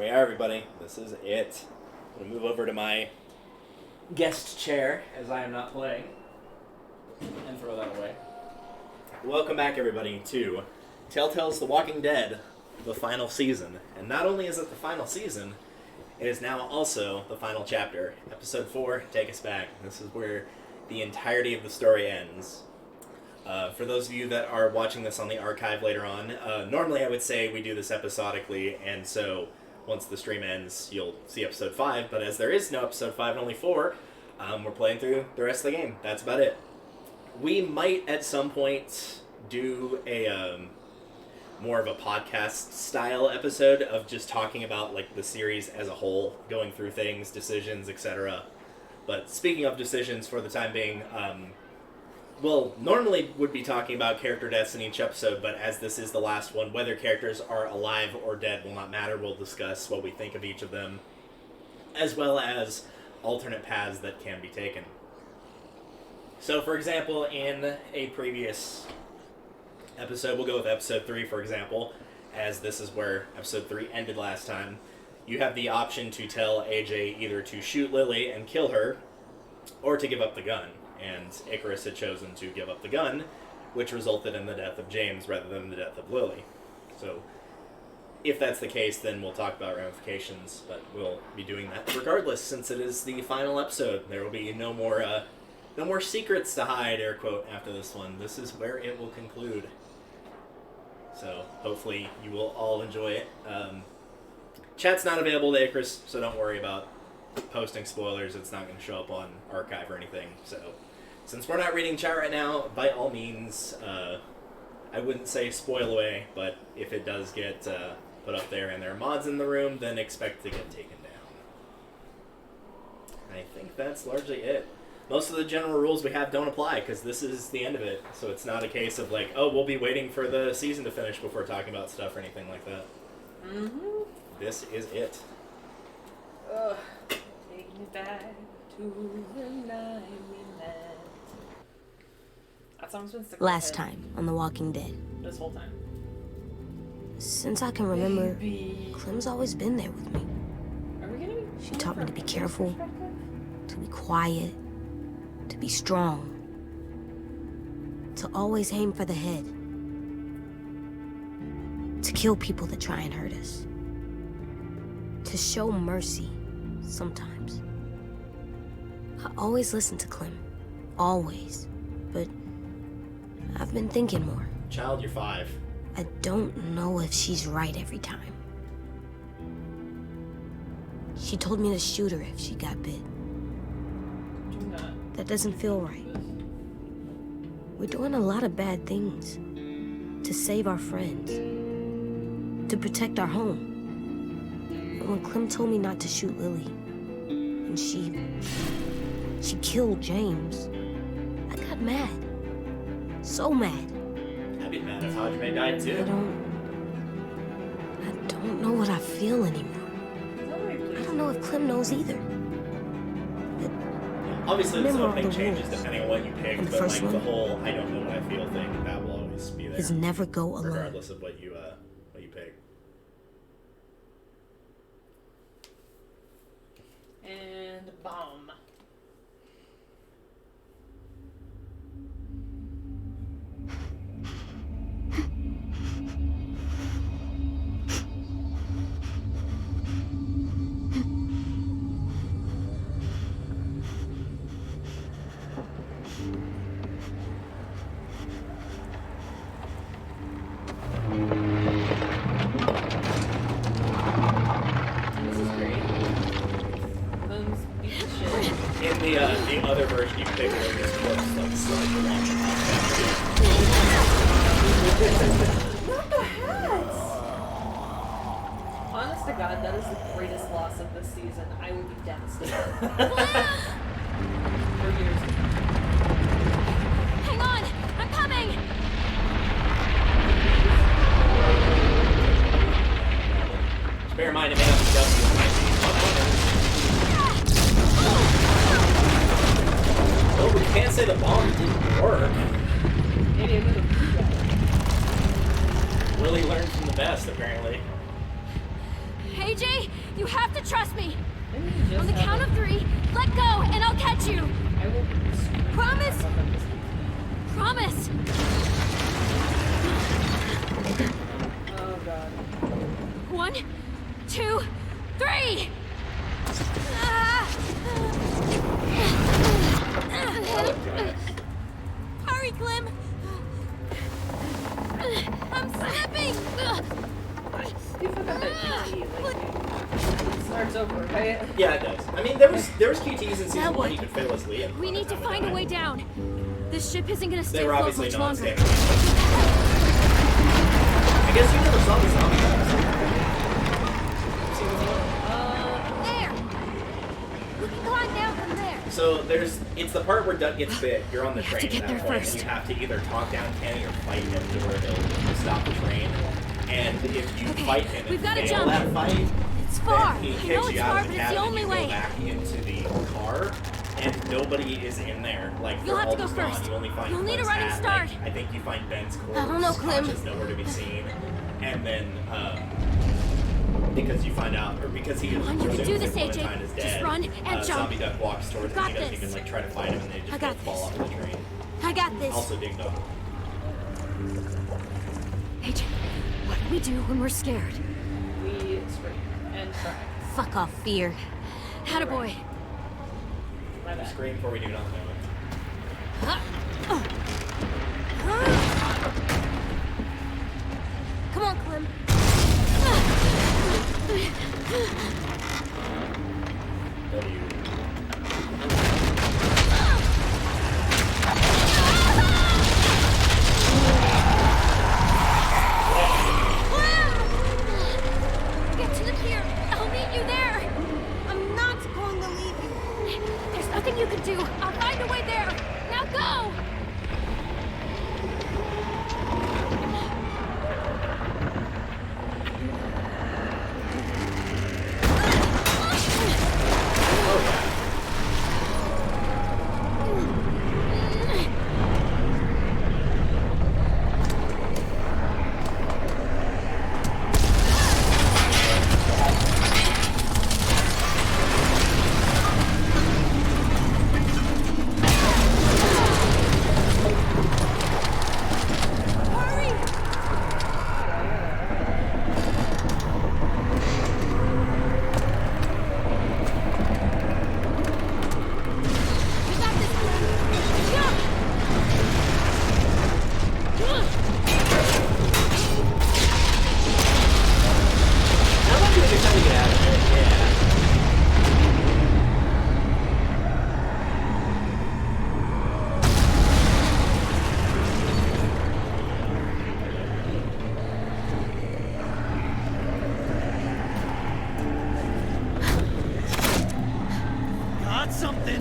we are, everybody. This is it. I'm going to move over to my guest chair, as I am not playing, and throw that away. Welcome back, everybody, to Telltale's The Walking Dead, the final season. And not only is it the final season, it is now also the final chapter. Episode 4, Take Us Back. This is where the entirety of the story ends. For those of you that are watching this on the archive later on, normally I would say we do this episodically, and so once the stream ends, you'll see episode 5, but as there is no episode 5 and only 4, we're playing through the rest of the game. That's about it. We might, at some point, do a more of a podcast-style episode of just talking about like the series as a whole, going through things, decisions, etc. But speaking of decisions, for the time being, well, normally would be talking about character deaths in each episode, but as this is the last one, whether characters are alive or dead will not matter. We'll discuss what we think of each of them, as well as alternate paths that can be taken. So, for example, in a previous episode, we'll go with episode 3, for example, as this is where episode 3 ended last time. You have the option to tell AJ either to shoot Lily and kill her, or to give up the gun. And Icarus had chosen to give up the gun, which resulted in the death of James rather than the death of Lily. So, if that's the case, then we'll talk about ramifications, but we'll be doing that regardless, since it is the final episode. There will be no more secrets to hide, air quote, after this one. This is where it will conclude. So, hopefully you will all enjoy it. Chat's not available to Icarus, so don't worry about posting spoilers. It's not going to show up on archive or anything, so since we're not reading chat right now, by all means, I wouldn't say spoil away, but if it does get put up there and there are mods in the room, then expect to get taken down. I think that's largely it. Most of the general rules we have don't apply, because this is the end of it, so it's not a case of like, oh, we'll be waiting for the season to finish before talking about stuff or anything like that. Mm-hmm. This is it. Take me back to the night we met. That song's been stuck in my Last head time on The Walking Dead. this whole time. Since I can remember, Baby. Clem's always been there with me. Are we gonna be She taught me to be from careful, perspective? to be quiet, to be strong, to always aim for the head, to kill people that try and hurt us, to show mercy sometimes. I always listen to Clem, always, but I've been thinking more. Child, you're 5. I don't know if she's right every time. She told me to shoot her if she got bit. Do not. That doesn't feel right. We're doing a lot of bad things to save our friends, to protect our home. And when Clem told me not to shoot Lily, and she killed James, I got mad. So mad. I'd be mad if Hajime died too. I don't know what I feel anymore. I don't know if Clem knows either. Obviously, this Remember opening all the changes rules. depending on what you picked, And the but first like the one? whole "I don't know what I feel" thing, that will always be there, Is never go alone. regardless of what you pick. And bomb. This is great. Boom's beat the shit. In the other version, you pick where this corpse like slides along the top. What the heck? Honest to God, that is the greatest loss of this season. I would be devastated. For years. Hang on! I'm coming! Just bear in mind, it may not be Dusty, it might be well, we can't say the bomb didn't work. Maybe it would have. Really learned from the best, apparently. Hey, AJ, you have to trust me. Didn't you just On the have count it? of 3, let go, and I'll catch you. I will scream. Promise? Promise. Oh god. 1, 2, 3. Ah! Hurry, Clem. I'm slipping. You forgot that QT, like, it starts over, right? Yeah, it does. I mean, there was QTs in season Now 1 what? you could fail asleep. We need to find a way down. This ship isn't gonna stay They were afloat obviously much not longer. standing. I guess you never saw the zombie episode. There. We can climb down from there. So it's the part where Doug gets bit. You're on the We have train to at get that there point, first. and you have to either talk down Kenny or fight him to where he'll stop the train. And if you Okay, fight him and we've gotta fail jump. that fight, It's far. then he I kicks know you it's out far, of but the it's the cabin, only you go way. back into the car, and nobody is in there. Like, You'll they're have to all go just gone. first. You only find You'll need a Clem's running hat. start. Like, I think you find Ben's corpse. I don't know, Clem. Tasha's nowhere to be seen. And then, because you find out, or because he Come on, you can do presumes this, that AJ. Clementine is Just dead, run and jump. Zombie Duck walks towards him, Got he doesn't this. even like try to fight him, and they I just got both fall this. off the train. I got this. Also ding dong. AJ, what do we do when we're scared? We scream and cry. Fuck off, fear. Attaboy. My bad. Scream for we do not know it. Come on, Clem. Get to the pier. I'll meet you there. I'm not going to leave you. There's nothing you can do. I'll find a way there. Now go. Hurry. You got this, Clem. Jump. How much is it trying to get out of there? Yeah. Got something.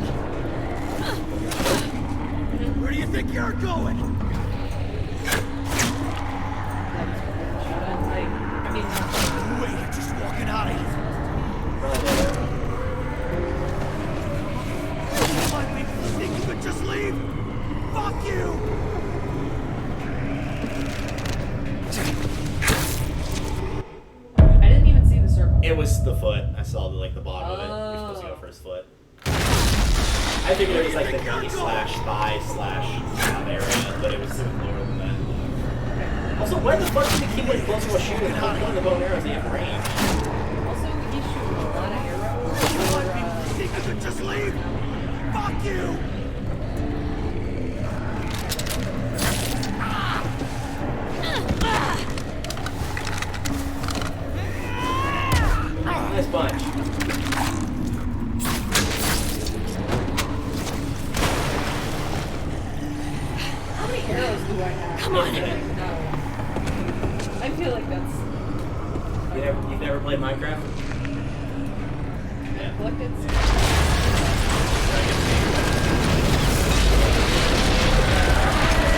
Where do you think you're going? Like, I mean, Wait, you're just walking out of here. What, make you think you could just leave? Fuck you! I didn't even see the circle. It was the foot. I saw the bottom of it. You're supposed to go for his foot. I figured it was like the knee slash thigh slash area, but it was lower than that. Also, why the fuck did he keep like close to a shooter and not one of the bow and arrows they have range? Also, he's shooting a lot of arrows. What, people think you could just leave? Fuck you! Nice bunch. How many arrows do I have? Come on. No. I feel like that's You've never played Minecraft? Yeah. collected.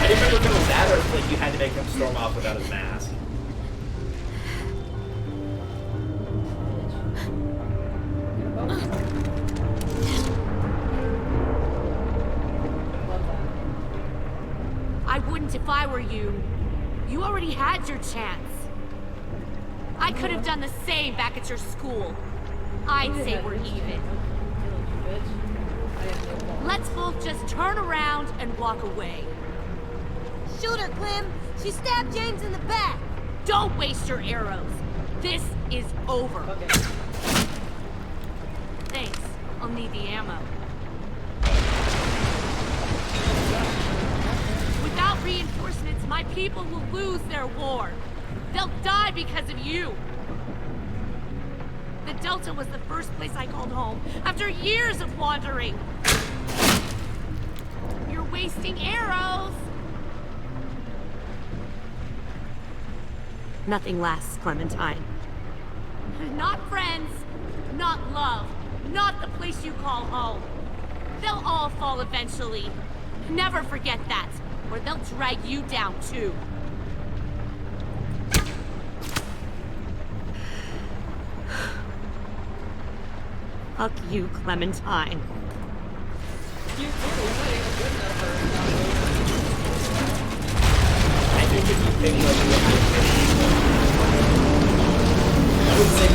I didn't remember if it was that or if like you had to make him storm off without his mask. Love that. I wouldn't if I were you. You already had your chance. I I could have done the same back at your school. I'd say we're even. Let's both just turn around and walk away. Shoot her, Clem! She stabbed James in the back! Don't waste your arrows. This is over. Okay. Thanks. I'll need the ammo. Without reinforcements, my people will lose their war. They'll die because of you. The Delta was the first place I called home after years of wandering. You're wasting arrows. Nothing lasts, Clementine. Not friends, not love, not the place you call home. They'll all fall eventually. Never forget that, or they'll drag you down too. Fuck you, Clementine. You too. You're not even good enough for I think if you think like I would say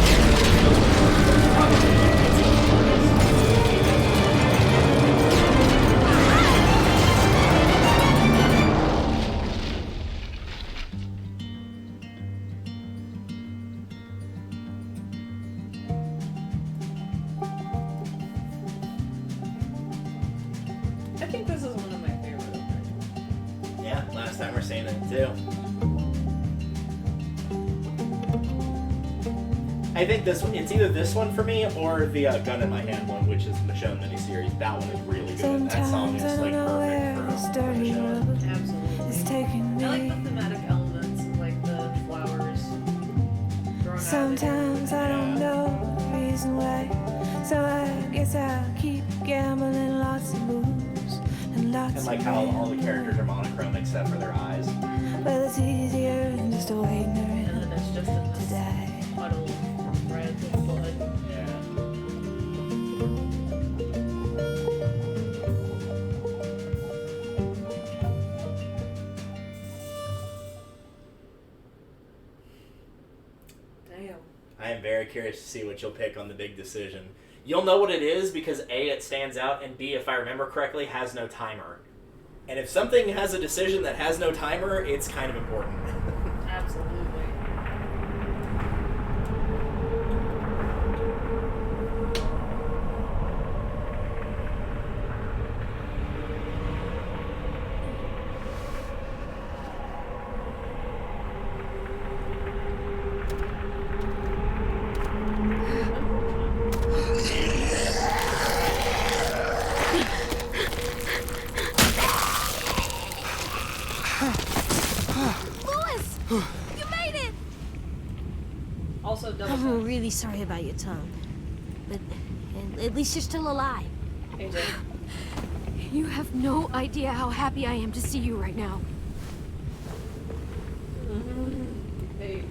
I think this is one of my favorite openings. yeah, last time we're saying it too. I think this one, it's either this one for me or the Gun in My Hand one, which is the Michonne miniseries. That one is really good. That song is like perfect for Michonne. Absolutely. I like the thematic elements of like the flowers growing Sometimes I don't know the reason why, so I guess I'll keep gambling lots of moves and lots And like of how all rain. the characters are monochrome except for their eyes. But it's easier than just waiting and then around it's just in to this die. puddle of red and blood. Yeah. Damn. I am very curious to see what you'll pick on the big decision. You'll know what it is because A, it stands out, and B, if I remember correctly, has no timer. And if something has a decision that has no timer, it's kind of important. Absolutely. Louis! You made it! Also, double I'm really sorry about your tongue. But at least you're still alive. AJ. You have no idea how happy I am to see you right now. Baby.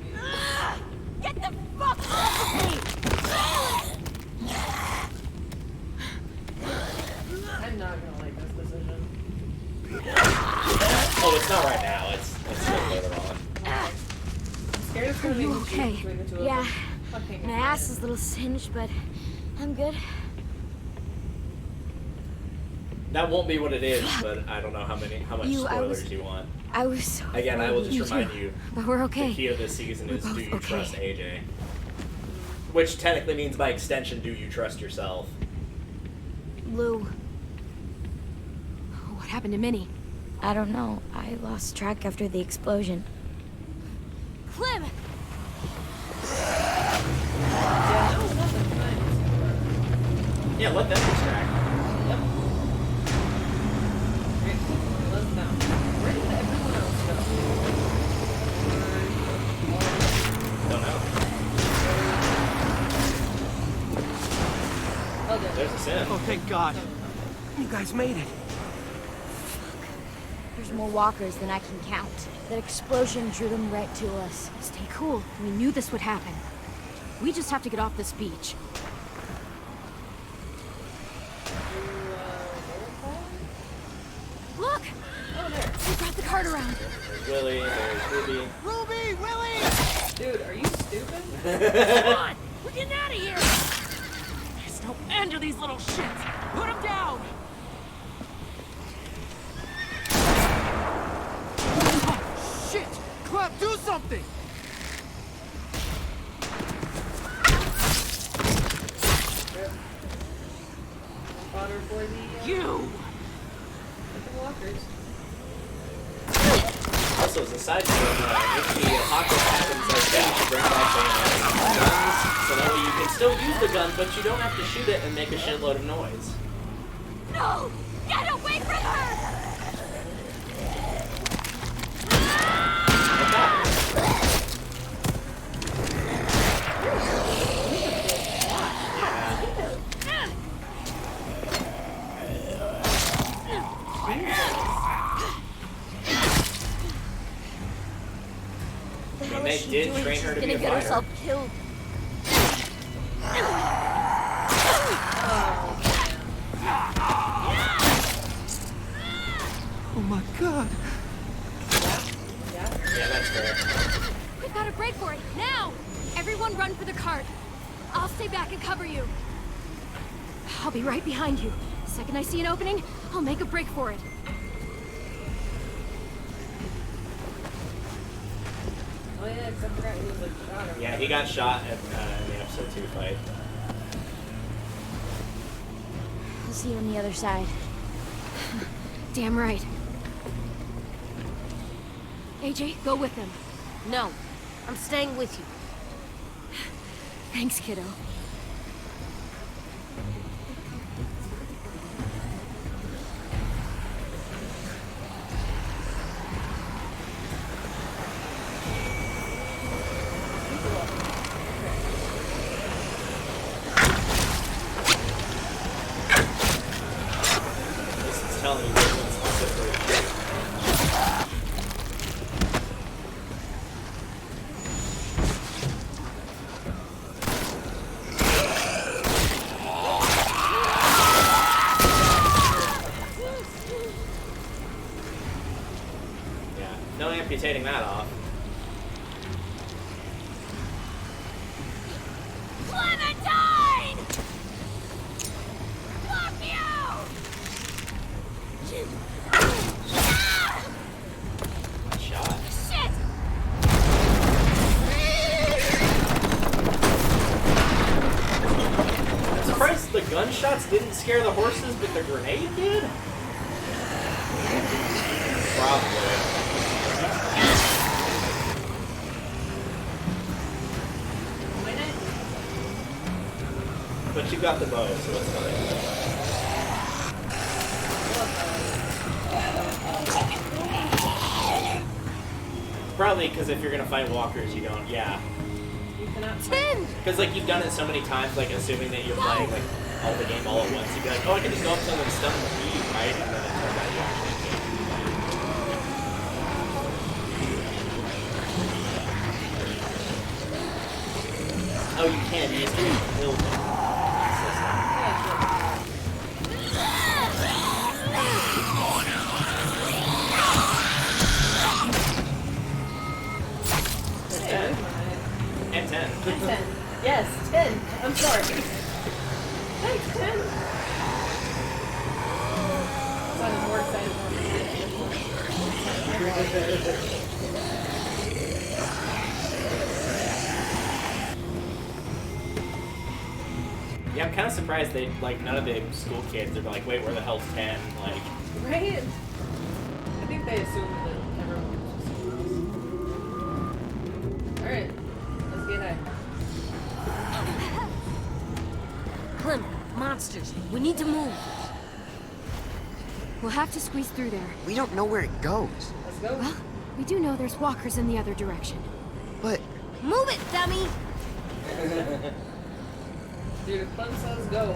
Get the fuck off of me! I'm not gonna like this decision. Oh, it's not right now. It's still later on. I'm scared it's gonna Are be you a okay? between the two of Yeah. them. Fucking My ass is a little singed, but I'm good. That won't be what it is, but I don't know how much I spoilers was- you want. I was so Again, I will just Me remind too. you, But we're the okay. key of this season is, We're do both you okay. trust AJ? Which technically means, by extension, do you trust yourself? Lou, What happened to Minnie? I don't know. I lost track after the explosion. Clem! Yeah, that was nothing nice. Yeah, let them distract. Yep. Great. Let's know. Where did everyone else go? Don't know. Oh, there. There's a sim. Oh, thank God. You guys made it. There's more walkers than I can count. That explosion drew them right to us. Stay cool. We knew this would happen. We just have to get off this beach. Look! Oh, there. We brought the cart around. There's Willie, there's Ruby. Ruby, Willie! Dude, are you stupid? Come on! We're getting out of here! There's no end to these little shits! Put them down! Oh, shit! Clem, do something! Fodder for the You! walkers. Also, as a side note, if the apocalypse happens like that, you bring back guns, so that way you can still use the gun, but you don't have to shoot it and make a shitload of noise. No! Get away from her! I mean, they did train her to be a Get fighter. herself killed. Oh my god! Yeah, that's fair. We've got to break for it, now! Everyone run for the cart. I'll stay back and cover you. I'll be right behind you. The second I see an opening, I'll make a break for it. Oh yeah, except I forgot he was like shot or Yeah, he got shot in the episode 2 fight. I'll see you on the other side. Damn right. AJ, go with them. No, I'm staying with you. Thanks, kiddo. This is telling you which one's specifically. Yeah, no amputating that off. Clementine! Fuck you! One shot. Shit! I'm surprised the gunshots didn't scare the horses, but the grenade did? Probably. But you got the bow, so it's fine. Probably because if you're gonna fight walkers, you don't. Yeah. You cannot Tin! Because like you've done it so many times, like assuming that you're playing like all the game all at once, you'd be like, oh, I can just go up to them and stun them with you, right? And then it turns out you actually can't. Oh, you can. You just can't kill them. And 10. 10. Yes, 10. I'm sorry. Thanks, 10. I'm more excited Yeah, I'm kind of surprised they, like, none of the school kids are like, wait, where the hell's 10? Like, Right? I think they assumed that everyone was just Alright, let's get high. Clem, monsters. We need to move. We'll have to squeeze through there. We don't know where it goes. Let's go. Well, we do know there's walkers in the other direction. But Move it, dummy! Dude, if Clem says go,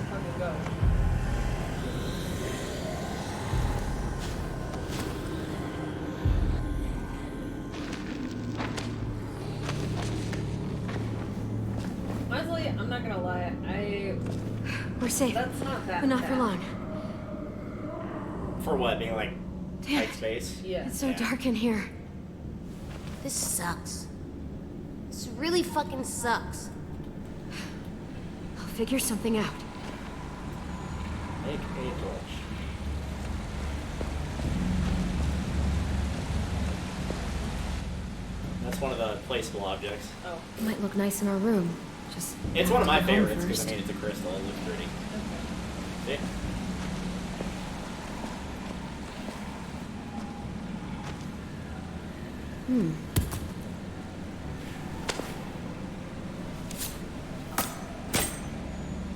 fucking go. Honestly, I'm not gonna lie. We're safe, That's not that but not for bad. long. for what? Being like Damn, tight space? Yeah. it's so Yeah. dark in here. This sucks. It's really fucking sucks. I'll figure something out. Make a torch. That's one of the placeable objects. Oh. It might look nice in our room. Just It's have one of to my get home favorites because I first. mean it's a crystal. It looks pretty. Okay. See?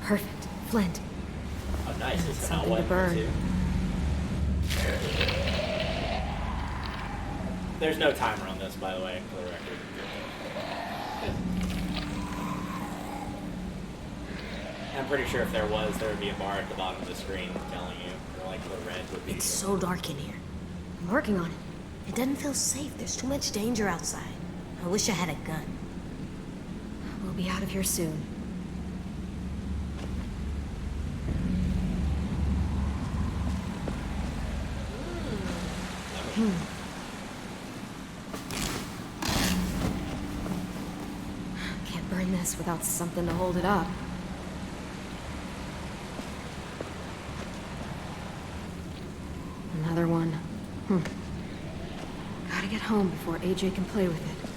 Perfect. Flint. Oh, nice. It's not Something to wet burn. too. There's no timer on this, by the way, for the record. I'm pretty sure if there was, there would be a bar at the bottom of the screen telling you, or like the red would be. It's so dark in here. I'm working on it. It doesn't feel safe. There's too much danger outside. I wish I had a gun. We'll be out of here soon. Can't burn this without something to hold it up. Another one. Gotta get home before AJ can play with it.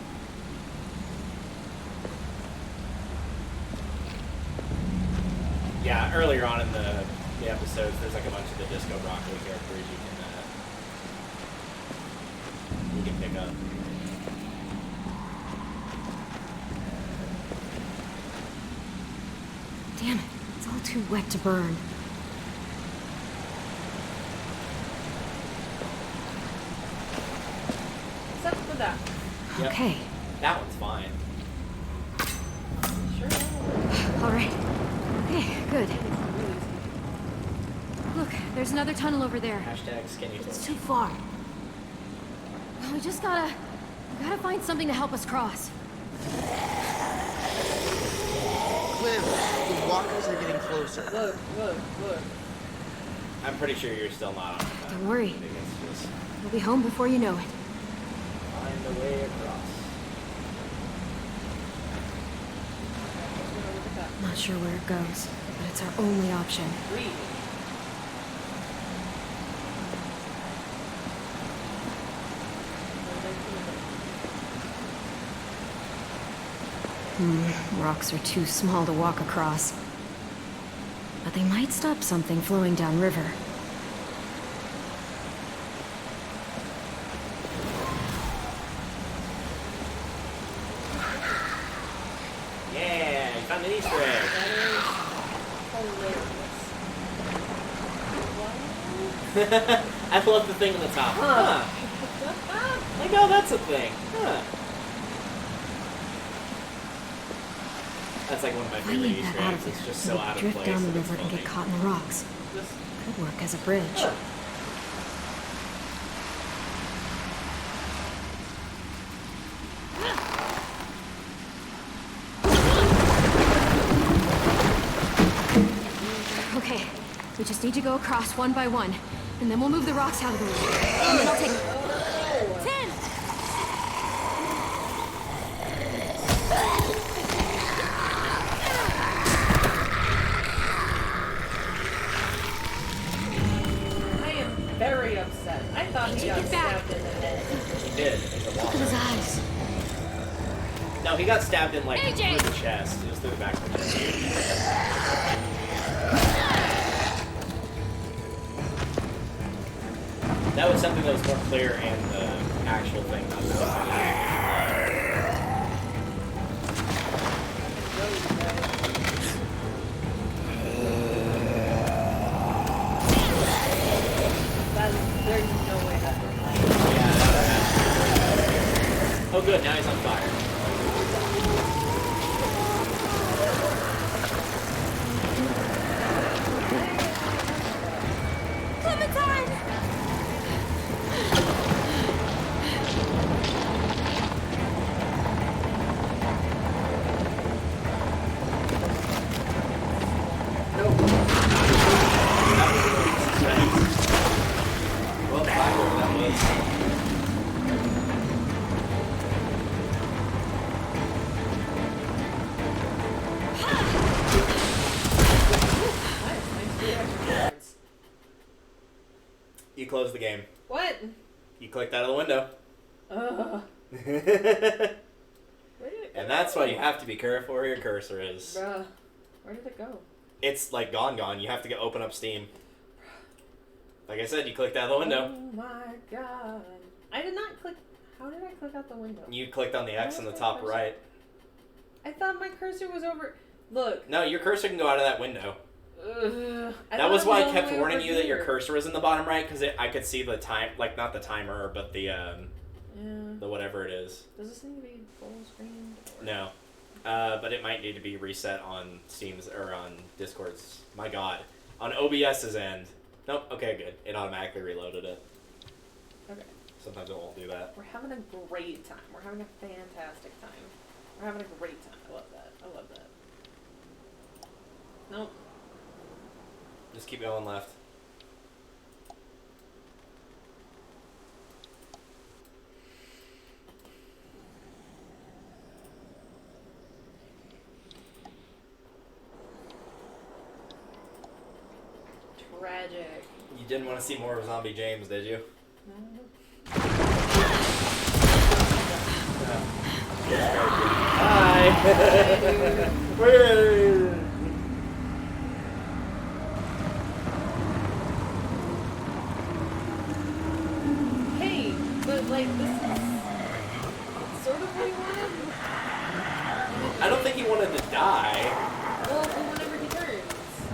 Yeah, earlier on in the episodes, there's like a bunch of the Disco Broccoli characters you can pick up. Damn it, it's all too wet to burn. Except for that. Yep. Okay, That one's fine. Sure. all right. Okay, good. Look, there's another tunnel over there. Hashtag skinny It's torch. too far. Well, we gotta find something to help us cross. Clem, the walkers are getting closer. Look. I'm pretty sure you're still not on it. Don't worry. I think it's just We'll be home before you know it. find a way across. Look at that. Not sure where it goes, but it's our only option. Read. Rocks are too small to walk across. But they might stop something flowing downriver. Yeah, you found an Easter egg. Hilarious. I love the thing on the top. Huh. Like, oh, that's a thing. Huh. That's like one of my favorite Finding Easter that out eggs. of It's there, just we so could out of drift place. down the that it's river and get funny. caught in the rocks. Could work as a bridge. Okay, we just need to go across one by one, and then we'll move the rocks out of the way. And then I'll take... Tim! I am very upset. I thought he got Take it back. stabbed in the head. He did. As a Look at walker. his eyes. No, he got stabbed in like AJ! through the chest. It was through the back of the chest. That was something that was more clear in the actual thing, not the stuff There's no way that would happen. Yeah. Oh good, now he's on fire. Clementine! Well, that was. closed the game. What? You clicked out of the window. Ugh. And that's why you have to be careful where your cursor is. Bruh. Where did it go? It's like gone. You have to open up Steam. Like I said, you clicked out of the window. Oh my god. I did not click. How did I click out the window? You clicked on the X in the top right. I thought my cursor was over. Look. No, your cursor can go out of that window. That was why I kept warning you that your cursor was in the bottom right, because I could see the time, like not the timer, but the whatever it is. Does this need to be full screen? No, but it might need to be reset on Steam's or on Discord's. My God, on OBS's end. Nope. Okay, good. It automatically reloaded it. Okay. Sometimes it won't do that. We're having a great time. We're having a fantastic time. We're having a great time. I love that. I love that. Nope. Just keep going left. Tragic. You didn't want to see more of Zombie James, did you? No. Hi. Hey, but like this is sort of what he wanted. I don't think he wanted to die. Well, whenever he turns.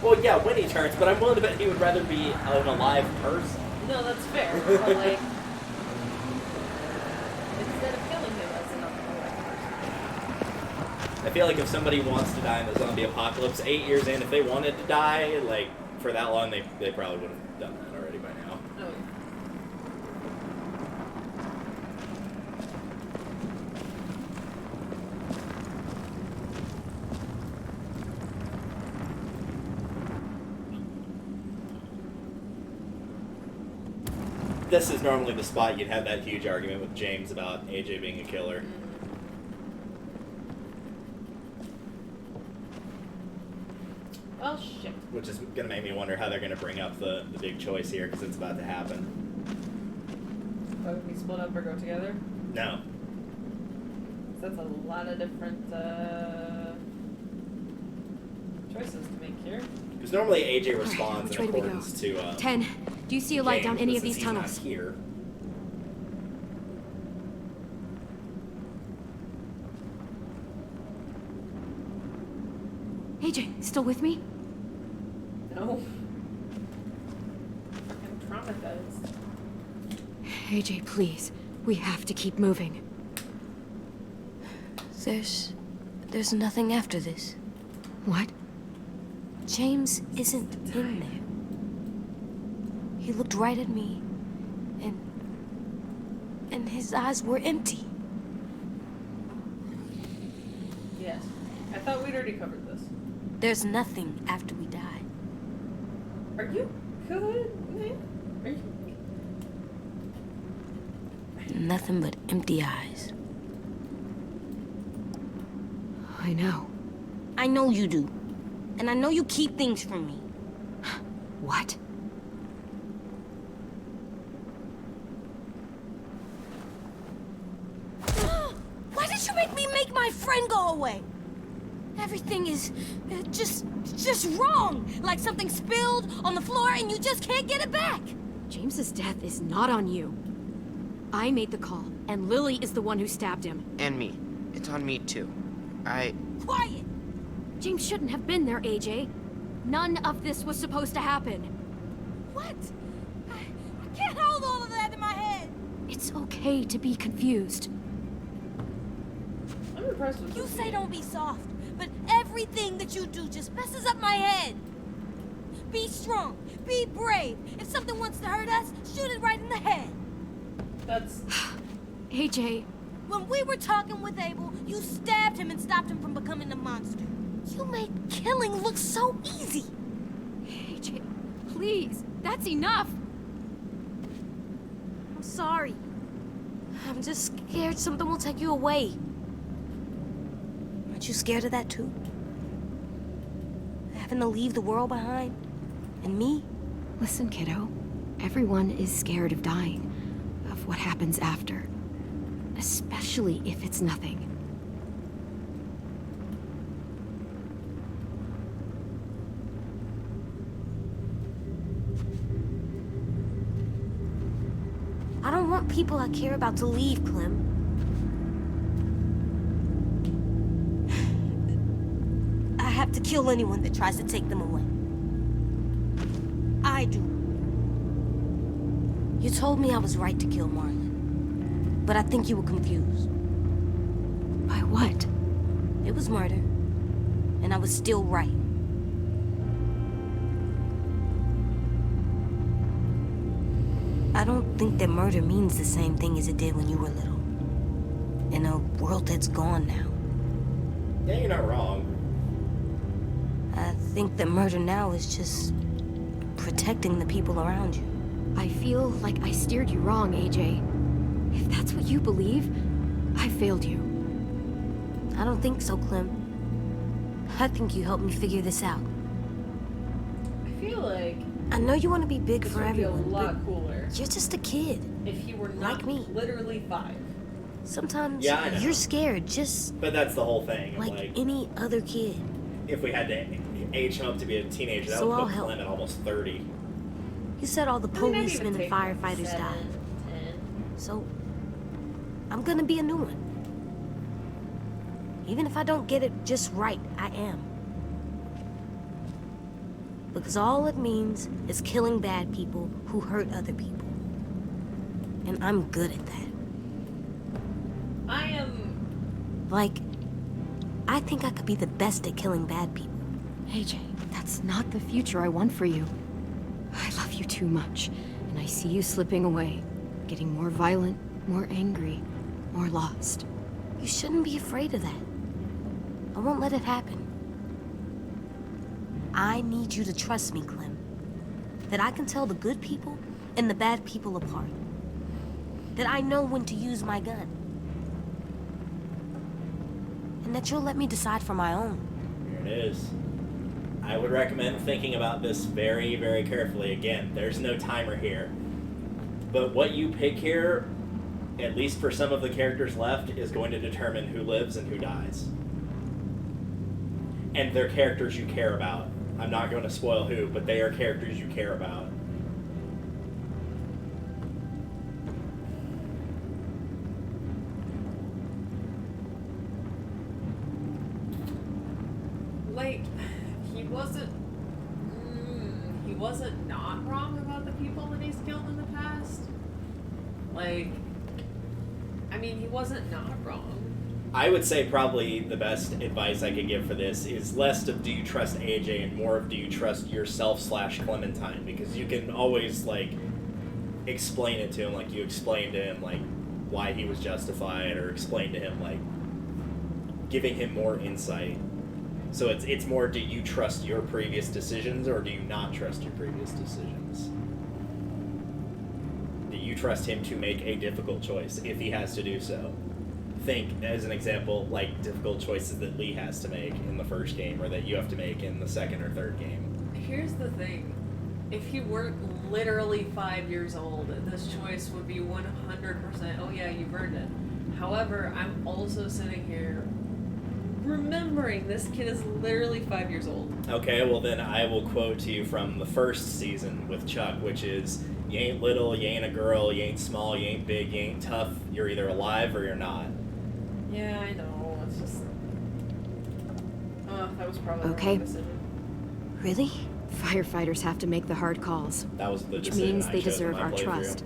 Well, yeah, when he turns, but I'm willing to bet he would rather be an alive person. No, that's fair. But like, instead of killing him, that's enough of a alive person. I feel like if somebody wants to die in the zombie apocalypse, 8 years in, if they wanted to die, like, for that long, they probably would have done that already by now. Oh. This is normally the spot you'd have that huge argument with James about AJ being a killer. Well, shit. Which is going to make me wonder how they're going to bring up the big choice here, because it's about to happen. Oh, we split up or go together? No. That's a lot of different choices to make here. Because normally AJ responds which in way do we go? accordance to 10. Do you see a light down James, any but of these since he's tunnels? not here. AJ, still with me? No. I'm traumatized. AJ, please. We have to keep moving. There's nothing after this. What? James isn't in there. He looked right at me, and his eyes were empty. Yes. I thought we'd already covered this. There's nothing after we die. Are you good, man? Are you... Nothing but empty eyes. I know. I know you do. And I know you keep things from me. What? Why did you make me make my friend go away? Everything is just wrong. Like something spilled on the floor and you just can't get it back. James's death is not on you. I made the call, and Lily is the one who stabbed him. And me. It's on me, too. Quiet! James shouldn't have been there, AJ. None of this was supposed to happen. What? I can't hold all of that in my head. It's okay to be confused. I'm impressed with You this say game. don't be soft, but everything that you do just messes up my head. Be strong. Be brave. If something wants to hurt us, shoot it right in the head. That's... AJ, When we were talking with Abel, you stabbed him and stopped him from becoming a monster. You made killing look so easy. AJ, please, that's enough. I'm sorry. I'm just scared something will take you away. Aren't you scared of that too? Having to leave the world behind? And me? Listen, kiddo. Everyone is scared of dying, of what happens after. Especially if it's nothing. I don't want people I care about to leave, Clem. I have to kill anyone that tries to take them away. I do. You told me I was right to kill Marlon, but I think you were confused. By what? It was murder, and I was still right. I don't think that murder means the same thing as it did when you were little. In a world that's gone now. Yeah, you're not wrong. I think that murder now is just protecting the people around you. I feel like I steered you wrong, AJ. If that's what you believe, I failed you. I don't think so, Clem. I think you helped me figure this out. I feel like I know you want to be big this for would be a everyone, lot but cooler you're just a kid. if he were not Like me. literally 5. Sometimes Yeah, I know. you're scared, just But that's the whole thing. like any other kid. If we had to age him up to be a teenager, that So would I'll put help. Clem at almost 30. You said all the I mean, I'd policemen even and take firefighters 7, died. 10. So, I'm gonna be a new one. Even if I don't get it just right, I am. Because all it means is killing bad people who hurt other people. And I'm good at that. I am... Like, I think I could be the best at killing bad people. AJ, that's not the future I want for you. I love you too much, and I see you slipping away, getting more violent, more angry, more lost. You shouldn't be afraid of that. I won't let it happen. I need you to trust me, Clem. That I can tell the good people and the bad people apart. That I know when to use my gun. And that you'll let me decide for my own. Here it is. I would recommend thinking about this very, very carefully. Again, there's no timer here. But what you pick here, at least for some of the characters left, is going to determine who lives and who dies. And they're characters you care about. I'm not going to spoil who, but they are characters you care about. Like, he wasn't not wrong about the people that he's killed in the past. Like, I mean, he wasn't not wrong. I would say probably the best advice I could give for this is less of do you trust AJ and more of do you trust yourself / Clementine, because you can always like explain it to him like you explained to him like why he was justified, or explain to him like giving him more insight. So it's more, do you trust your previous decisions or do you not trust your previous decisions? Do you trust him to make a difficult choice if he has to do so? Think, as an example, like difficult choices that Lee has to make in the first game or that you have to make in the second or third game. Here's the thing. If he weren't literally 5 years old, this choice would be 100%, oh yeah, you've earned it. However, I'm also sitting here remembering this kid is literally 5 years old. Okay, well then I will quote to you from the first season with Chuck, which is, you ain't little, you ain't a girl, you ain't small, you ain't big, you ain't tough, you're either alive or you're not. Yeah, I know. It's just... that was probably Okay. the wrong decision. Really? Firefighters have to make the hard calls, That was the which decision means I they chose in deserve my our playthrough. trust.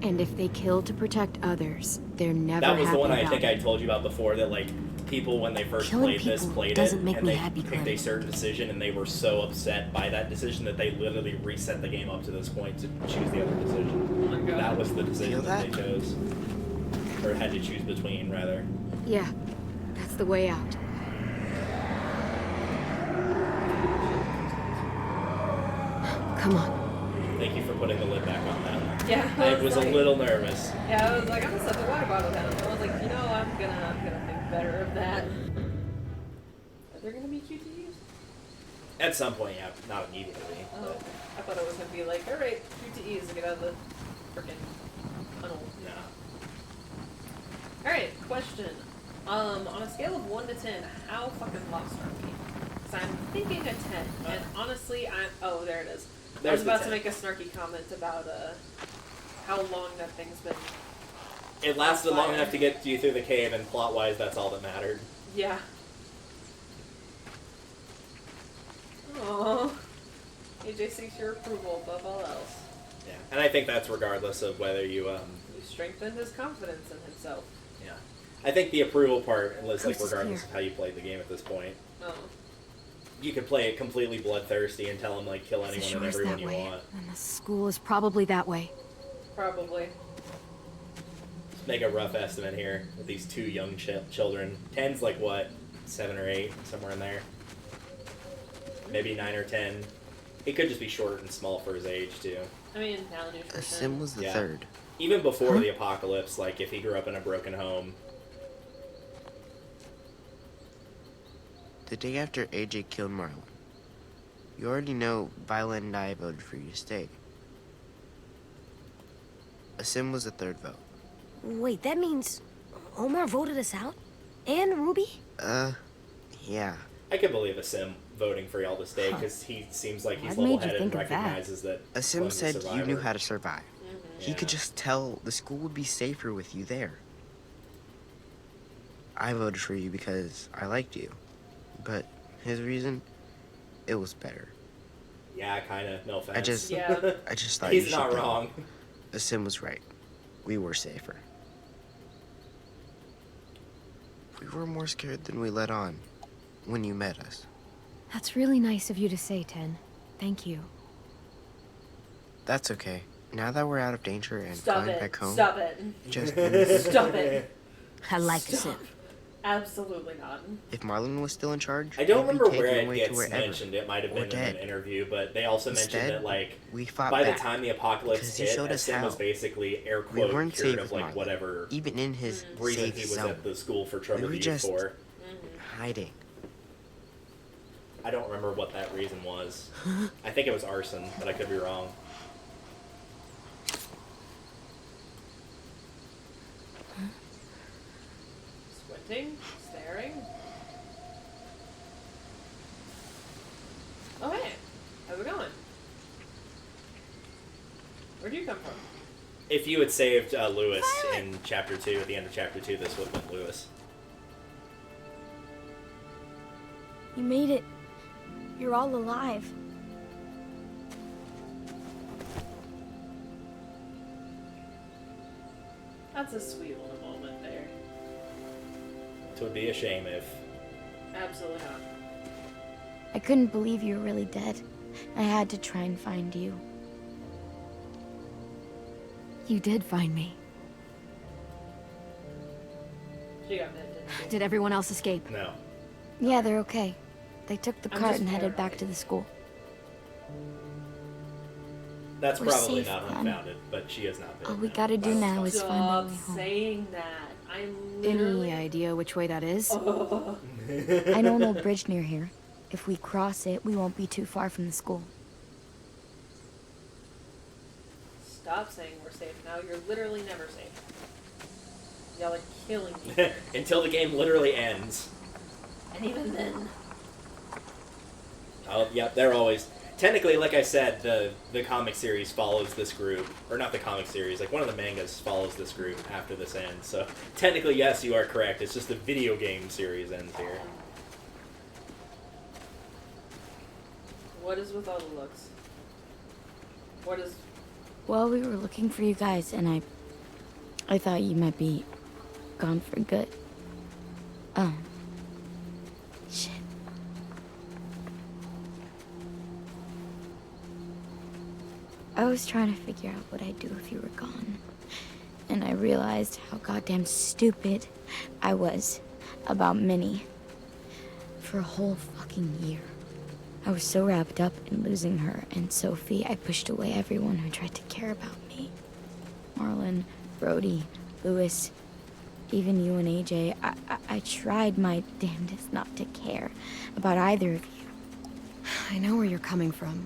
And if they kill to protect others, they're never That was happy the one I about think it. I told you about before, that like people when they first Killing played this people played doesn't it make and me they happy, picked Clem. a certain decision and they were so upset by that decision that they literally reset the game up to this point to choose the other decision. Oh my God. That was the decision Feel that that? they chose. Or had to choose between, rather. Yeah, that's the way out. Come on. Thank you for putting the lid back on that. Yeah, I was like, a little nervous. Yeah, I was like, I'm gonna set the water bottle down. I was like, I'm gonna think better of that. Are there gonna be QTEs? At some point, yeah, not immediately. Oh, But I thought it was gonna be like, all right, shoot to E's to get out of the freaking tunnel. no. All right, question. On a scale of 1 to 10, how fucking lost are we? So I'm thinking a 10, and honestly, oh, there it is. I was about to make a snarky comment about how long that thing's been. It lasted long enough to get you through the cave, and plot-wise, that's all that mattered. Yeah. Aww. AJ seeks your approval above all else. Yeah, and I think that's regardless of whether you You strengthened his confidence in himself. Yeah, I think the approval part is like Coast is regardless clear. of how you played the game at this point. Oh. You could play it completely bloodthirsty and tell him like kill The anyone and shore's everyone that you way, want. and the school is probably that way. Probably. Just make a rough estimate here with these two young children. 10's like what, 7 or 8, somewhere in there. Maybe 9 or 10. He could just be short and small for his age too. I mean, malnutrition. Sim was the Yeah. third. Even before the apocalypse, like if he grew up in a broken home. The day after AJ killed Marlon. You already know Violet and I voted for you to stay. Sim was the third vote. Wait, that means Omar voted us out? And Ruby? Yeah. I can believe a Sim voting for y'all to stay because he seems like he's What made you level-headed and think of that? recognizes that. Sim Clem's a said you survivor. knew how to survive. He could Yeah. just tell the school would be safer with you there. I voted for you because I liked you. But his reason, it was better. Yeah, kind of. No offense. I just Yeah. I just thought you He's should not go. wrong. Sim was right. We were safer. We were more scared than we let on when you met us. That's really nice of you to say, Ten. Thank you. That's okay. Now that we're out of danger and Stop going it. back home, Stop it. just Stop it. I like a Stop. Sim. Absolutely not. if Marlon was still in charge, I don't we'd be remember taken where it away gets to wherever. mentioned. It might have or been in dead. an interview, but they also mentioned Instead, that like we fought by back the time the apocalypse because he hit, showed us Sim was how. basically air We quote weren't cured safe of with like Marlon, whatever even in his reason safe he was zone. at the school for Trouble We were Youth just- for. Hiding. I don't remember what that reason was. I think it was arson, but I could be wrong. Squinting, staring. Oh hey, how's it going? Where'd you come from? If you had saved Lewis in Chapter 2, at the end of Chapter 2, this would have been Lewis. You made it. You're all alive. That's a sweet little moment there. It would be a shame if. Absolutely not. I couldn't believe you were really dead. I had to try and find you. You did find me. She got mad, didn't she? Did everyone else escape? No. Yeah, they're okay. They took the I'm cart just and headed back paranoid. to the school. That's We're probably safe, not Clem. unfounded, but she has not been. All we gotta do now is find our Stop way home. saying that. I'm literally. Any idea which way that is? Oh. I know an old bridge near here. If we cross it, we won't be too far from the school. Stop saying we're safe now. You're literally never safe. Y'all are killing me. Until the game literally ends. And even then. Oh, yep, they're always. Technically, like I said, the comic series follows this group. Or not the comic series, like one of the mangas follows this group after this ends. So, technically, yes, you are correct. It's just the video game series ends here. What is with all the looks? What is. Well, we were looking for you guys, and I thought you might be gone for good. Oh. Shit. I was trying to figure out what I'd do if you were gone. And I realized how goddamn stupid I was about Minnie. For a whole fucking year. I was so wrapped up in losing her and Sophie, I pushed away everyone who tried to care about me. Marlon, Brody, Lewis, even you and AJ. I tried my damnedest not to care about either of you. I know where you're coming from.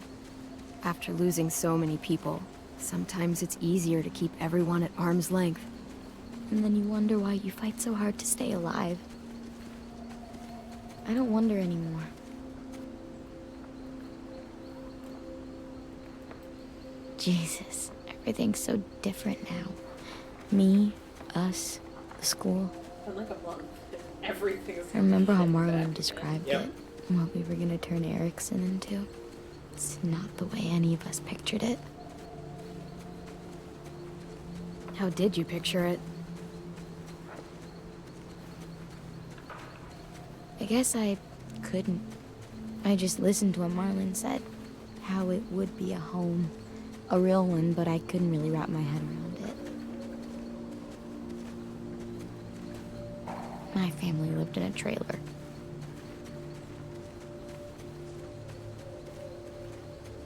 After losing so many people, sometimes it's easier to keep everyone at arm's length. And then you wonder why you fight so hard to stay alive. I don't wonder anymore. Jesus, everything's so different now. Me, us, the school. In like a month, everything's I remember how gonna be Marlon back described Yep. it, and what we were gonna turn Erickson into. It's not the way any of us pictured it. How did you picture it? I guess I couldn't. I just listened to what Marlon said. How it would be a home. A real one, but I couldn't really wrap my head around it. My family lived in a trailer.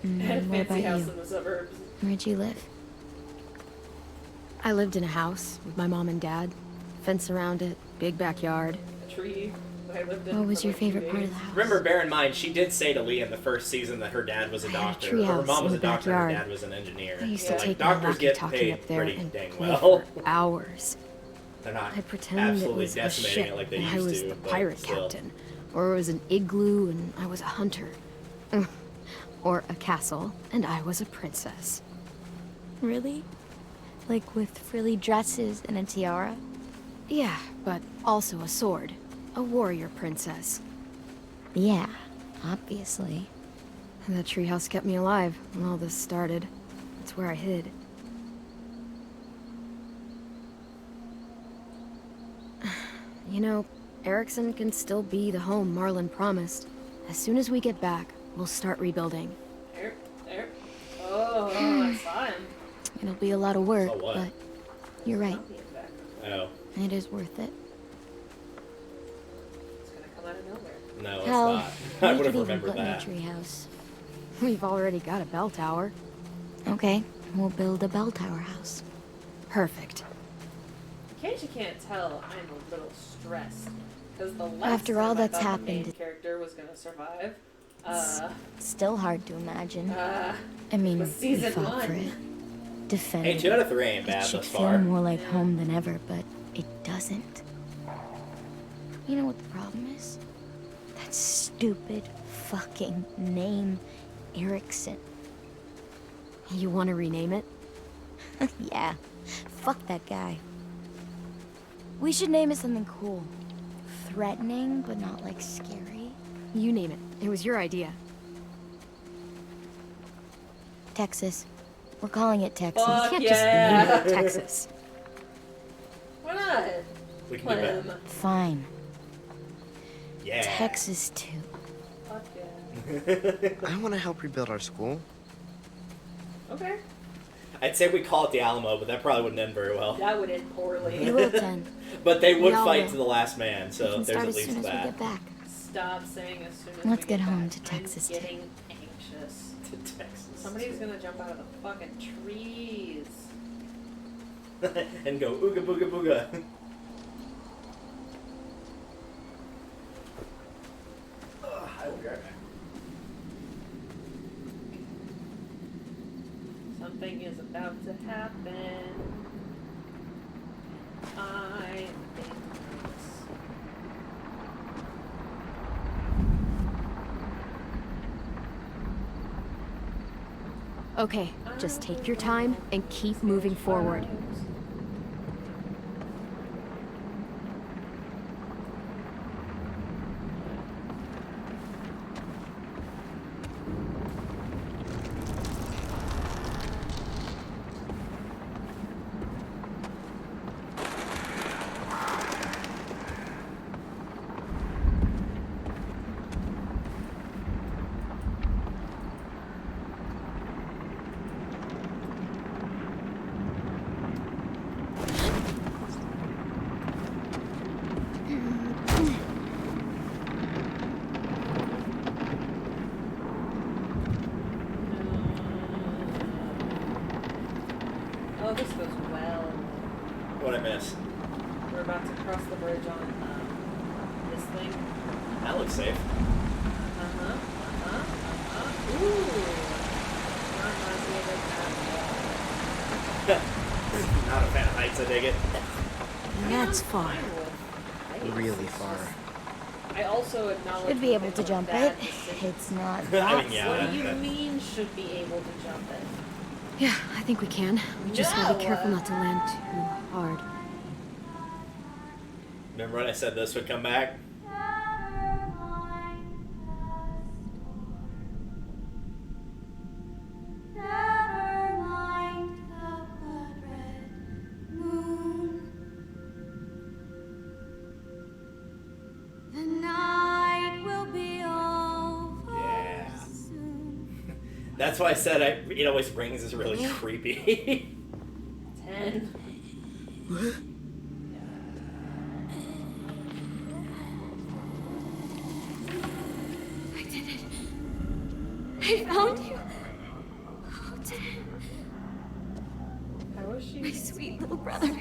And What fancy about house you? in the suburbs. Where'd you live? I lived in a house with my mom and dad. Fence around it, big backyard. A tree that I lived in. What was for your like 2 favorite part of days. the house? Remember, bear in mind, she did say to Lee in the first season that her dad was a I had a doctor. Her treehouse mom was in a the doctor, her backyard. dad was an engineer. I used So, to like, take my doctors get walkie-talkie paid up there pretty and dang play well. For hours. They're not I'd pretend it absolutely was a decimating ship it like they and used I was to. the but pirate still. captain. Or it was an igloo and I was a hunter. Or a castle and I was a princess. Really? Like with frilly dresses and a tiara? Yeah, but also a sword. A warrior princess. Yeah, obviously. And the treehouse kept me alive when all this started. It's where I hid. You know, Erickson can still be the home Marlon promised. As soon as we get back, we'll start rebuilding. There. Oh, I saw him. It'll be a lot of work, So what? but you're right. Zombie in the back. Oh, It is worth it. It's gonna come out of nowhere. no, it's Hell, not. I we would have could even remembered put in a that. treehouse. We've already got a bell tower. Okay, we'll build a bell tower house. Perfect. In case you can't tell, I'm a little stressed. Because the last After time all I that's thought the main happened- character was gonna survive. Still hard to imagine. I It mean, was we season fought for 1. it. Defend Hey, it. 2 out of 3 ain't It bad should thus feel far. more like home than ever, but it doesn't. You know what the problem is? That stupid fucking name, Erickson. You want to rename it? Yeah, fuck that guy. We should name it something cool. Threatening, but not like scary. You name it. It was your idea. Texas. We're calling it Texas. Fuck You can't yeah. just name it Texas. Why not? We can Let do him. that. Fine. Yeah. Texas too. Fuck yeah. I want to help rebuild our school. Okay. I'd say we call it the Alamo, but that probably wouldn't end very well. That would end We poorly. will attend. But they would We all fight will. to the last man, We so can there's start at as least soon as we that. get back. Stop saying as soon as Let's we get home back. to Texas, I'm too. getting anxious. To Texas. Somebody's gonna jump out of the fucking trees. And go ooga booga booga. I will be right back. Something is about to happen. I think it's... Okay, just take your time and keep moving forward. Oh, this goes well. What'd I miss? We're about to cross the bridge on this thing. That looks safe. I dig it. That's far. Really far. I also acknowledge. Should be able to jump it. Decision. It's not I that mean, yeah. What do you mean should be able to jump it? Yeah, I think we can. We just gotta be careful not to land too hard. Remember when I said this would come back? That's why I said it always brings is really creepy. 10. I did it. I found you. Oh, Ted. How was she? My sweet little brother.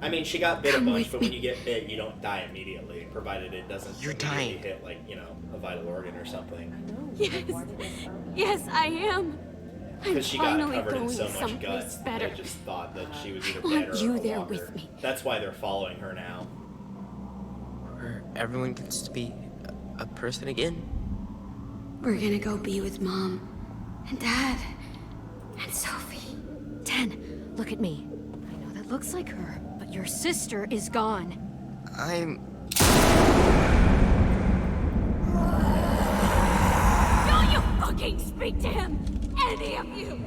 I mean, she got bit a Come bunch, with but when me. you get bit, you don't die immediately, provided it doesn't You're immediately dying. hit, like, a vital organ or something. Yes. Yes, I am. I'm Because she got finally covered in going so much someplace gut, better. they just thought that she was either I want dead or you a there walker. with me. That's why they're following her now. Where everyone gets to be a person again. We're gonna go be with Mom and Dad and Sophie. 10. Look at me. I know that looks like her, but your sister is gone. Don't you fucking speak to him! Any of you!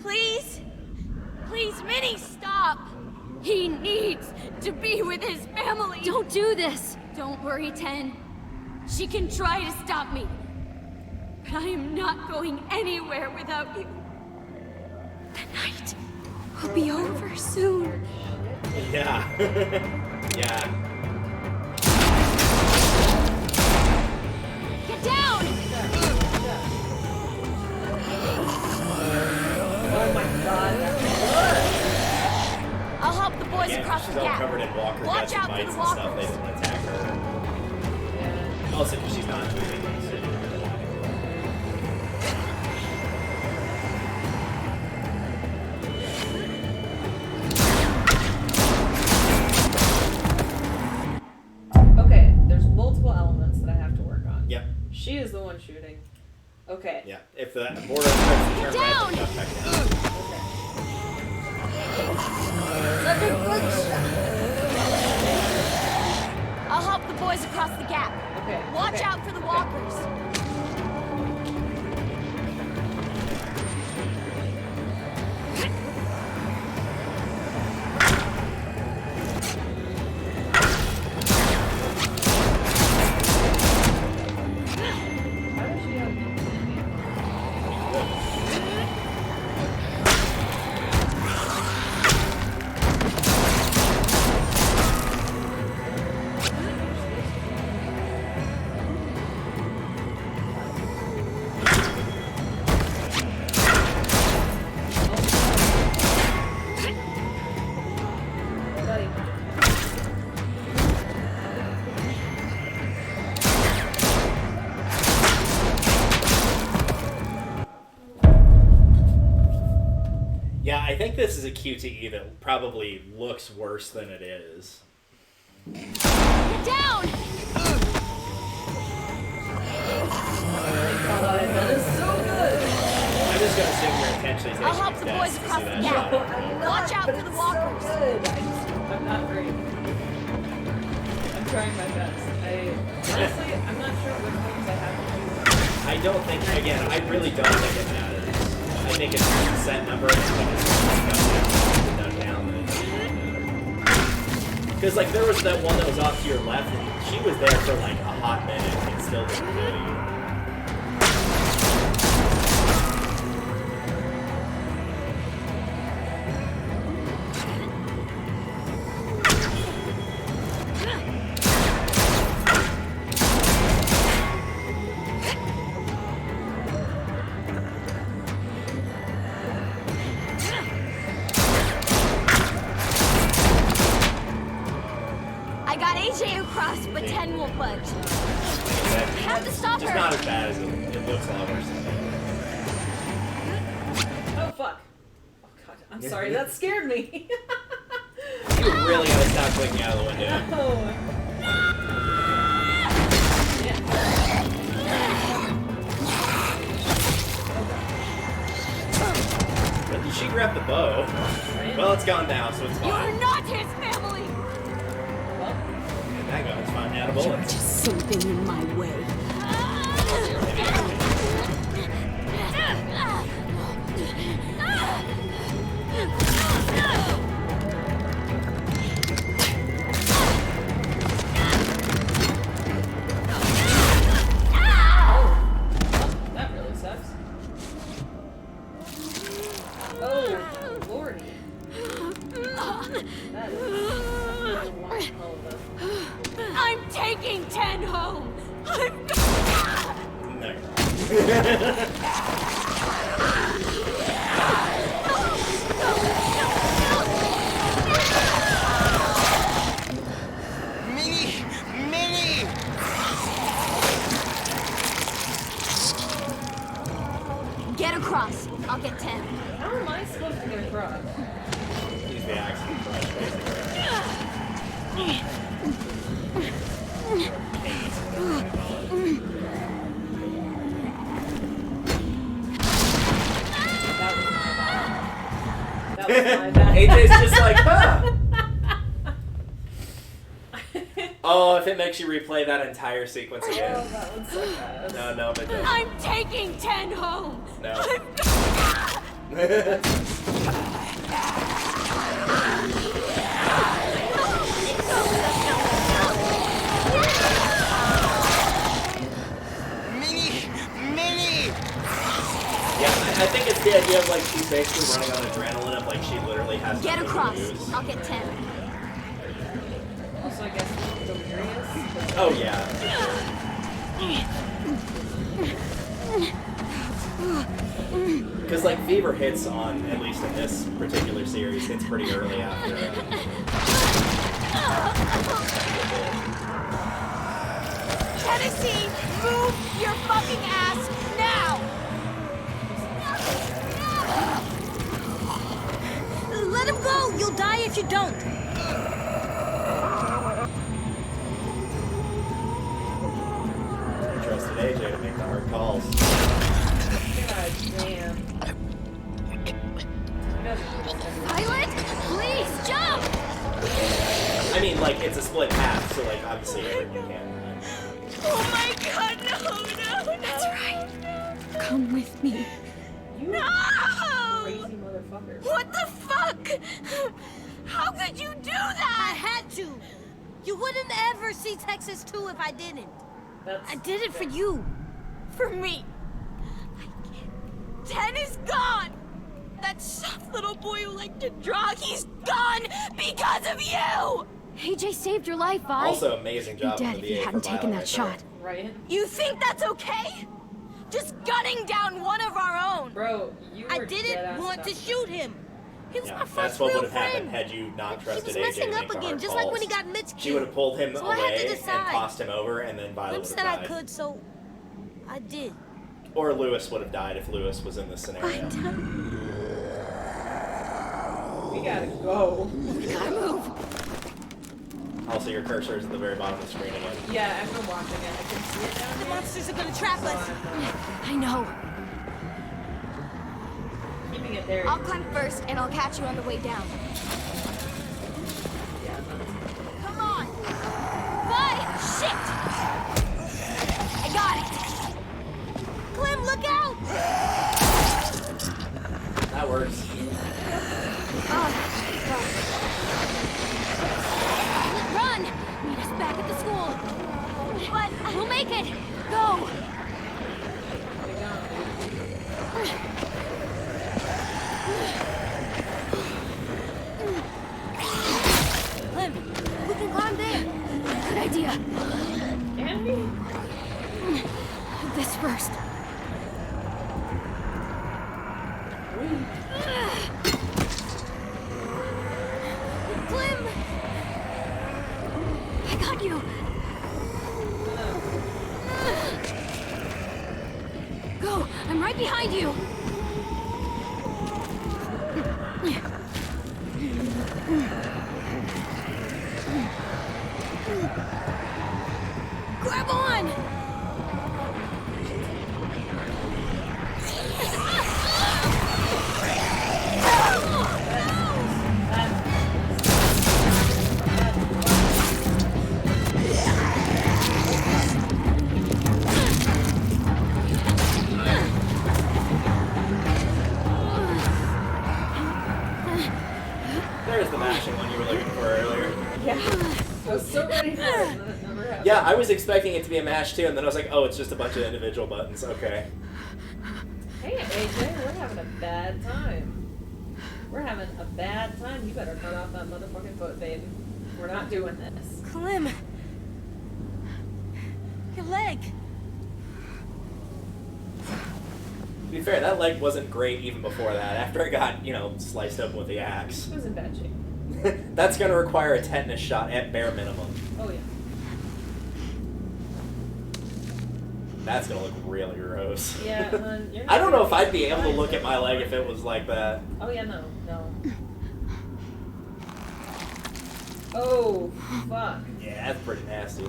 Please? Please, Minnie, stop! He needs to be with his family! Don't do this! Don't worry, 10. She can try to stop me. But I am not going anywhere without you. The night will be over soon. Yeah. Yeah. Get down! Oh my god, that's good. I'll help the boys Again, across she's the all gap. covered in walker Watch guts and out for bites the and stuff. They walkers. didn't attack her. Also, because she's not moving. Okay, there's multiple elements that I have to work on. Yep. She is the one shooting. Okay. Yeah. If the border starts to turn Down! red, then jump back down. I'll help the boys across the gap. Okay. Watch okay. out for the walkers. How does she have... Buddy. Yeah, I think this is a QTE that probably looks worse than it is. Get down! God, that is so good. I'm just gonna assume you're intentionally taking I'll help these the guys boys to across see the that gap. shot. Watch out for the walkers. Good. I'm not great. I'm trying my best. Honestly, I'm not sure which ones I have to do. I don't think, again, I really don't think it matters. I think it's a set number, and I think it's done down. Because, like, there was that one that was off to your left, and she was there for, like, a hot minute, and still didn't kill you. I got 8 AJ across, but 10 won't budge. That's Have to stop just her. not as bad as it looks on others. Oh fuck. Oh god, I'm sorry, that scared me. You really gotta stop clicking out of the window. Oh. When did she grab the bow? Right? Well, it's gone now, so it's fine. You're not his family! And that gun's fine out of You're bullets. just something in my way. That really sucks. Oh, lordy. That is one hell of a... I'm taking 10 home! No, you're Minnie! Minnie! Get across. I'll get 10. How am I supposed to get across? Use the axe to crush, basically. That was my bad. AJ's just like, huh? Oh, if it makes you replay that entire sequence again. Oh, that was so bad. No, but no. I'm taking 10 home! No. Minnie! Minnie! Yeah, I think it's the idea of like she's basically running on adrenaline of like she literally has Get nothing to across. lose. I'll get 10. Also, I guess delirious. Oh yeah. Because like fever hits on, at least in this particular series, hits pretty early after. Tennessee, move your fucking ass now! Let him go! You'll die if you don't! I trusted AJ to make the hard calls. God damn. Violet, please jump! I mean, like it's a split path, so like obviously everyone can. Oh my god, no! That's right. Come with me. You No! crazy motherfucker. What the fuck? How could you do I that? had to! You wouldn't ever see Texas 2 if I didn't. That's I did it for you. For me. 10 is gone! That soft little boy who liked to draw, he's gone because of you! AJ saved your life, Vi. Also, amazing You'd job be on dead the if you VA hadn't for taken Violet that right there. shot. right. You think that's okay? Just gunning down one of our own. Bro, you were I didn't dead-ass want to stuck. shoot him. He was Yeah, my that's first what real would have happened friend. had you not He trusted was AJ messing to up make the again, hard just like when he calls. got Mitch She would have pulled him So I had to away and decide. tossed him over, and then Violet Lim would said have I died. could, so I did. Or Lewis would have died if Lewis was in this scenario. We gotta go. Gotta move. Also, your cursor is at the very bottom of the screen again. Yeah, I've been watching it. I can see it down The here. monsters are gonna trap So us. I'm I know. keeping it there. I'll climb first and I'll catch you on the way down. Yeah, that's- Come on! Bye! Shit! I got it! Clem, look out! That works. Run! Meet us back at the school. But we'll make it. Go! Clem, we can climb there. Good idea. Can we? This first. Clem! I got you. Behind you! Grab on! There's the mashing one you were looking for earlier. Yeah. I was so ready for it, and then it never happened. Yeah, I was expecting it to be a mash too, and then I was like, oh, it's just a bunch of individual buttons. Okay. Hey, AJ, we're having a bad time. We're having a bad time. You better cut off that motherfucking foot, baby. We're not doing this. Clem. Your leg. To be fair, that leg wasn't great even before that. After it got, sliced open with the axe. It was in bad shape. That's going to require a tetanus shot at bare minimum. Oh, yeah. That's going to look really gross. Yeah, you're not I don't know if gonna I'd be able to surprised look at my leg anymore. if it was like that. Oh, yeah, no. Oh, fuck. Yeah, that's pretty nasty.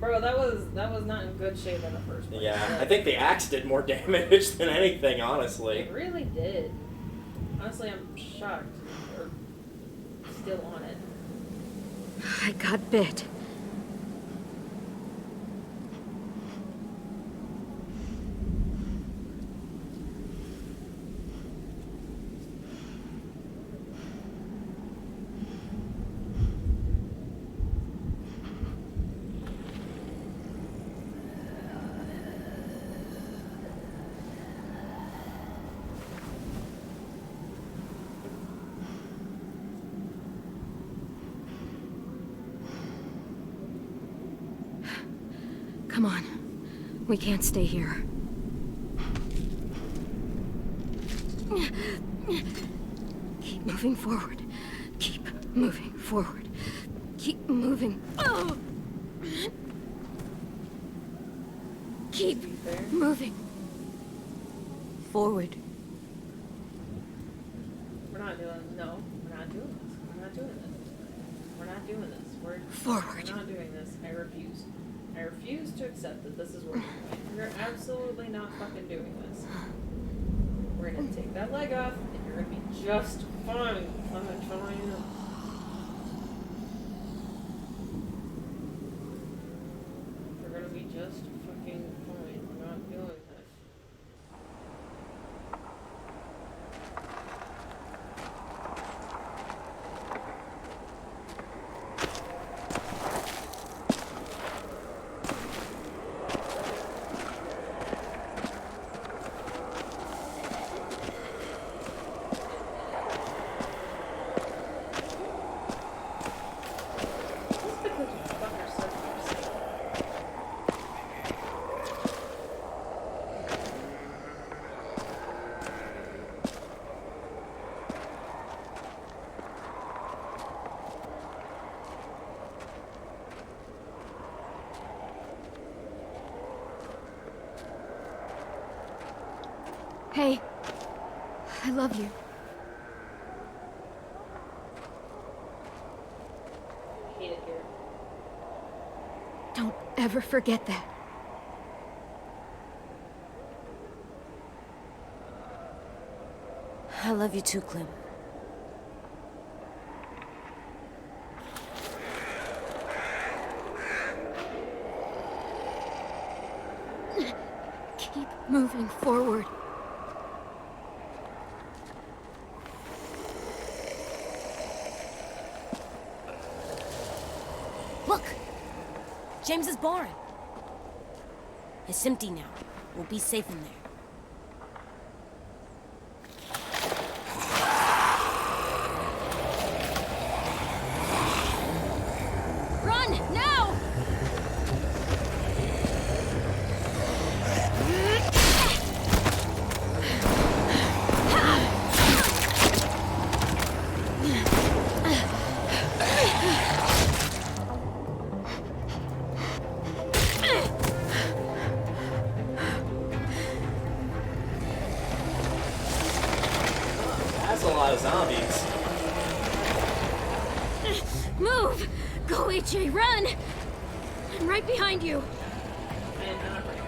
Bro, that was not in good shape in the first place. Yeah, I think the axe did more damage than anything, honestly. It really did. Honestly, I'm shocked. Or still on it. I got bit. Come on. We can't stay here. Keep moving forward. Keep moving forward. Keep moving. Oh! Keep moving. Forward. We're not doing this. No, we're not doing this. We're not doing this. We're not doing this. Forward. We're not doing this. I refuse. I refuse to accept that this is what we're doing. You're absolutely not fucking doing this. We're gonna take that leg off, and you're gonna be just fine. I'm gonna try you. You're gonna be just fucking fine. We're not doing this. Hey. I love you. I hate it here. Don't ever forget that. I love you too, Clem. Keep moving forward. Look! James's barn. It's empty now. We'll be safe in there. Run! Now! That's a lot of zombies. Move! Go, AJ, run! I'm right behind you. And not right.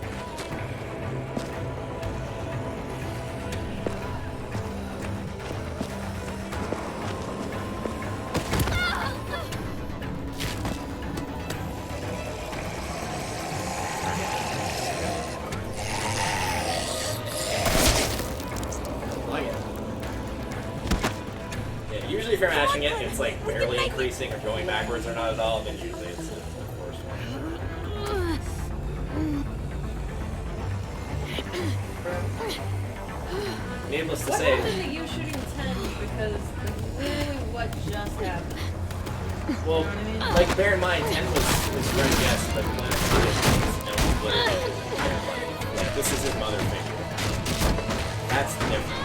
Yeah, usually if you're mashing it, it's like barely increasing or going backwards or not at all, then usually it's the worst one. Needless to What say, happened to you shooting 10? Because that's literally what just happened. well, You know what I mean? like bear in mind, 10 was very guess, but when I finished, it was literally like, this is his mother figure. That's the difference.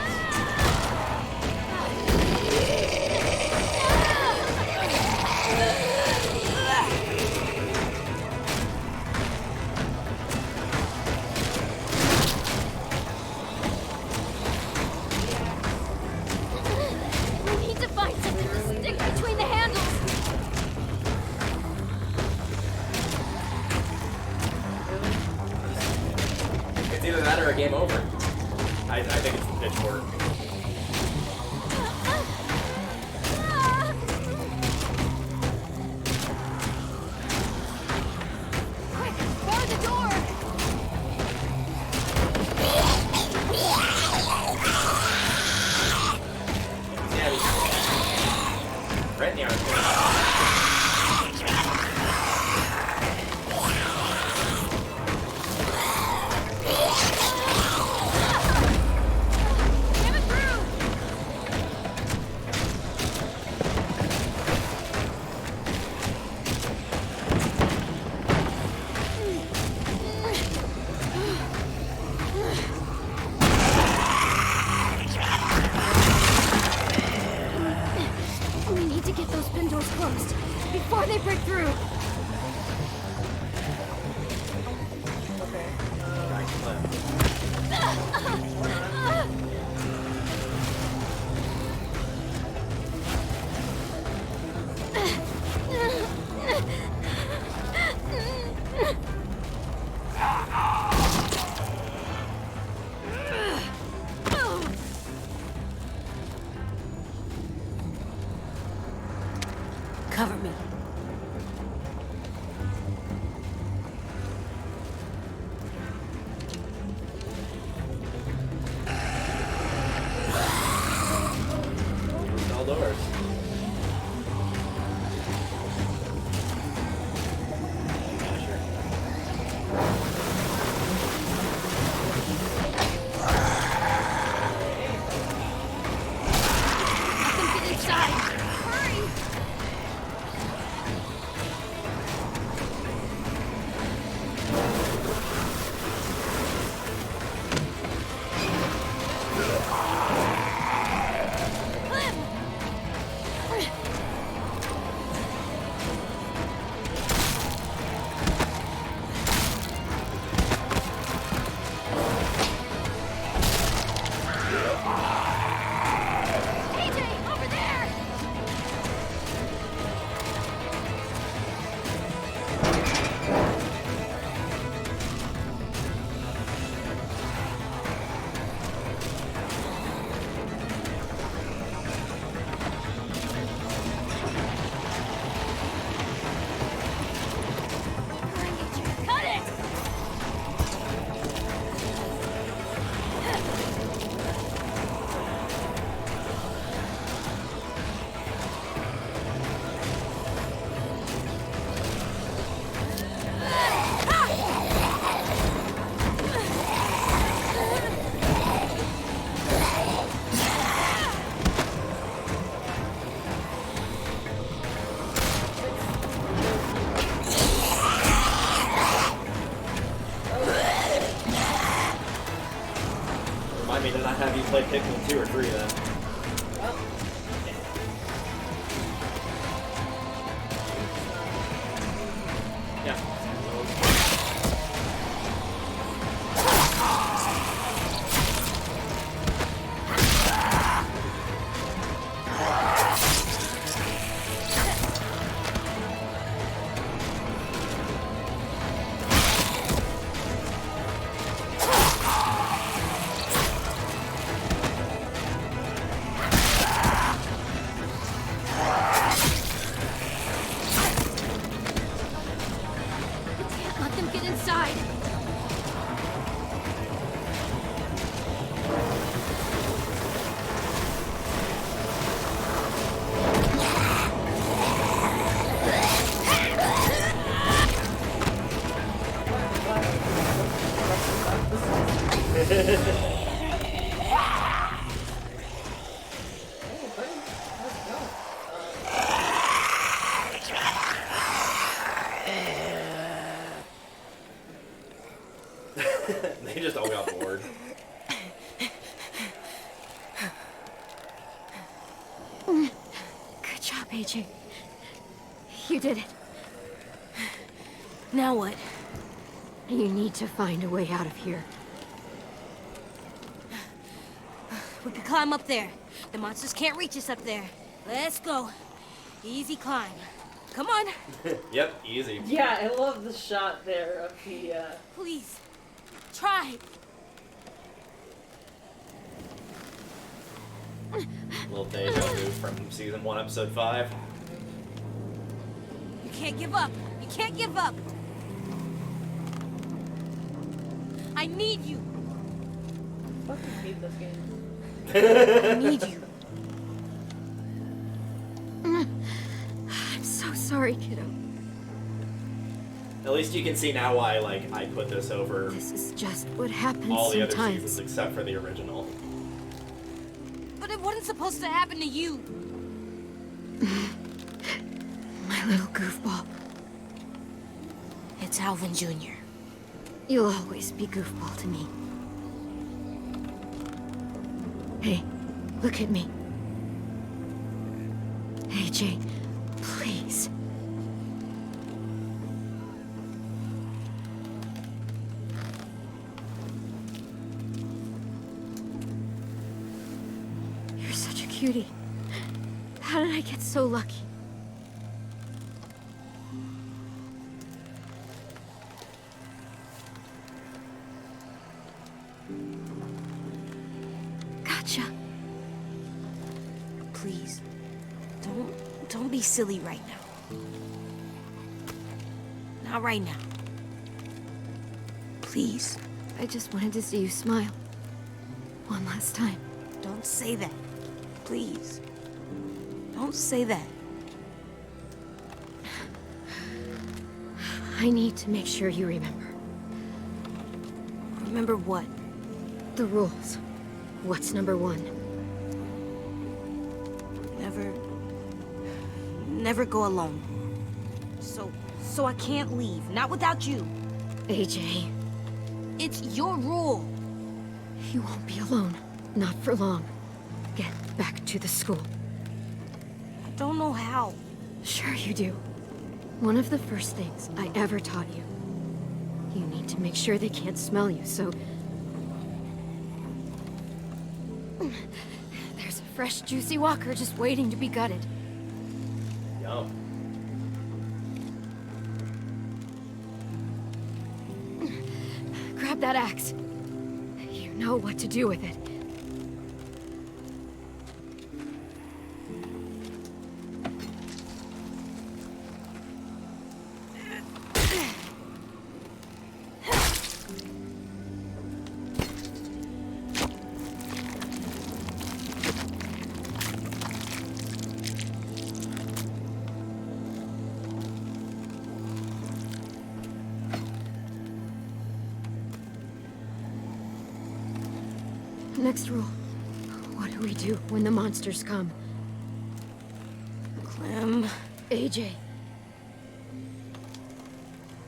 We need to find something to stick between the handles. It's either that or a game over. I think it's the pitchfork. Quick, bar the door! Yeah, right in the arm. Get it through! We need to get those pin doors closed before they break through. Back to left. Cover me. Closed all doors. Yeah, sure. Let them get inside. Hurry! AJ, over there! Hurry, AJ, cut it! Remind me to not have you play Pikmin 2 or 3 then. Well, Yeah. They just all got bored. Good job, AJ. You did it. Now what? You need to find a way out of here. We could climb up there. The monsters can't reach us up there. Let's go. Easy climb. Come on. Yep, easy. Yeah, I love the shot there of the, Please. Try. Little deja vu from season 1, episode 5. You can't give up. You can't give up. I need you. I fucking hate this game. I need you. I'm so sorry, kiddo. At least you can see now why, like, I put this over This is just what happens all the other sometimes. seasons except for the original. But it wasn't supposed to happen to you. My little goofball. It's Alvin Jr. You'll always be goofball to me. Hey, look at me. AJ, please. You're such a cutie. How did I get so lucky? Gotcha. Please. Don't be silly right now. Not right now. Please. I just wanted to see you smile. One last time. Don't say that. Please. Don't say that. I need to make sure you remember. Remember what? The rules. What's number one? Never go alone. So I can't leave. Not without you. AJ, It's your rule. you won't be alone. Not for long. Get back to the school. I don't know how. Sure you do. One of the first things I ever taught you. You need to make sure they can't smell you, so... There's a fresh, juicy walker just waiting to be gutted. Yum. Grab that axe. You know what to do with it. Next rule. What do we do when the monsters come? Clem, AJ,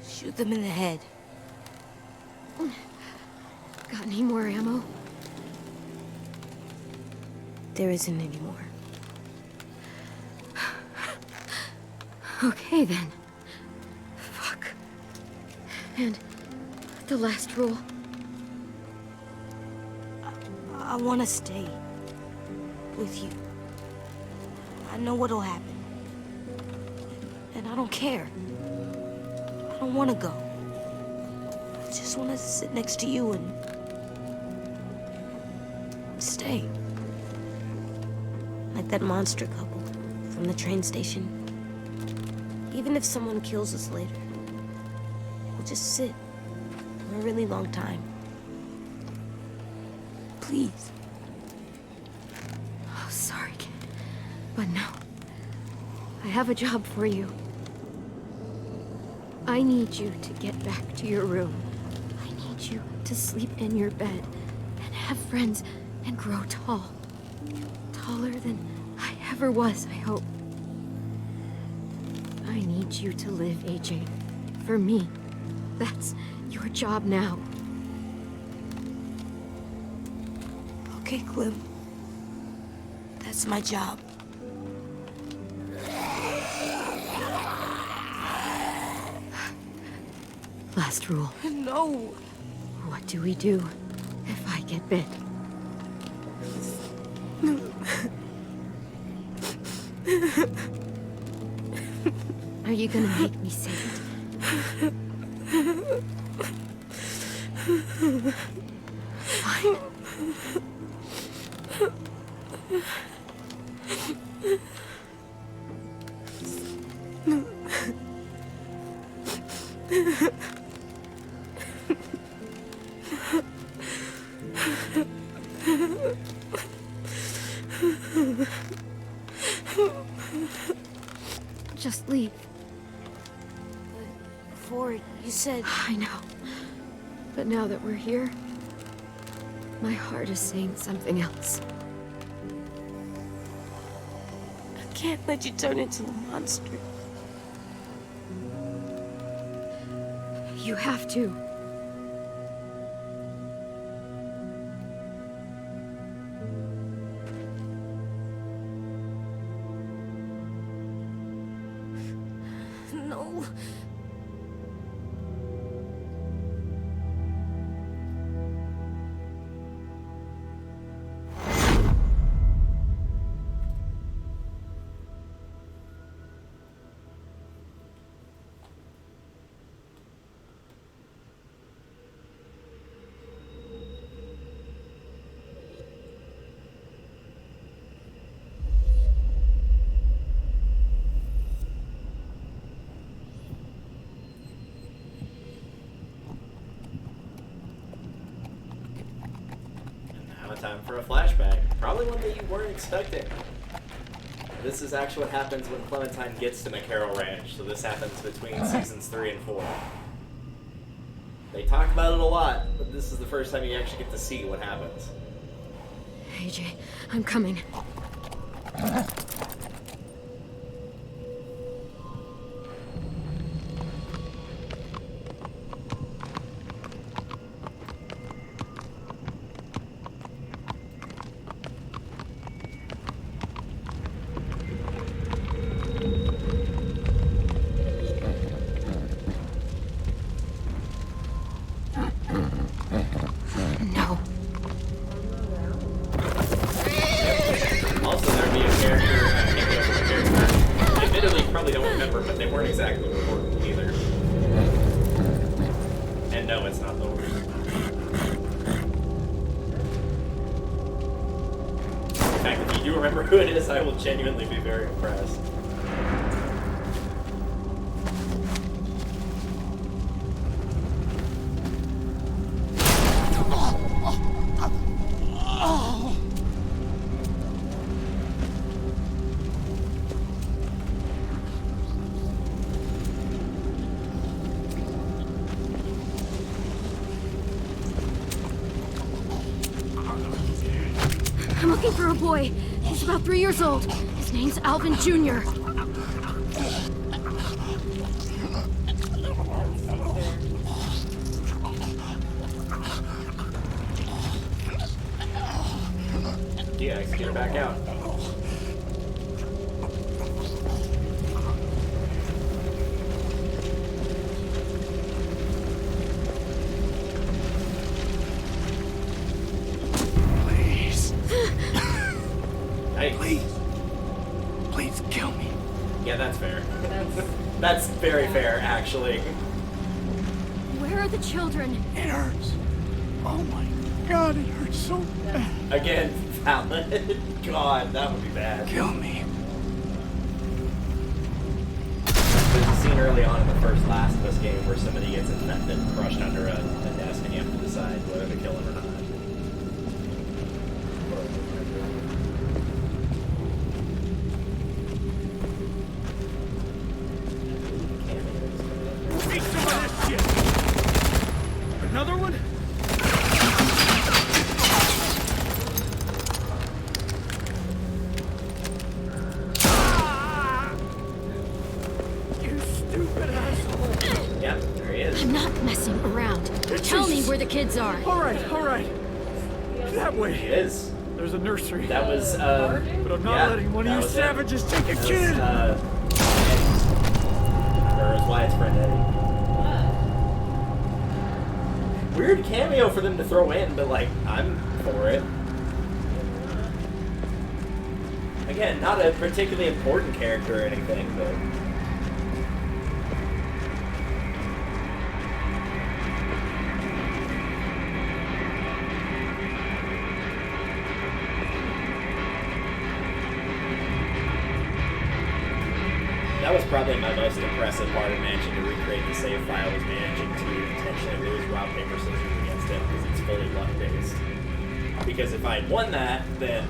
shoot them in the head. got any more ammo? There isn't any more. Okay then. Fuck. And the last rule. I want to stay with you. I know what'll happen. And I don't care. I don't want to go. I just want to sit next to you and stay. Like that monster couple from the train station. Even if someone kills us later, we'll just sit for a really long time. Please. Oh, sorry, kid. But no. I have a job for you. I need you to get back to your room. I need you to sleep in your bed and have friends and grow tall. Taller than I ever was, I hope. I need you to live, AJ. For me. That's your job now. Okay, Clem. That's my job. Last rule. No. What do we do if I get bit? Are you gonna make me say it? Fine. Just leave. Before, you said... I know. But now that we're here, my heart is saying something else. I can't let you turn into a monster. You have to. No. Time for a flashback. Probably one that you weren't expecting. This is actually what happens when Clementine gets to McCarroll Ranch, so this happens between seasons 3 and 4. They talk about it a lot, but this is the first time you actually get to see what happens. AJ, I'm coming. No. Also, there'd be a character, I can't get over the character. Admittedly, you probably don't remember, but they weren't exactly important either. And no, it's not the worst. In fact, if you do remember who it is, I will genuinely be very impressed. I'm looking for a boy. He's about 3 years old. His name's Alvin Jr. Yeah, I can get her back out. Please kill me. Yeah, that's fair. That's very fair, actually. Where are the children? It hurts. Oh my god, it hurts so bad. Again, valid. God, that would be bad. Kill me. There's a scene early on in the first Last of Us game where somebody gets infected and crushed under a desk and you have to decide whether to kill him or not. Eat some of this shit. Another one? needs are. All right. That way. It is. There's a nursery. That was, But I'm not letting one of you savages take a kid! Or his wife's friend Eddie. Weird cameo for them to throw in, but like, I'm for it. Again, not a particularly important character or anything, but... That was probably my most impressive part of managing to recreate the save file, was managing to intentionally lose rock, paper, scissors against him, because it's fully luck-based. Because if I had won that, then,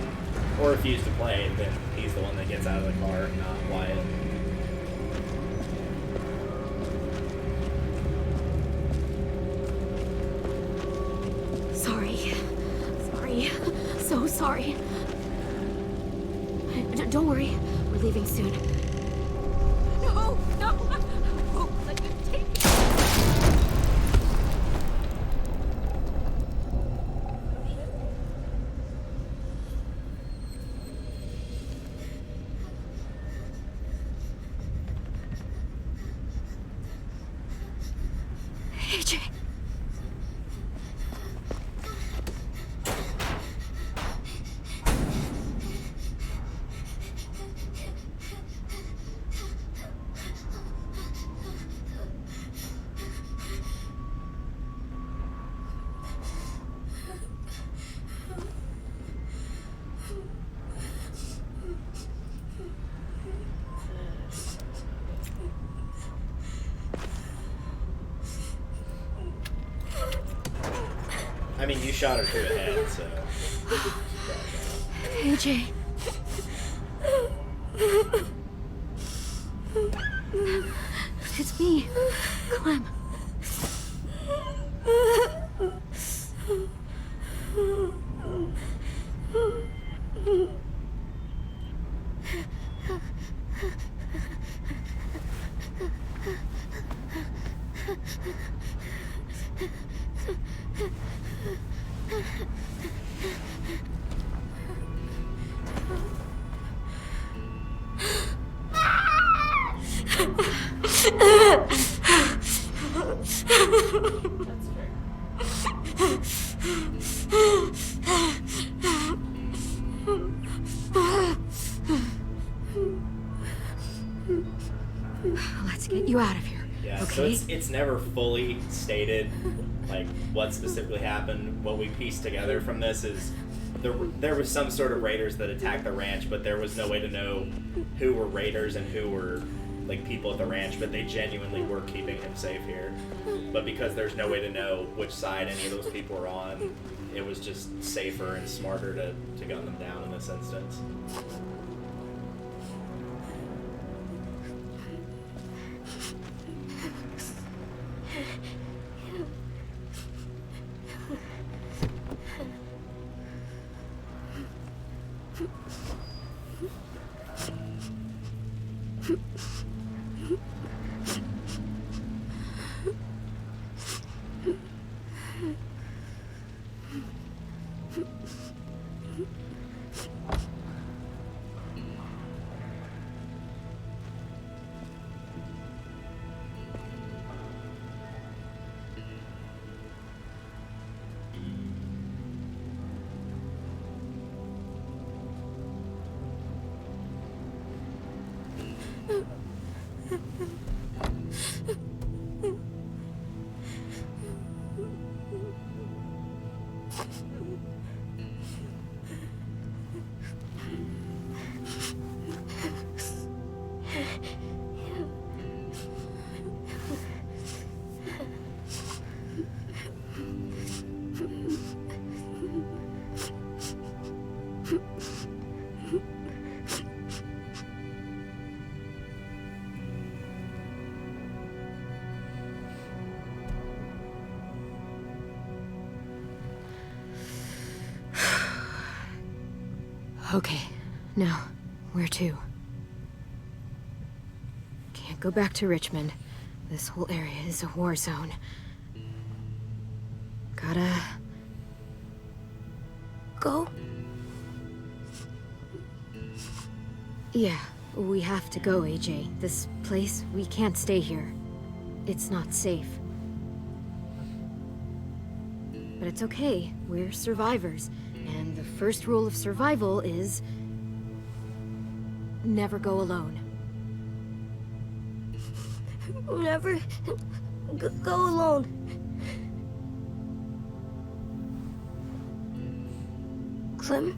or refused to play, then he's the one that gets out of the car, not Wyatt. Sorry. So sorry. Don't worry. We're leaving soon. No! I won't let you take it! AJ. I mean, you shot her through the head, so... AJ. It's me, Clem. Let's get you out of here. Yeah, okay? so it's never fully stated, like, what specifically happened. What we pieced together from this is there was some sort of raiders that attacked the ranch, but there was no way to know who were raiders and who were, like, people at the ranch, but they genuinely were keeping him safe here. But because there's no way to know which side any of those people were on, it was just safer and smarter to gun them down in this instance. Okay, now, where to? Can't go back to Richmond. This whole area is a war zone. Gotta... Go? Yeah, we have to go, AJ. This place, we can't stay here. It's not safe. But it's okay. We're survivors. And the first rule of survival is... never go alone. Never go alone. Clem?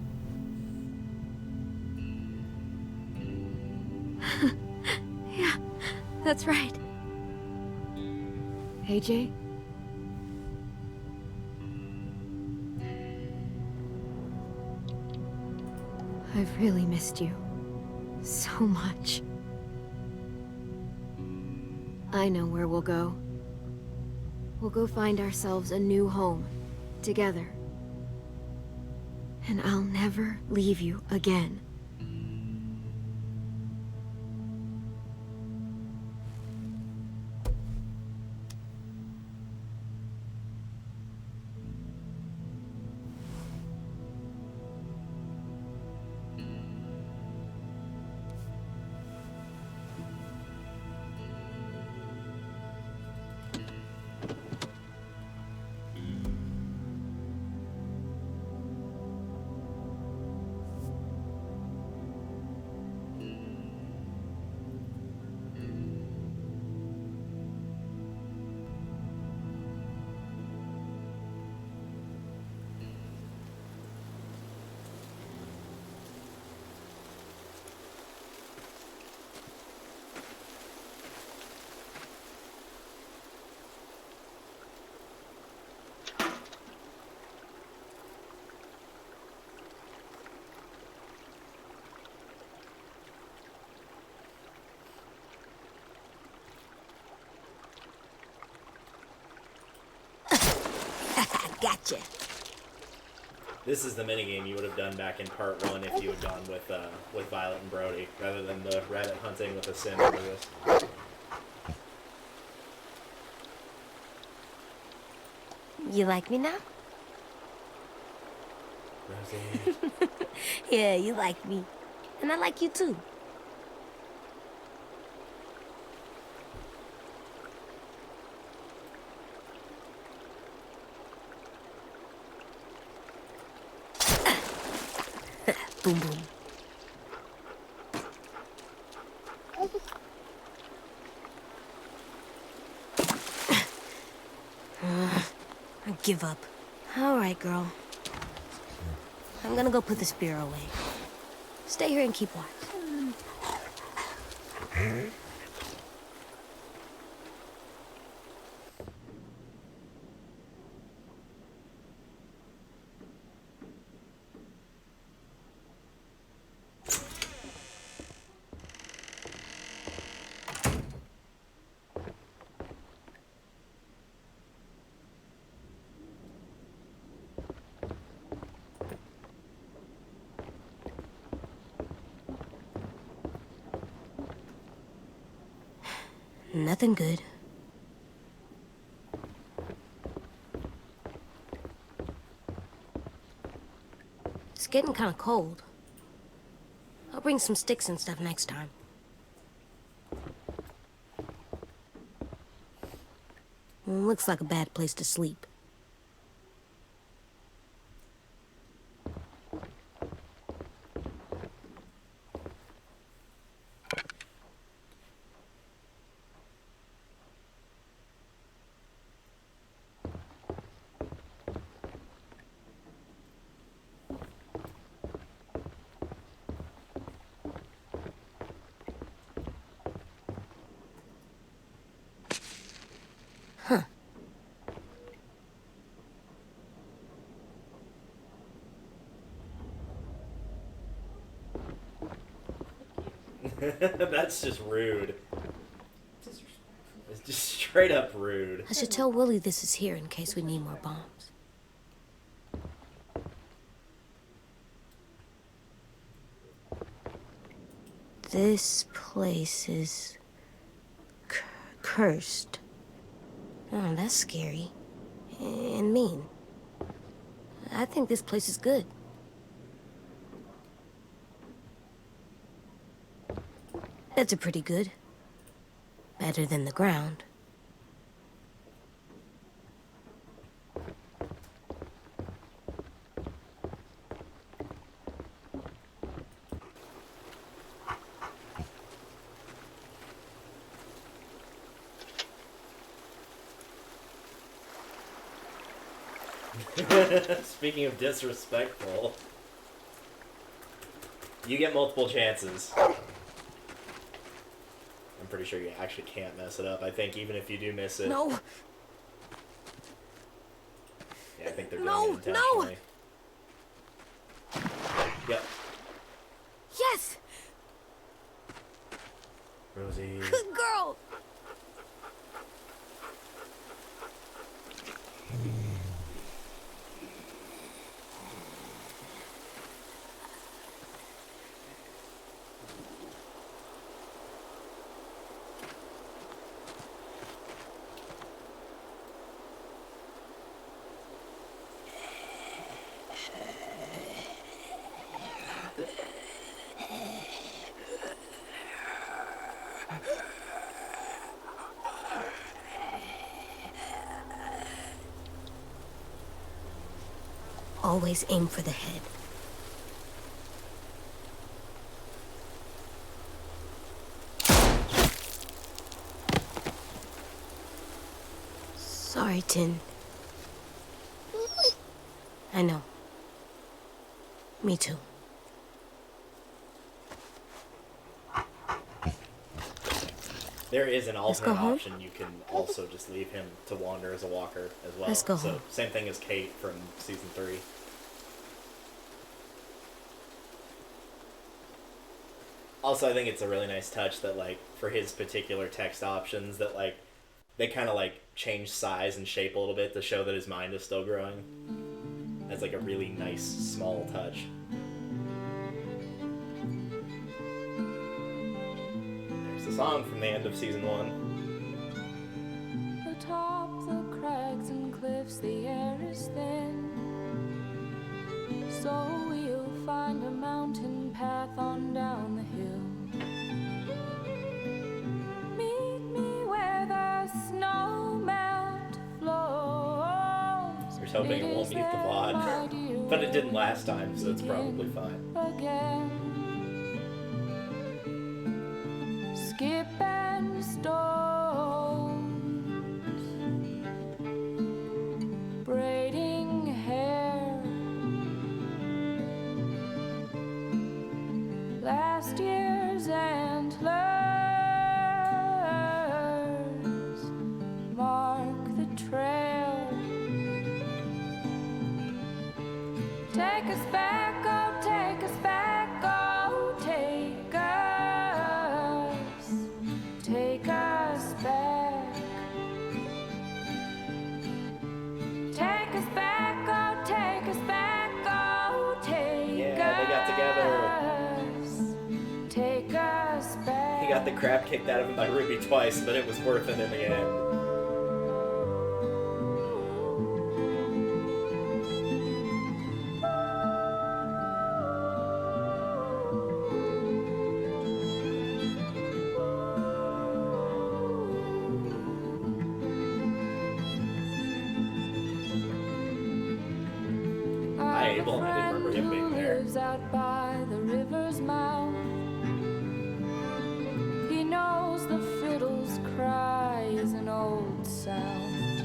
Yeah, that's right. AJ? I've really missed you. So much. I know where we'll go. We'll go find ourselves a new home. Together. And I'll never leave you again. Gotcha. This is the minigame you would have done back in part 1 if you had gone with Violet and Brody, rather than the rabbit hunting with a sim over this. You like me now? Rosie. Yeah, you like me. And I like you too. Boom, boom. I give up. All right, girl. I'm gonna go put the spear away. Stay here and keep watch. Nothing good. It's getting kind of cold. I'll bring some sticks and stuff next time. Looks like a bad place to sleep. That's just rude. It's just straight up rude. I should tell Willie this is here in case we need more bombs. This place is cursed. Oh, that's scary. and mean. I think this place is good. That's a pretty good. Better than the ground. Speaking of disrespectful, you get multiple chances. I'm pretty sure you actually can't mess it up. I think even if you do miss it... No! Yeah, I think they're doing No, it intentionally. no! Yep. Yes! Rosie. Good girl! Always aim for the head. Sorry, Tin. I know. Me too. There is an Let's go alternate home. option. You can also just leave him to wander as a walker as well. Let's go so home. same thing as Kate from season 3. Also, I think it's a really nice touch that, like, for his particular text options, that, like, they kind of, like, change size and shape a little bit to show that his mind is still growing. That's, like, a really nice, small touch. There's the song from the end of season 1. Atop the crags and cliffs, the air is thin. So we'll find a mountain path on down the hill. Meet me where the snow melt flows. Here's hoping it won't mute the VOD. But it didn't last time, so it's probably fine. Again. Skip and stones, braiding hair. Last year's antlers mark the trail. Take us back, oh, take us back, oh, take us back. Take us back, oh, take us back, oh, take Yeah, they got together. Take us back. He got the crap kicked out of him by Ruby twice, but it was worth it in the end. Abel, I didn't remember him being there. Lives out by the river's mouth. He knows the fiddle's cry is an old sound.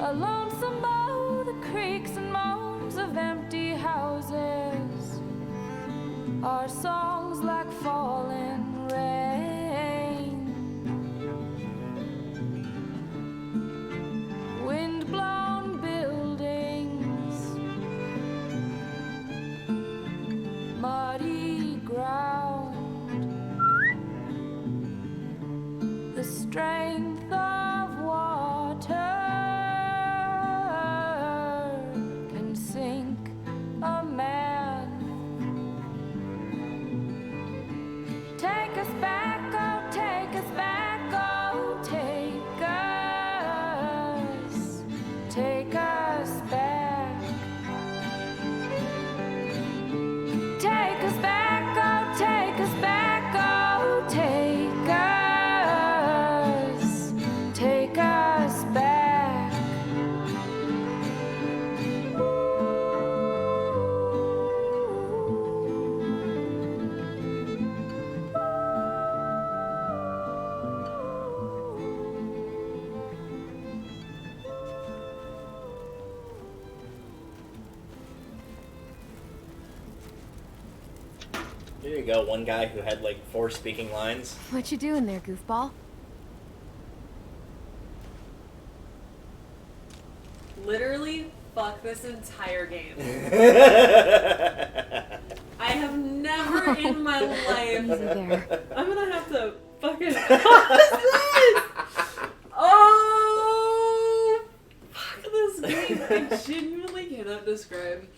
A lonesome bow, the creaks and moans of empty houses are songs like falling rain. Wind-blown buildings, muddy ground, the strength of water can sink a man. Take There you go, one guy who had like 4 speaking lines. What you doing there, goofball? Literally, fuck this entire game. I have never in my life. Easy there. I'm gonna have to fucking pause this. Oh, fuck this game. I genuinely cannot describe.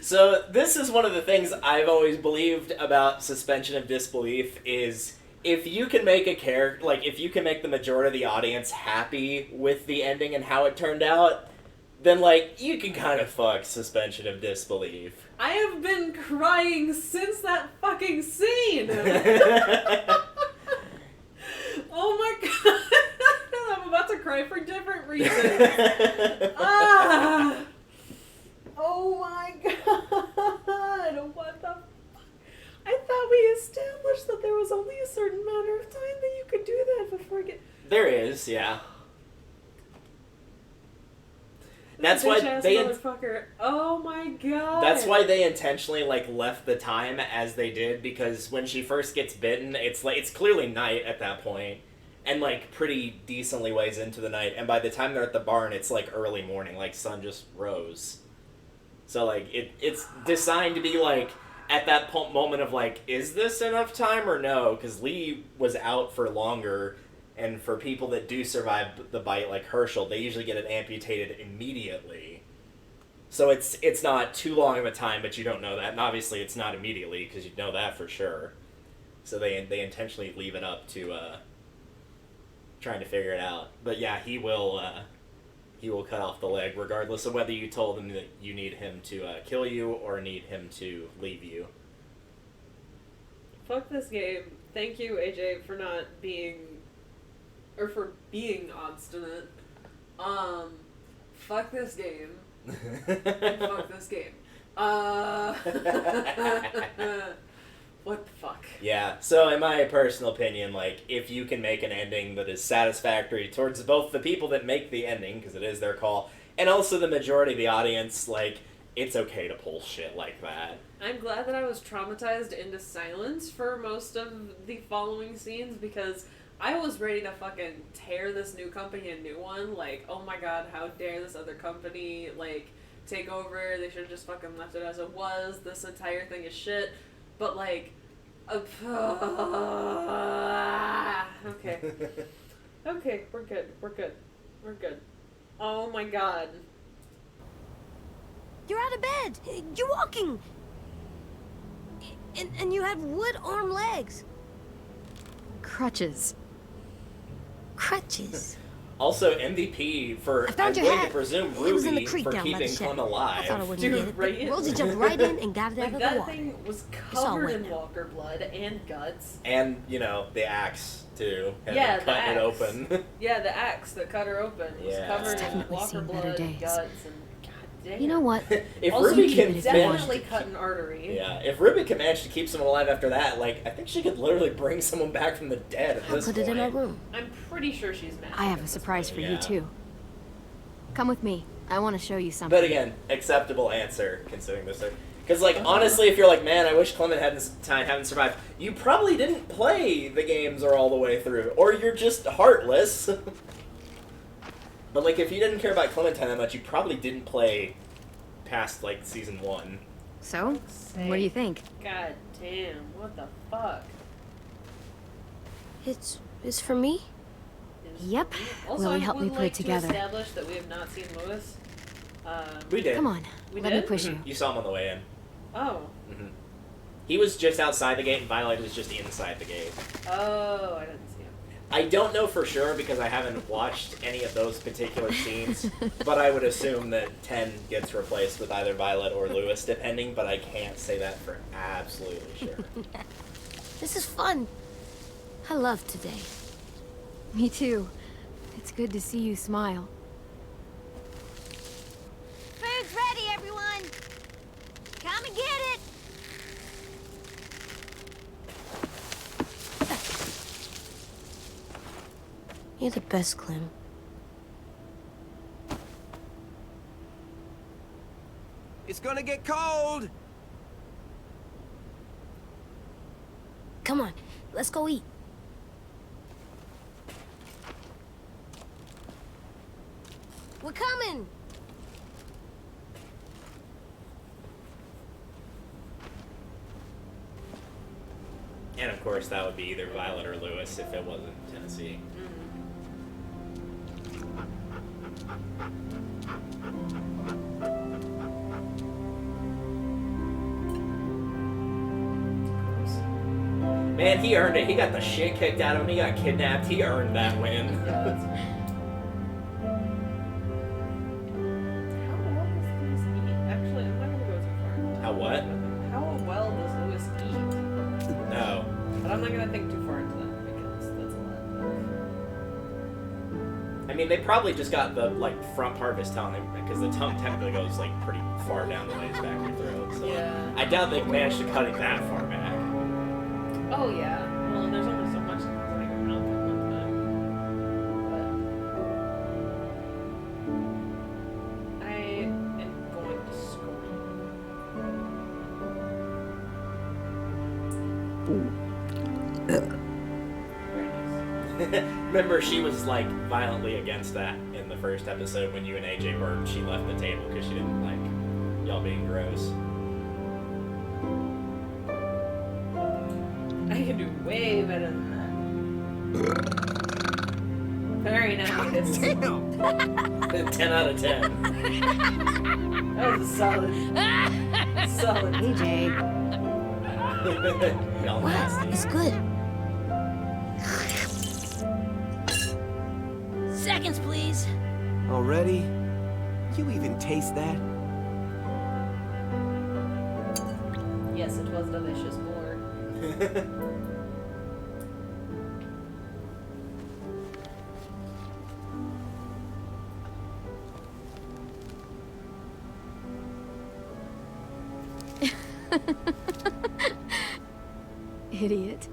So this is one of the things I've always believed about suspension of disbelief is if you can make a character, like if you can make the majority of the audience happy with the ending and how it turned out, then like you can kind of fuck suspension of disbelief. I have been crying since that fucking scene. Oh my god. I'm about to cry for different reasons. Ah. Oh my god. What the fuck? I thought we established that there was only a certain matter of time that you could do that before get... There is, yeah. That's why they... motherfucker. Oh my god. That's why they intentionally like left the time as they did, because when she first gets bitten, it's like it's clearly night at that point, and like pretty decently ways into the night, and by the time they're at the barn, it's like early morning, like sun just rose. So like it's designed to be like at that moment of like, is this enough time or no? Because Lee was out for longer. And for people that do survive the bite, like Herschel, they usually get it amputated immediately. So it's not too long of a time, but you don't know that. And obviously it's not immediately, because you know that for sure. So they intentionally leave it up to trying to figure it out. But yeah, he will cut off the leg, regardless of whether you told him that you need him to kill you or need him to leave you. Fuck this game. Thank you, AJ, for not being... or for being obstinate. Fuck this game. Fuck this game. What the fuck? Yeah, so in my personal opinion, like, if you can make an ending that is satisfactory towards both the people that make the ending, because it is their call, and also the majority of the audience, like, it's okay to pull shit like that. I'm glad that I was traumatized into silence for most of the following scenes, because I was ready to fucking tear this new company a new one. Like, oh my god, how dare this other company, like, take over. They should have just fucking left it as it was. This entire thing is shit. But, like, okay. Okay, we're good. We're good. We're good. Oh my god. You're out of bed. You're walking. And you have wood arm legs. Crutches. Crutches. Also, MVP for, I'm found your going hat. to presume, It was in the Ruby creek for down by the keeping shed. Clem alive. I thought I wouldn't Dude, get it, right? but Rosie jumped right in and got it out Like, of the that water. thing was all covered wet in now. walker blood and guts. And, you know, the axe, too. And Yeah, then the cutting it axe. open. Yeah, the axe that cut her open was Yeah. covered It's in definitely walker seen blood better and days. guts and god damn. You know what? If Also, Ruby you can definitely cut an artery. Yeah, if Ruby can manage to keep someone alive after that, like, I think she could literally bring someone back from the dead at I'll this put point. it in our room. I'm pretty sure she's magic. I have a surprise for Yeah. you, too. Come with me. I want to show you something. But again, acceptable answer, considering this. Because, like, honestly, if you're like, man, I wish Clement hadn't survived, you probably didn't play the games or all the way through. Or you're just heartless. But, like, if you didn't care about Clementine that much, you probably didn't play past, like, season 1. So, what do you think? God damn, what the fuck? It's for me? Yep. Also, Willie I helped would me put like it together. to establish that we have not seen Lewis. We did. Come on. We Let did? me push you. You saw him on the way in. Oh. Mm-hmm. He was just outside the gate, and Violet was just inside the gate. Oh, I didn't see him. I don't know for sure because I haven't watched any of those particular scenes, but I would assume that 10 gets replaced with either Violet or Lewis, depending, but I can't say that for absolutely sure. This is fun. I love today. Me too. It's good to see you smile. Food's ready, everyone! Come and get it! You're the best, Clem. It's gonna get cold! Come on, let's go eat. We're coming! And of course, that would be either Violet or Lewis if it wasn't Tennessee. Man, he earned it. He got the shit kicked out of him. He got kidnapped. He earned that win. How well does Lewis eat? Actually, I'm not gonna go too far. How what? How well does Lewis eat? No. But I'm not gonna think too far into that because that's a lot. I mean, they probably just got the front part of his tongue because the tongue technically goes pretty far down the way his back of your throat. So Yeah. I doubt they managed to cut it that far back. Oh yeah. Well, there's only so much that comes out of your mouth at one time. But I am going to scream. Very nice. Remember, she was violently against that in the first episode when you and AJ burped. She left the table because she didn't like y'all being gross. I can do way better than that. Very nice. Damn! 10 out of 10. That was a solid. Solid. AJ. Y'all What? nasty. It's good. Seconds, please. Already? You even taste that? Yes, it was delicious. More. Idiot.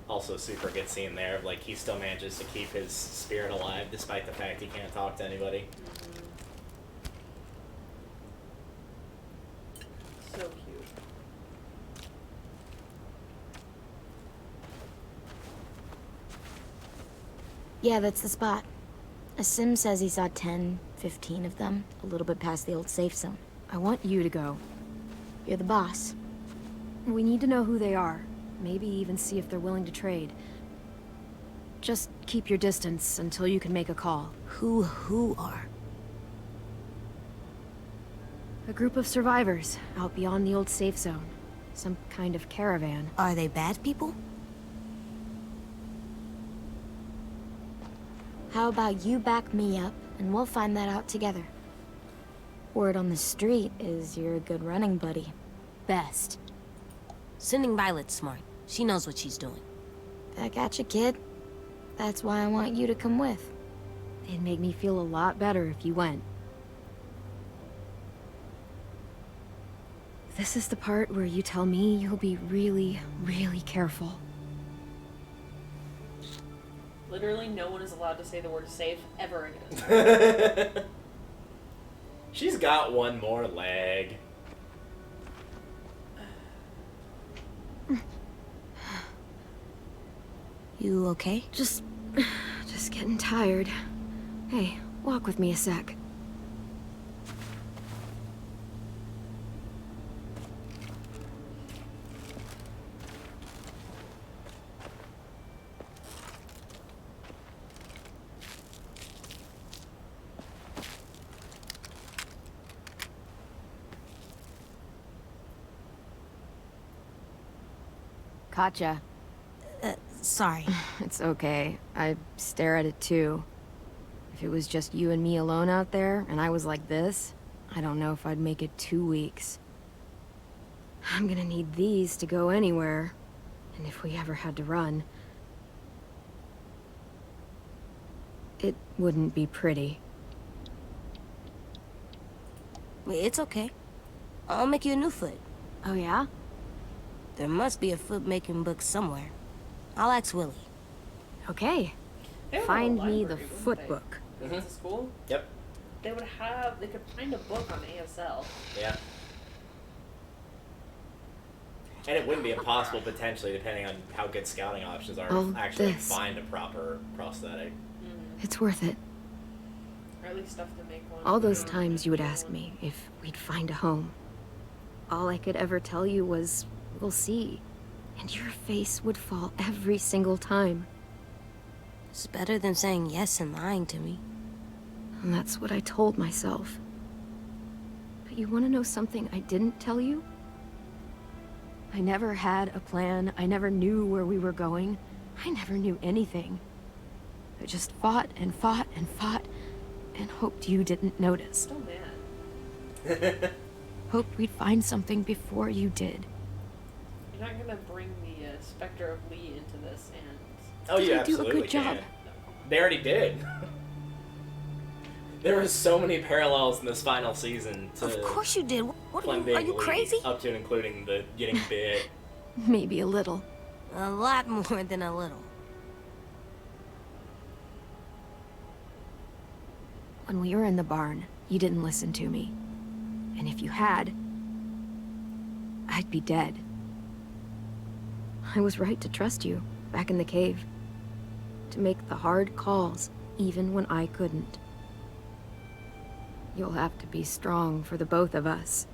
Also, super good scene there. He still manages to keep his spirit alive despite the fact he can't talk to anybody. So cute. Yeah, that's the spot. A sim says he saw 10, 15 of them, a little bit past the old safe zone. I want you to go. You're the boss. We need to know who they are. Maybe even see if they're willing to trade. Just keep your distance until you can make a call. Who are? A group of survivors out beyond the old safe zone. Some kind of caravan. Are they bad people? How about you back me up, and we'll find that out together. Word on the street is you're a good running buddy. Best. Sending Violet's smart. She knows what she's doing. Back at you, kid. That's why I want you to come with. It'd make me feel a lot better if you went. This is the part where you tell me you'll be really, really careful. Literally, no one is allowed to say the word safe ever again. She's got one more leg. You okay? Just getting tired. Hey, walk with me a sec. Gotcha. Sorry. It's okay. I stare at it too. If it was just you and me alone out there, and I was like this, I don't know if I'd make it 2 weeks. I'm gonna need these to go anywhere. And if we ever had to run, it wouldn't be pretty. It's okay. I'll make you a new foot. Oh yeah? There must be a foot-making book somewhere. I'll ask Willie. Okay. They have a Find me library, the wouldn't foot they? book. Is it a school? Yep. they could find a book on ASL. Yeah. And it wouldn't be impossible, potentially, depending on how good scouting options are, to actually find a proper prosthetic. It's worth it. Or at least stuff to make one. All those times you would ask me if we'd find a home. All I could ever tell you was, we'll see. And your face would fall every single time. It's better than saying yes and lying to me. And that's what I told myself. But you want to know something I didn't tell you? I never had a plan. I never knew where we were going. I never knew anything. I just fought and fought and fought and hoped you didn't notice. So mad. Hoped we'd find something before you did. You're not gonna bring the specter of Lee into this and... Oh, you Did I do a absolutely good job? can. They already did. There were so many parallels in this final season to Of course you did. What Clem are being you Lee, crazy? up to and including the getting bit. Maybe a little. A lot more than a little. When we were in the barn, you didn't listen to me. And if you had, I'd be dead. I was right to trust you, back in the cave. To make the hard calls, even when I couldn't. You'll have to be strong for the both of us.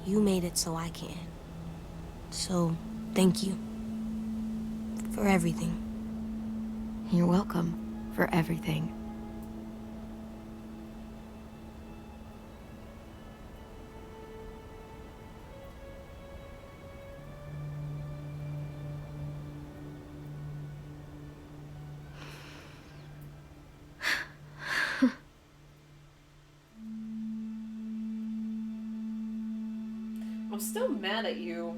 You made it so I can. So, thank you. For everything. You're welcome for everything. I'm still mad at you.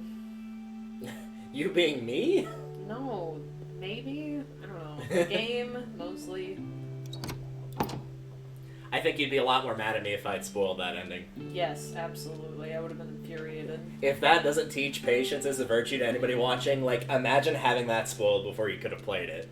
You being me? No, maybe? I don't know. The game, mostly. I think you'd be a lot more mad at me if I'd spoiled that ending. Yes, absolutely. I would have been infuriated. If that doesn't teach patience as a virtue to anybody watching, like, imagine having that spoiled before you could have played it.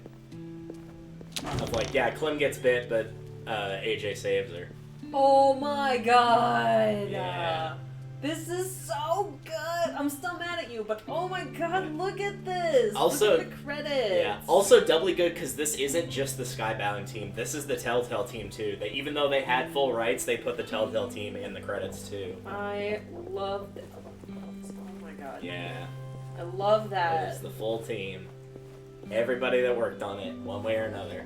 Of like, yeah, Clem gets bit, but AJ saves her. Oh my god! Yeah. This is so good! I'm still mad at you, but oh my god, look at this! Also, look at the credits! Yeah. Also doubly good because this isn't just the Skybound team. This is the Telltale team too. They, even though they had full rights, they put the Telltale team in the credits too. I love this. Oh my god. Yeah. I love that. It is the full team. Everybody that worked on it, one way or another.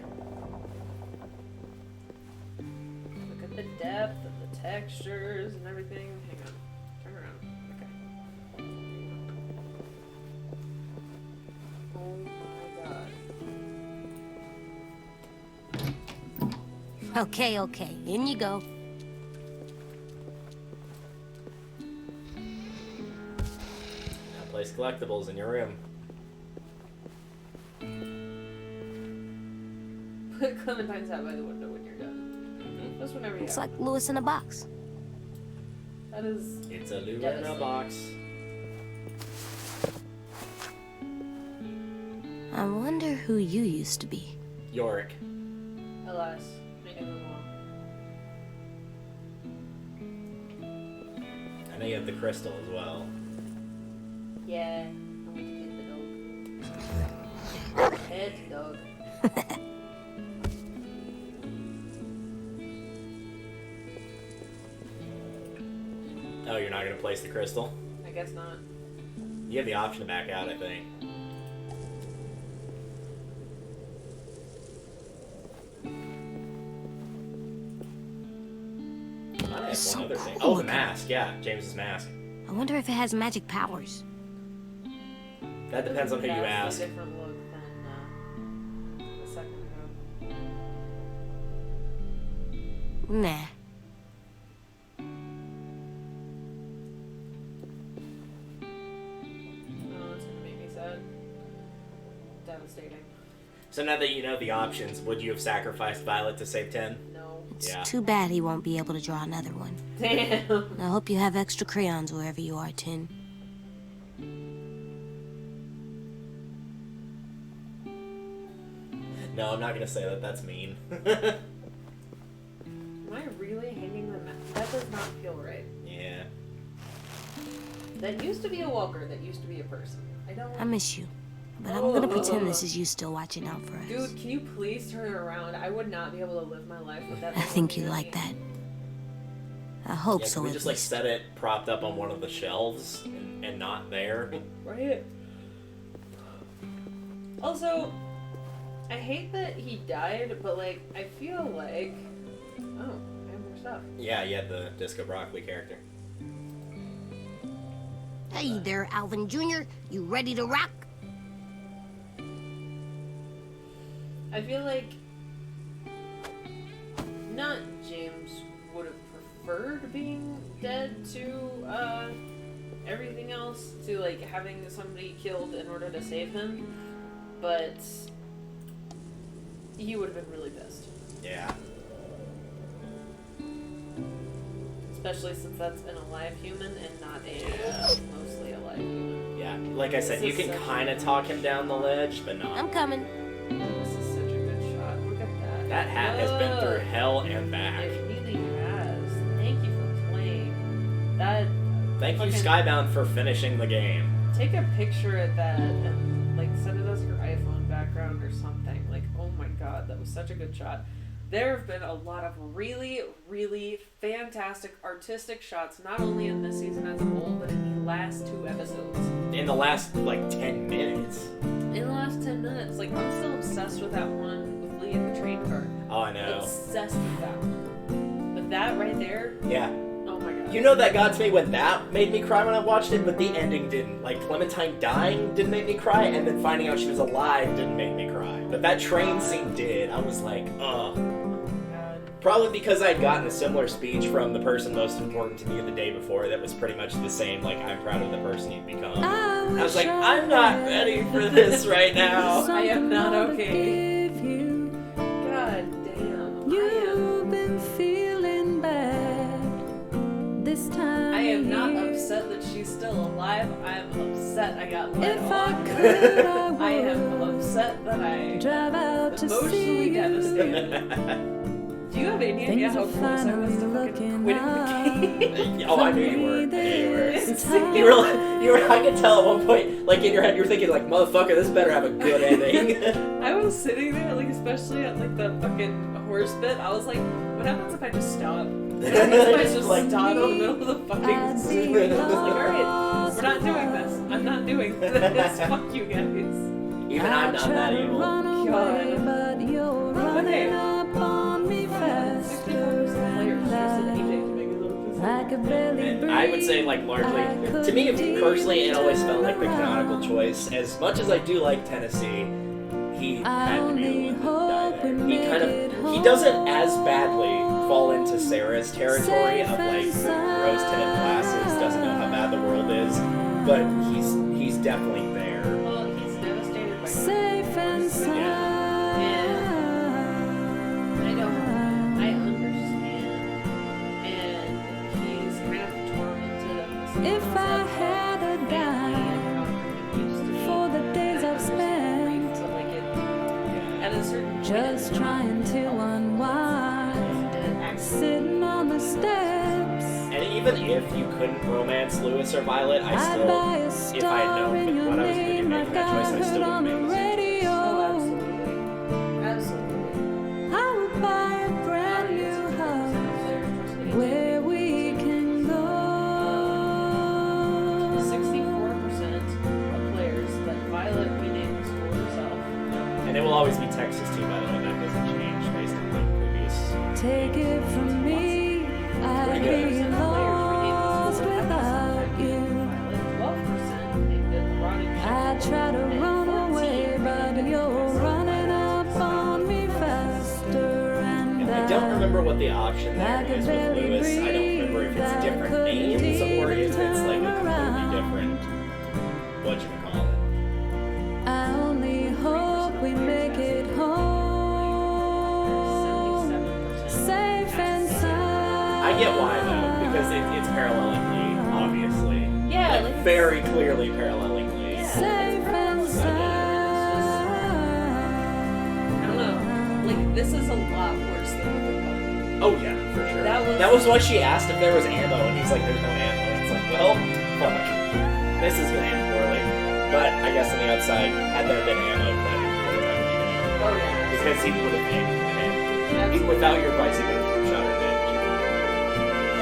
Look at the depth and the textures and everything. Hang on. Turn around. Okay. Oh my god. Okay, in you go. Now place collectibles in your room. Put Clementine's hat by the window when you're done. Just whenever you It's have. like Lewis in a box. That is. It's a Lula in a box. I wonder who you used to be. Yorick. Alas. I knew him well. I know you have the crystal as well. Yeah. I went to get the dog. Head dog. Oh, you're not gonna place the crystal? I guess not. You have the option to back out, I think. I have So one other thing. cool Oh, the looking. mask. Yeah, James's mask. I wonder if it has magic powers. That depends on who you Vastly ask. different look than the second one. Nah. Oh, it's gonna make me sad. Devastating. So now that you know the options, would you have sacrificed Violet to save 10? No. It's Yeah. too bad he won't be able to draw another one. Damn. I hope you have extra crayons wherever you are, Tin. No, I'm not gonna say that. That's mean. Am I really hanging the map? That does not feel right. Yeah. That used to be a walker. That used to be a person. I miss you, but I'm gonna pretend this is you still watching out for us. Dude, can you please turn it around? I would not be able to live my life with that. I think you like that. I hope Yeah, so. can we at just like least. set it propped up on one of the shelves and not there? Right. Also, I hate that he died, but like, I feel like... Oh, I have more stuff. Yeah, you had the Disco Broccoli character. Hey there, Alvin Jr. You ready to rock? I feel like... Not James would have preferred being dead to, everything else, to like having somebody killed in order to save him, but he would have been really pissed. Yeah. Especially since that's an alive human and not a mostly alive human. Yeah, like I said, This you is can such kind of talk him down the ledge, but no. I'm coming. This is such a good shot. Look at that. That hat has been through Ugh. hell and back. It really has. Thank you for playing. That. Thank you, fucking- Skybound, for finishing the game. Take a picture of that and like send it as your iPhone background or something. Like, oh my god, that was such a good shot. There have been a lot of really, really fantastic artistic shots, not only in this season as a whole, but in the last 2 episodes. In the last, like, 10 minutes. In the last 10 minutes, like, I'm still obsessed with that one with Lee in the train car. Oh, I know. Obsessed with that one. But that right there, Yeah. oh my god. You know that got to me when that made me cry when I watched it, but the ending didn't. Like, Clementine dying didn't make me cry, and then finding out she was alive didn't make me cry. But that train scene did. I was like, ugh. Probably because I'd gotten a similar speech from the person most important to me the day before that was pretty much the same, like, I'm proud of the person you've become. I was like, I'm not ready for this right now. I am not okay. God damn. You've been feeling bad this time. I am not upset that she's still alive. I am upset I got let If off. I could, I would I am upset that I drive out to see emotionally you. devastated. Do you have any idea Things how are close I was to finally fucking looking quitting the game? Oh, I knew you were. I knew you were. It's You were, I could tell at one point, like, in your head, you were thinking, like, motherfucker, this better have a good ending. I was sitting there, like, especially at, like, the fucking horse bit. I was like, what happens if I just stop? What happens if I just Like, stop in the middle of the fucking street? I was like, alright, we're not doing this. I'm not doing this. Fuck you guys. Even I'm not that evil. God. But you're But running hey, up on me 64% faster players than just that. anything to make it look I could barely And breathe. I would say, like, largely, to me personally, it always felt like the canonical choice. As much as I do like Tennessee, he had to be the one to die there. He kind of, he doesn't as badly fall into Sarah's territory of, like, rose-tinted glasses, doesn't know how bad the world is, but he's definitely there. Well, he's devastated by Safe and sound. And I know, I understand, and he's kind of tormented. If I had a dime for the days I've spent At a certain point, just trying to unwind, sitting on the steps, And even if you couldn't romance Lewis or Violet, I I'd buy a still, if I had star in known your what I was going to do name making like that choice, I I heard still on would the make it. radio. absolutely. Absolutely. I would buy a brand new house where we can go. 64% of players that Violet renamed the school herself. And it will always be Texas too, by the way. That doesn't change based on the previous. Take it from me, I'd Pretty be good. lost without you. 12% named it the Ronnie I try to run away, but you're running up on me faster, and I don't remember what the option there is with Lewis. I don't remember if it's different names or if it's like a completely different whatchamacallit. I only hope we make it home, 77%. safe and sound. I get why though, because it's paralleling Lee, obviously. Yeah, Like, very clearly paralleling Lee. Yeah. Safe and I don't know. like, this is a lot worse than with the gun. Oh yeah, for sure. That was why she asked if there was ammo, and he's like, "There's no ammo." And it's like, well, fuck. This is gonna end poorly. But I guess on the outside, had there been ammo, then would have been Oh yeah. because he would have made it. Even without your advice, he would have shot her dead. 60%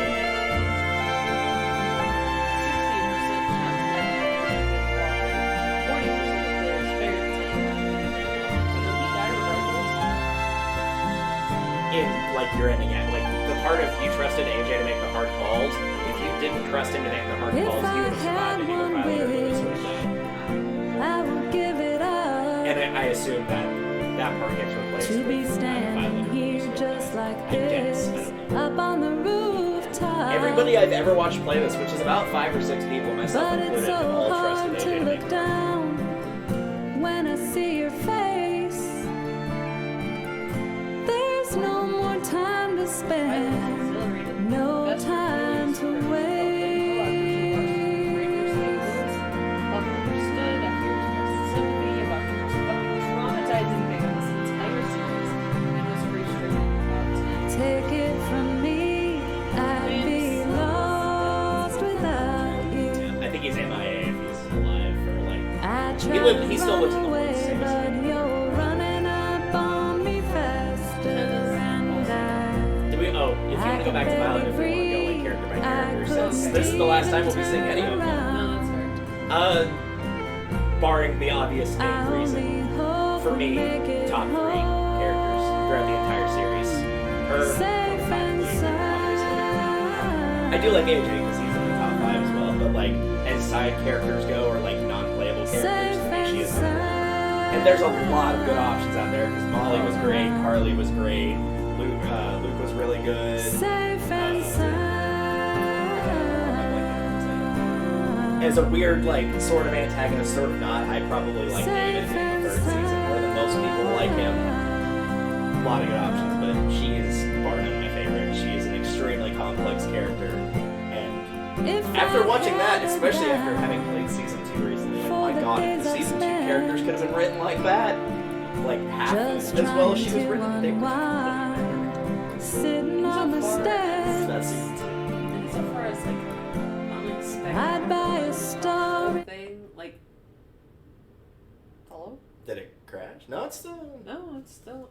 chance in like your ending act, like the part of you trusted AJ to make the hard calls. If you didn't trust him to make the hard calls, he would have survived and either Violet or Lewis would have died. I would give it up. And I assume that part gets replaced To be with standing Violet or here Lewis. just like I guess. this, up on the rooftop. Everybody I've ever watched play this, which is about 5 or 6 people, myself But it's included, so have all hard trusted AJ to to make look the hard calls. down when I see your face. There's no more time to spend, no time to waste. Take it from me, I'd be lost without you. I think he's MIA if he's alive for like. I try He still lives in the to run woods, away, seriously. but you're running up on me faster, and I. Do we? Oh, if you want to go back to Violet, if we want to go like character by character, since this is the last time we'll be seeing any of them. No, that's fair. Barring the obvious game reason, for me, top 3 characters throughout the entire series. Safe and I do like AJ because he's in the top 5 as well, but like as side characters go or like non-playable characters, to me she is number 1. And there's a lot of good options out there because Molly was great, Carly was great, Luke was really good. Safe and As a weird like sort of antagonist, sort of not, I probably like David in the 3rd season more than most people like him. A lot of good options, but she is bar none my favorite. She is an extremely complex character, and after watching that, especially after having played season 2 recently, oh my god, if the season 2 characters could have been written like that, like half as well as she was written, they would sitting on the steps. That's season 2. And so far as like I'd buy a unexpected story. thing, like, hello? Did it crash? No, it's still. No, it's still.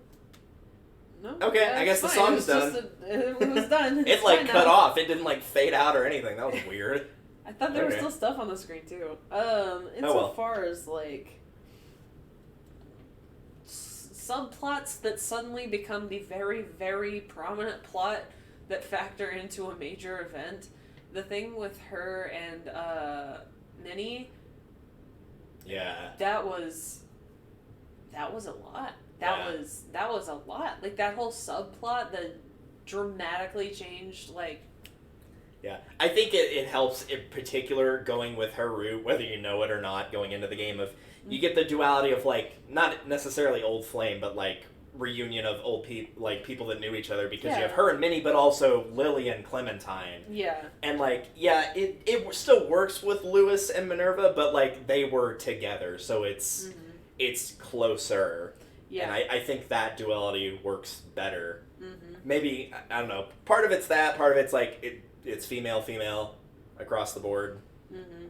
No. Okay, yeah, I guess it's the fine. song's It was done. it was done. It It's like fine cut now. off. It didn't like fade out or anything. That was weird. I thought there was Okay. still stuff on the screen too. well. Far as like subplots that suddenly become the very, very prominent plot that factor into a major event. The thing with her and Minnie, Yeah. that was a lot. Yeah. That was a lot. Like that whole subplot that dramatically changed like. Yeah, I think it helps in particular going with her route, whether you know it or not, going into the game of you get the duality of like not necessarily old flame, but like reunion of old people that knew each other because you have her and Minnie, but also Lily and Clementine. Yeah. And like it still works with Lewis and Minerva, but like they were together, so it's closer. Yeah. And I think that duality works better. Mm-hmm. Maybe I don't know. Part of it's that. Part of it's like it's female across the board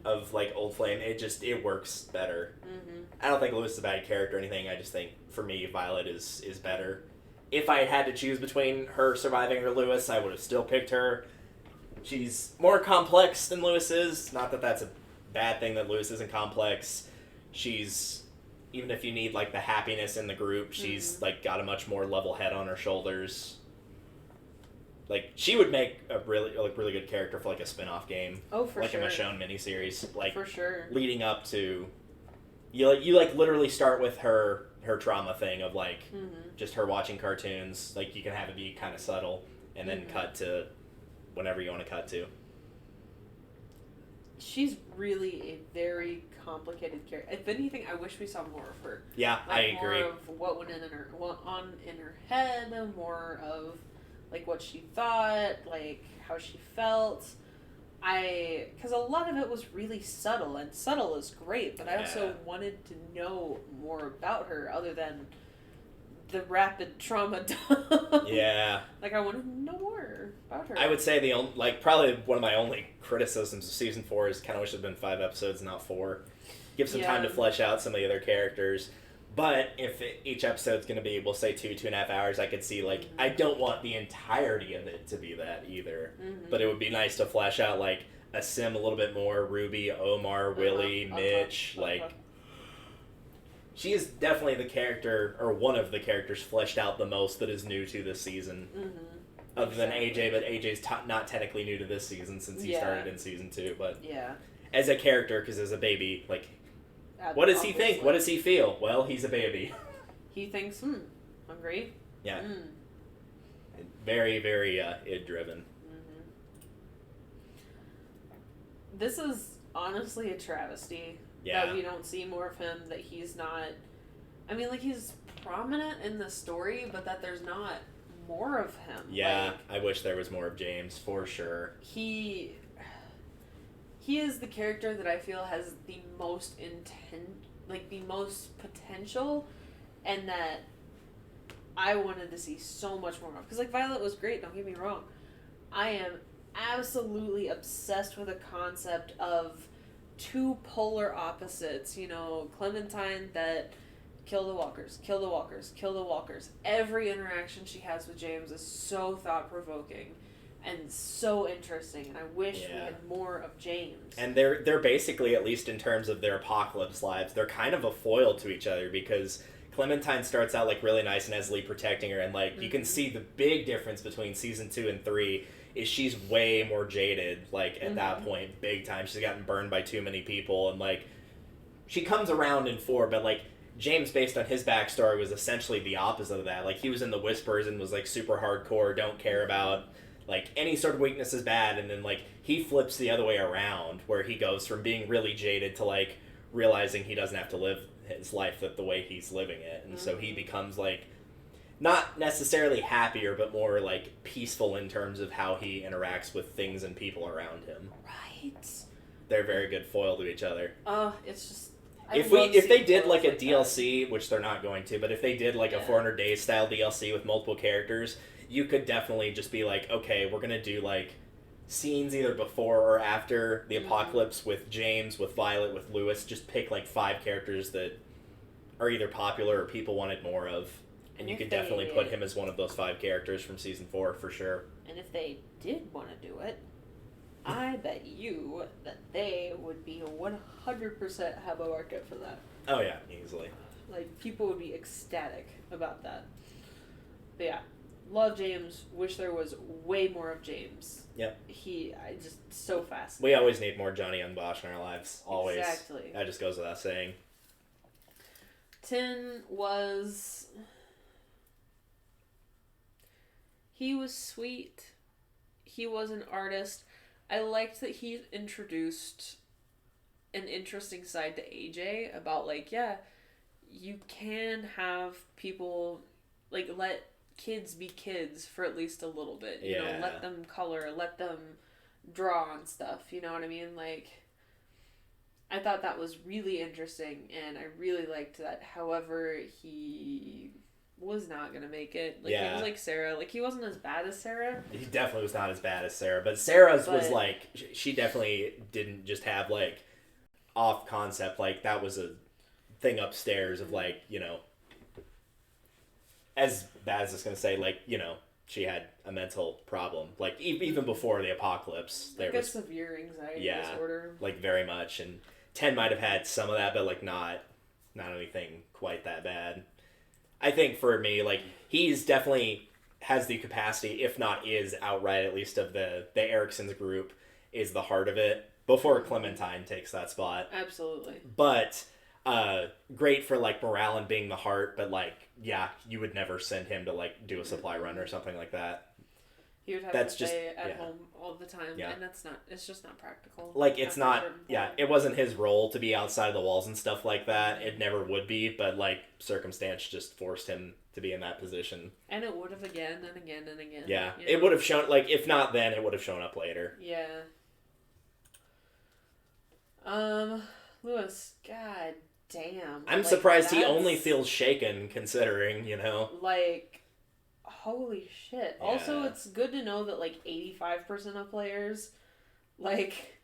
of like old flame. It works better. Mm-hmm. I don't think Lewis is a bad character or anything. I just think for me Violet is better. If I had to choose between her surviving or Lewis, I would have still picked her. She's more complex than Lewis is. Not that that's a bad thing that Lewis isn't complex. She's even if you need like the happiness in the group, she's like got a much more level head on her shoulders. Like she would make a really good character for like a spin-off game. Oh, for like sure. a Michonne miniseries. Like For sure. leading up to you like literally start with her trauma thing of like just her watching cartoons. Like you can have it be kind of subtle and then cut to whenever you want to cut to. She's really a very complicated character. If anything, I wish we saw more of her. Yeah, Like, I agree. More of what went in her head, more of like what she thought, like how she felt. Because a lot of it was really subtle, and subtle is great, but I also wanted to know more about her other than the rapid trauma dump. Yeah. Like, I want to know more about her. I would say probably one of my only criticisms of season 4 is kind of wish it had been 5 episodes, not 4. Give some time to flesh out some of the other characters. But if each episode's going to be, we'll say 2.5 hours, I could see, like, I don't want the entirety of it to be that either. But it would be nice to flesh out, like, a Sim a little bit more, Ruby, Omar, Willie, Mitch, like... She is definitely the character, or one of the characters fleshed out the most that is new to this season. Other than AJ, but AJ's not technically new to this season since he started in season 2. But as a character, because as a baby, like, what does he think? What does he feel? Well, he's a baby. He thinks, hungry. Yeah. Very, very id-driven. This is honestly a travesty. Yeah. That we don't see more of him, that he's not... I mean, like, he's prominent in the story, but that there's not more of him. Yeah, I wish there was more of James, for sure. He is the character that I feel has the most the most potential, and that I wanted to see so much more of. Because, like, Violet was great, don't get me wrong. I am absolutely obsessed with the concept of two polar opposites, you know, Clementine that kill the walkers. Every interaction she has with James is so thought-provoking and so interesting, and I wish we had more of James. And they're basically, at least in terms of their apocalypse lives, they're kind of a foil to each other, because Clementine starts out, like, really nice and has Lee protecting her, and, like, you can see the big difference between season 2 and 3 is she's way more jaded, like, at that point, big time. She's gotten burned by too many people, and, like, she comes around in 4, but, like, James, based on his backstory, was essentially the opposite of that. Like, he was in the Whispers and was, like, super hardcore, don't care about, like, any sort of weakness is bad, and then, like, he flips the other way around, where he goes from being really jaded to, like, realizing he doesn't have to live his life the way he's living it, and so he becomes, like, not necessarily happier, but more, like, peaceful in terms of how he interacts with things and people around him. Right. They're very good foil to each other. It's just... If they did, like, a DLC, which they're not going to, but if they did, like, a 400 Days style DLC with multiple characters, you could definitely just be like, okay, we're gonna do, like, scenes either before or after the apocalypse with James, with Violet, with Lewis. Just pick, like, 5 characters that are either popular or people wanted more of. And you could definitely put him as one of those 5 characters from season 4, for sure. And if they did want to do it, I bet you that they would be 100% have a market for that. Oh yeah, easily. Like, people would be ecstatic about that. But yeah, love James. Wish there was way more of James. Yep. So fast. We always need more Johnny Young Bosch in our lives. Always. Exactly. That just goes without saying. 10 was... He was sweet. He was an artist. I liked that he introduced an interesting side to AJ about, like, yeah, you can have people, like, let kids be kids for at least a little bit. You know, let them color, let them draw on stuff. You know what I mean? Like, I thought that was really interesting, and I really liked that. However, he was not gonna make it. Like, he was like Sarah. Like, he wasn't as bad as Sarah. He definitely was not as bad as Sarah, but Sarah's was, like, she definitely didn't just have, like, off concept. Like, that was a thing upstairs of, like, you know, as bad as it's gonna say, like, you know, she had a mental problem. Like, even before the apocalypse, there was a severe anxiety disorder. Like, very much. And 10 might have had some of that, but, like, not anything quite that bad. I think for me, like, he's definitely has the capacity, if not is outright, at least of the Erickson's group, is the heart of it, before Clementine takes that spot. Absolutely. But great for, like, morale and being the heart, but, like, yeah, you would never send him to, like, do a supply run or something like that. He would have to stay at home all the time, and it's just not practical. Like, it's not, it wasn't his role to be outside the walls and stuff like that. It never would be, but, like, circumstance just forced him to be in that position. And it would have again and again and again. Yeah, it would have shown, like, if not then, it would have shown up later. Yeah. Lewis, God damn. I'm surprised he only feels shaken, considering, you know. Like, holy shit. Yeah. Also, it's good to know that, like, 85% of players, like,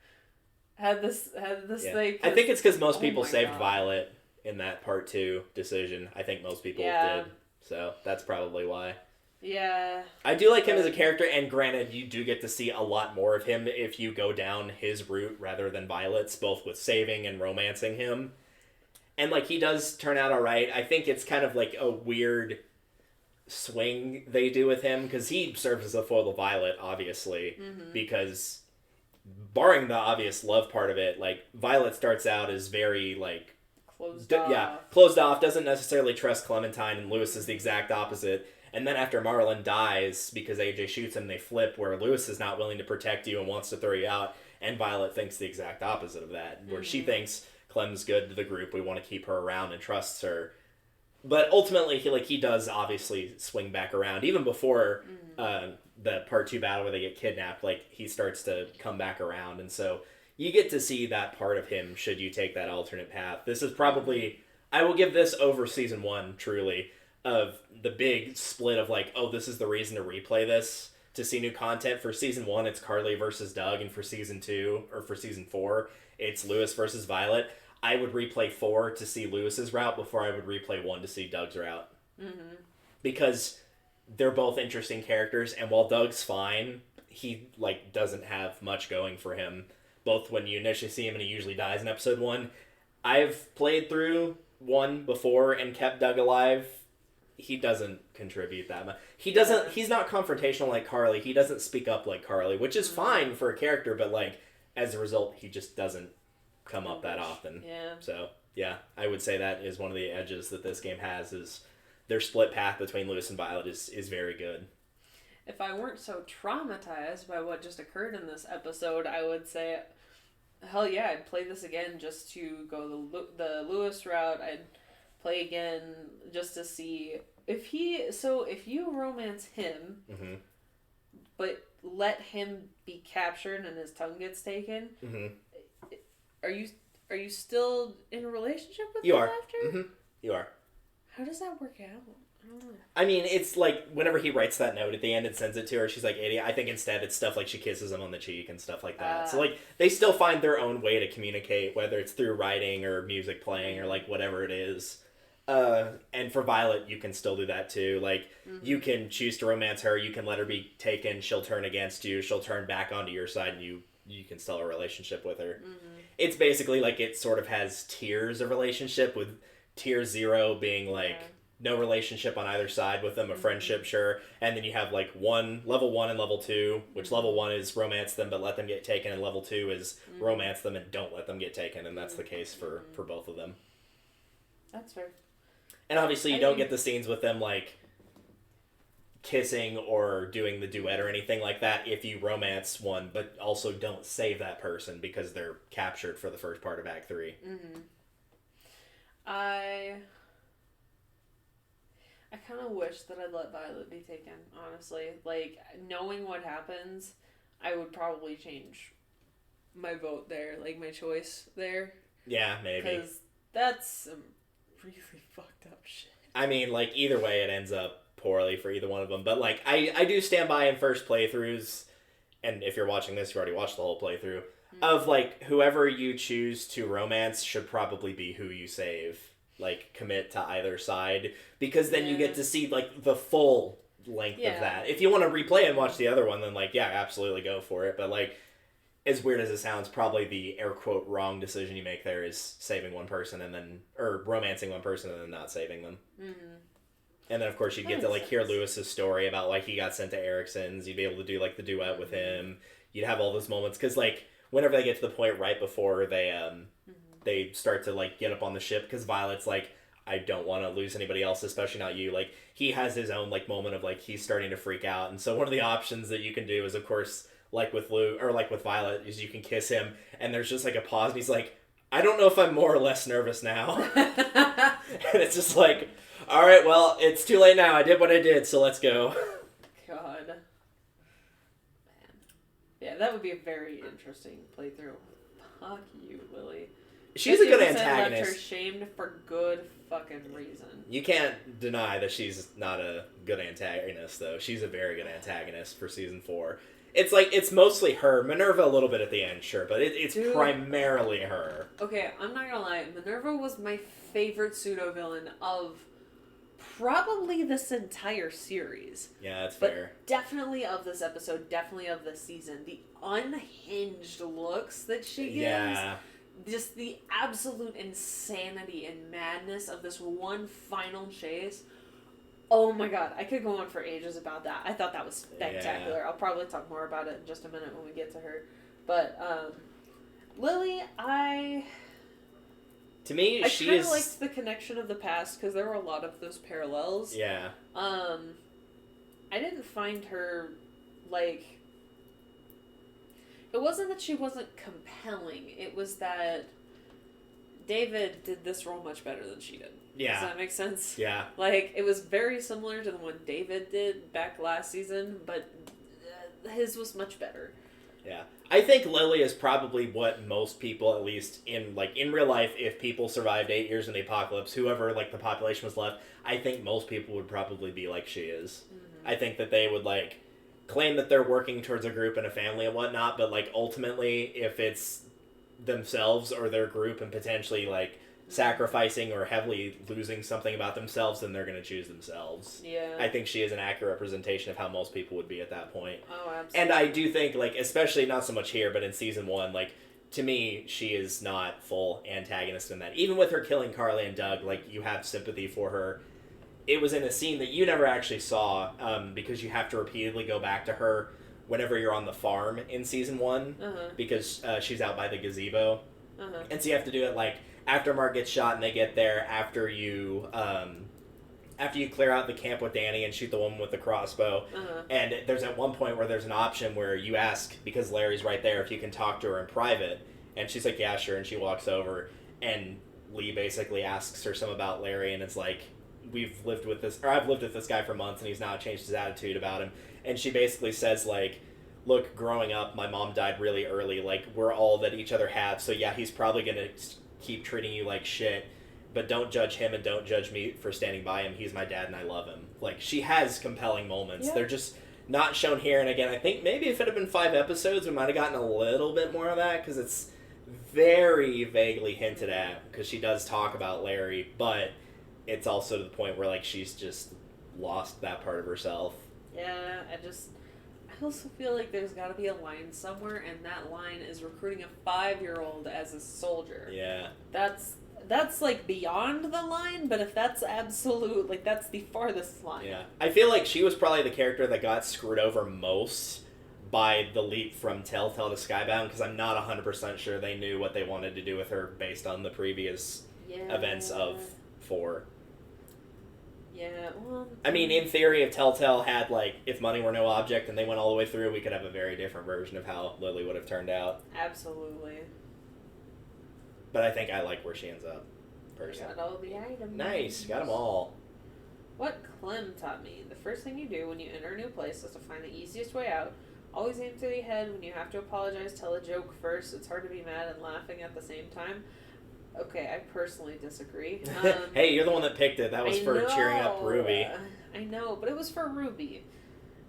had this thing. I think it's because most Oh people my saved God. Violet in that part 2 decision. I think most people did. So that's probably why. Yeah. I do like him as a character, and granted, you do get to see a lot more of him if you go down his route rather than Violet's, both with saving and romancing him. And, like, he does turn out alright. I think it's kind of, like, a weird swing they do with him, because he serves as a foil to Violet, obviously, because, barring the obvious love part of it, like, Violet starts out as very, like, Closed off. Yeah, closed off, doesn't necessarily trust Clementine, and Lewis is the exact opposite. And then after Marlon dies, because AJ shoots him, they flip, where Lewis is not willing to protect you and wants to throw you out, and Violet thinks the exact opposite of that, where she thinks Clem's good to the group, we want to keep her around and trusts her. But ultimately, he does obviously swing back around, even before the part 2 battle where they get kidnapped, like, he starts to come back around, and so you get to see that part of him should you take that alternate path. This is probably, I will give this over season 1, truly, of the big split of, like, oh, this is the reason to replay this, to see new content. For season 1, it's Carly versus Doug, and for season 2, or for season 4, it's Lewis versus Violet. I would replay 4 to see Lewis's route before I would replay 1 to see Doug's route. Because they're both interesting characters, and while Doug's fine, he, like, doesn't have much going for him. Both when you initially see him and he usually dies in episode 1. I've played through 1 before and kept Doug alive. He doesn't contribute that much. He's not confrontational like Carly. He doesn't speak up like Carly, which is fine for a character, but, like, as a result, he just doesn't come up that often. Yeah. So, yeah, I would say that is one of the edges that this game has, is their split path between Lewis and Violet is very good. If I weren't so traumatized by what just occurred in this episode, I would say, hell yeah, I'd play this again just to go the Lewis route. I'd play again just to see if you romance him, but let him be captured and his tongue gets taken, are you still in a relationship with him after? You are. How does that work out? I don't know. I mean, it's like, whenever he writes that note at the end and sends it to her, she's like, idiot. I think instead it's stuff like she kisses him on the cheek and stuff like that. So, like, they still find their own way to communicate, whether it's through writing or music playing or, like, whatever it is. And for Violet, you can still do that too. Like, you can choose to romance her, you can let her be taken, she'll turn against you, she'll turn back onto your side, and you can still have a relationship with her. It's basically like it sort of has tiers of relationship, with tier 0 being like no relationship on either side with them, a friendship, sure, and then you have like level 1 and level 2, which level 1 is romance them but let them get taken, and level 2 is romance them and don't let them get taken, and that's the case for both of them. That's fair. And obviously you don't get the scenes with them, like, kissing or doing the duet or anything like that if you romance one, but also don't save that person because they're captured for the first part of Act 3. I kind of wish that I'd let Violet be taken, honestly. Like, knowing what happens, I would probably change my vote there, like my choice there. Yeah, maybe. Because that's some really fucked up shit. I mean, like, either way, it ends up poorly for either one of them. But, like, I do stand by in first playthroughs, and if you're watching this, you already watched the whole playthrough, of, like, whoever you choose to romance should probably be who you save. Like, commit to either side, because then you get to see, like, the full length of that. If you want to replay and watch the other one, then, like, yeah, absolutely go for it. But, like, as weird as it sounds, probably the air quote wrong decision you make there is saving one person and then, or romancing one person and then not saving them. And then, of course, you'd get to, like, hear Lewis's story about, like, he got sent to Erickson's. You'd be able to do, like, the duet with him. You'd have all those moments. Because, like, whenever they get to the point right before they start to, like, get up on the ship, because Violet's like, I don't want to lose anybody else, especially not you. Like, he has his own, like, moment of, like, he's starting to freak out. And so one of the options that you can do is, of course, like with Violet, is you can kiss him, and there's just, like, a pause, and he's like, I don't know if I'm more or less nervous now. And it's just like, all right, well, it's too late now. I did what I did, so let's go. God. Man. Yeah, that would be a very interesting playthrough. Fuck you, Lily. she's a good 50% left her antagonist. shamed for good fucking reason. You can't deny that she's not a good antagonist, though. She's a very good antagonist for season 4. It's like, it's mostly her. Minerva a little bit at the end, sure, but it's primarily her. Okay, I'm not gonna lie. Minerva was my favorite pseudo-villain of probably this entire series. Yeah, that's but fair. Definitely of this episode, definitely of this season. The unhinged looks that she gives. Yeah. Just the absolute insanity and madness of this one final chase. Oh my god, I could go on for ages about that. I thought that was spectacular. Yeah. I'll probably talk more about it in just a minute when we get to her. But, Lily, To me, I she kind is... of liked the connection of the past, because there were a lot of those parallels. Yeah. I didn't find her, like... It wasn't that she wasn't compelling. It was that David did this role much better than she did. Yeah. Does that make sense? Yeah. Like, it was very similar to the one David did back last season, but his was much better. Yeah. I think Lily is probably what most people, at least in real life, if people survived 8 years in the apocalypse, whoever, like, the population was left, I think most people would probably be like she is. Mm-hmm. I think that they would, like, claim that they're working towards a group and a family and whatnot, but, like, ultimately, if it's themselves or their group and potentially, like, sacrificing or heavily losing something about themselves, then they're going to choose themselves. Yeah. I think she is an accurate representation of how most people would be at that point. Oh, absolutely. And I do think, like, especially not so much here, but in season 1, like, to me, she is not full antagonist in that. Even with her killing Carly and Doug, like, you have sympathy for her. It was in a scene that you never actually saw, because you have to repeatedly go back to her whenever you're on the farm in season 1, because she's out by the gazebo. And so you have to do it, like, after Mark gets shot and they get there, after you clear out the camp with Danny and shoot the woman with the crossbow. And there's at one point where there's an option where you ask, because Larry's right there, if you can talk to her in private. And she's like, yeah, sure. And she walks over, and Lee basically asks her some about Larry, and it's like, I've lived with this guy for months, and he's now changed his attitude about him. And she basically says, like, look, growing up, my mom died really early. Like, we're all that each other have. So yeah, he's probably going to keep treating you like shit, but don't judge him and don't judge me for standing by him. He's my dad and I love him. Like, she has compelling moments. Yeah. They're just not shown here. And again, I think maybe if it had been 5 episodes, we might have gotten a little bit more of that, because it's very vaguely hinted at, because she does talk about Larry, but it's also to the point where, like, she's just lost that part of herself. Yeah, I also feel like there's got to be a line somewhere, and that line is recruiting a 5-year-old as a soldier. Yeah. That's like beyond the line, but if that's absolute, like, that's the farthest line. Yeah. I feel like she was probably the character that got screwed over most by the leap from Telltale to Skybound, because I'm not 100% sure they knew what they wanted to do with her based on the previous events of 4. Yeah, well... I mean, in theory, if Telltale had, like, if money were no object and they went all the way through, we could have a very different version of how Lily would have turned out. Absolutely. But I think I like where she ends up, personally. Got all the items. Nice, got them all. What Clem taught me, the first thing you do when you enter a new place is to find the easiest way out. Always aim to the head. When you have to apologize, tell a joke first. It's hard to be mad and laughing at the same time. Okay, I personally disagree. Hey, you're the one that picked it. That was for cheering up Ruby. I know, but it was for Ruby.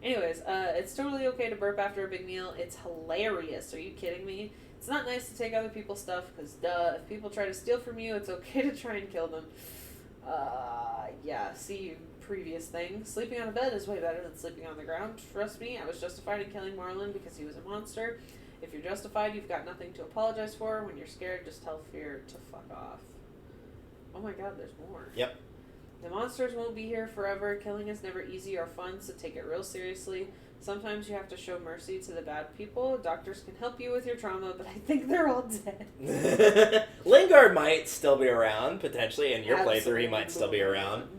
Anyways, it's totally okay to burp after a big meal. It's hilarious. Are you kidding me? It's not nice to take other people's stuff, because duh, if people try to steal from you, it's okay to try and kill them. Yeah, see previous thing. Sleeping on a bed is way better than sleeping on the ground. Trust me, I was justified in killing Marlon because he was a monster. If you're justified, you've got nothing to apologize for. When you're scared, just tell fear to fuck off. Oh my god, there's more. Yep. The monsters won't be here forever. Killing is never easy or fun, so take it real seriously. Sometimes you have to show mercy to the bad people. Doctors can help you with your trauma, but I think they're all dead. Lingard might still be around, potentially. In your playthrough, he might still be around.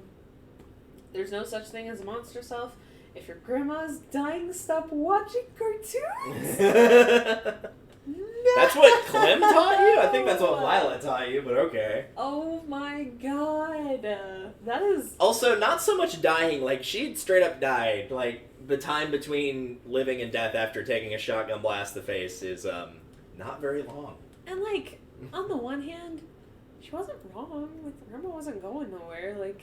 There's no such thing as a monster self. If your grandma's dying, stop watching cartoons. No! That's what Clem taught you? I think that's what Violet taught you, but okay. Oh my god. That is... Also, not so much dying. Like, she straight up died. Like, the time between living and death after taking a shotgun blast to the face is, not very long. And, like, on the one hand, she wasn't wrong. Like, the grandma wasn't going nowhere. Like,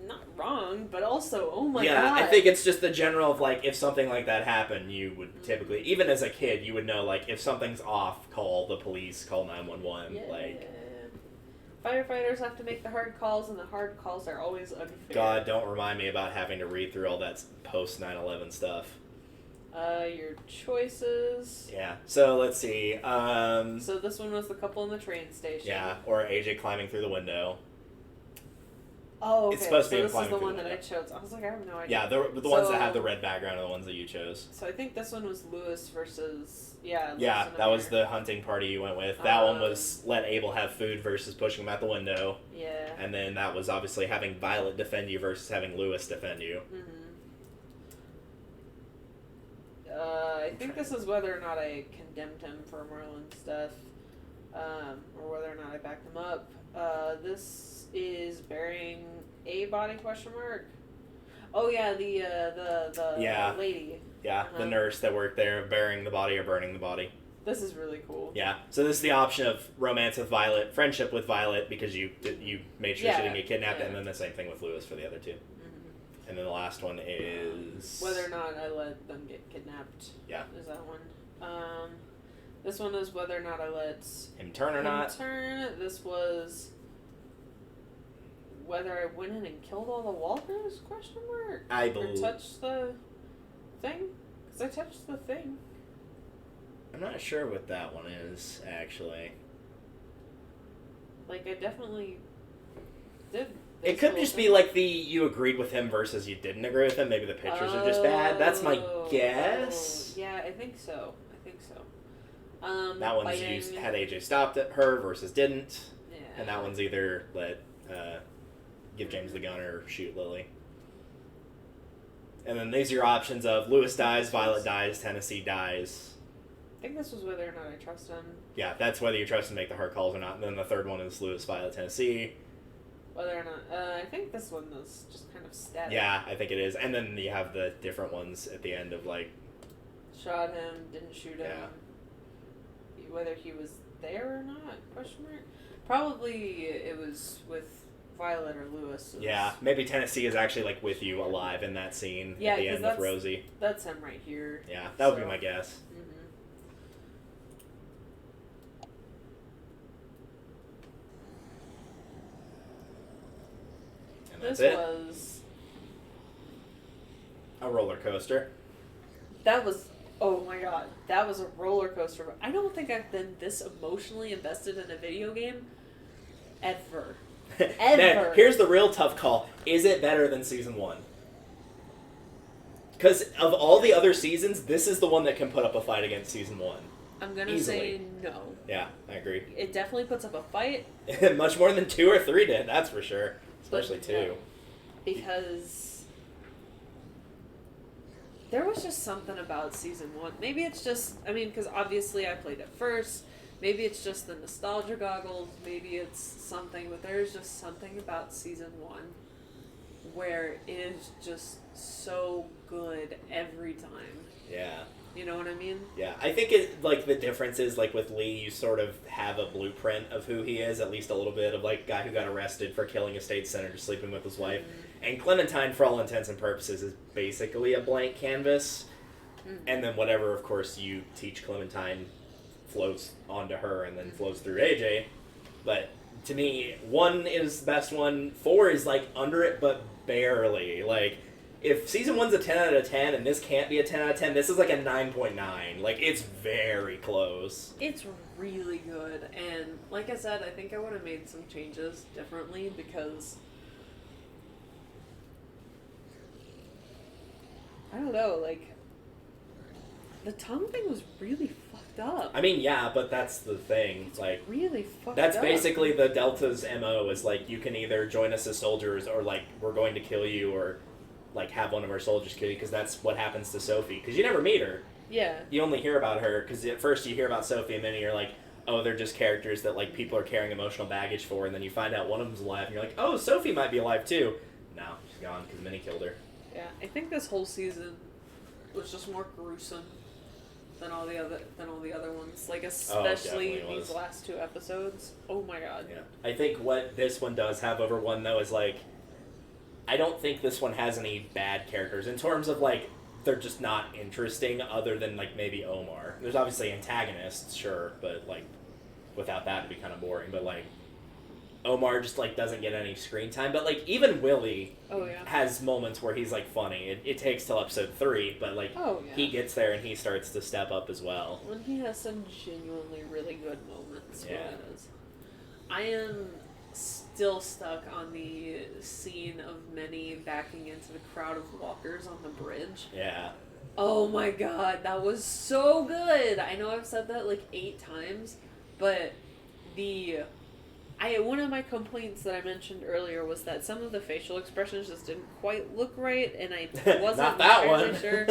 not wrong, but also, oh my god. Yeah, I think it's just the general of, like, if something like that happened, you would typically, even as a kid, you would know, like, if something's off, call the police, call 911, Yeah. like... Firefighters have to make the hard calls, and the hard calls are always unfair. God, don't remind me about having to read through all that post-9/11 stuff. Your choices. Yeah, so let's see. So this one was the couple in the train station. Yeah, or AJ climbing through the window. Oh, okay. It's supposed to be so this is climbing the through one the that I window. chose. I was like, I have no idea. Yeah, the ones that So- have the red background are the ones that you chose. So I think this one was Lewis versus Lewis Yeah, and that was Amir. the hunting party you went with. That one was let Abel have food versus pushing him out the window. Yeah. And then that was obviously having Violet defend you versus having Lewis defend you. Mm-hmm. I think this is whether or not I condemned him for Merlin's death, or whether or not I backed him up. This is burying a body ? Oh yeah, the Yeah. lady. Yeah, the nurse that worked there, burying the body or burning the body. This is really cool. Yeah, so this is the option of romance with Violet, friendship with Violet, because you made sure she didn't get kidnapped, yeah. and then the same thing with Lewis for the other two. Mm-hmm. And then the last one is... Whether or not I let them get kidnapped. Yeah. Is that one. This one is whether or not I let him turn or him not. turn. This was whether I went in and killed all the walkers? ? I Or believe... touched the thing? Because I touched the thing. I'm not sure what that one is, actually. Like, I definitely did. It could just be like you agreed with him versus you didn't agree with him. Maybe the pictures are just bad. That's my guess. Yeah, I think so. That one's biting. used had AJ stopped at her versus didn't. Yeah. And that one's either give James the gun or shoot Lily. And then these are your options of Lewis dies, Violet dies, Tennessee dies. I think this was whether or not I trust him. Yeah, that's whether you trust him to make the hard calls or not. And then the third one is Lewis, Violet, Tennessee. Whether or not... I think this one was just kind of static. Yeah, I think it is. And then you have the different ones at the end of, like... Shot him, didn't shoot him. Yeah. Whether he was there or not? ? Probably it was with Violet or Lewis. Yeah, maybe Tennessee is actually, like, with you alive in that scene Yeah, at the 'cause end with Rosie. That's him right here. Yeah, that would be my guess. Mm-hmm. And that's This it. was... A roller coaster. That was... Oh my god. That was a roller coaster. I don't think I've been this emotionally invested in a video game ever. Now, Ever. here's the real tough call. Is it better than Season 1? Because of all the other seasons, this is the one that can put up a fight against Season 1. I'm gonna Easily. say no. Yeah, I agree. It definitely puts up a fight. Much more than 2 or 3 did, that's for sure. Especially But 2. no. Because there was just something about Season 1. Maybe it's just, I mean, because obviously I played it first. Maybe it's just the nostalgia goggles. Maybe it's something, but there's just something about Season 1 where it is just so good every time. Yeah. You know what I mean? Yeah, I think it like the difference is like with Lee, you sort of have a blueprint of who he is, at least a little bit of like guy who got arrested for killing a state senator, sleeping with his wife, and Clementine, for all intents and purposes, is basically a blank canvas, and then whatever, of course, you teach Clementine flows onto her and then flows through AJ. But to me, 1 is the best one. 4 is like under it, but barely. Like, if Season 1's a 10 out of 10 and this can't be a 10 out of 10, this is like a 9.9. Like, it's very close. It's really good. And like I said, I think I would have made some changes differently because I don't know, like the tongue thing was really fucked up. I mean, yeah, but that's the thing. It's like, really fucked that's up. basically the Delta's MO is like, you can either join us as soldiers or like, we're going to kill you or like have one of our soldiers kill you, because that's what happens to Sophie. Because you never meet her. Yeah. You only hear about her because at first you hear about Sophie and then you're like, oh, they're just characters that like people are carrying emotional baggage for, and then you find out one of them's alive and you're like, oh, Sophie might be alive too. No, she's gone because Minnie killed her. Yeah, I think this whole season was just more gruesome than all the other ones. Like, especially definitely these was. last 2 episodes. Oh my god. Yeah. I think what this one does have over one, though, is, like, I don't think this one has any bad characters in terms of, like, they're just not interesting other than, like, maybe Omar. There's obviously antagonists, sure, but, like, without that it'd be kind of boring. But, like, Omar just, like, doesn't get any screen time. But, like, even Willie has moments where he's, like, funny. It takes till episode 3, but, like, he gets there and he starts to step up as well. When he has some genuinely really good moments. Yeah. I am still stuck on the scene of Minnie backing into the crowd of walkers on the bridge. Yeah. Oh my god, that was so good! I know I've said that like 8 times, but one of my complaints that I mentioned earlier was that some of the facial expressions just didn't quite look right, and I wasn't Not that entirely one. sure.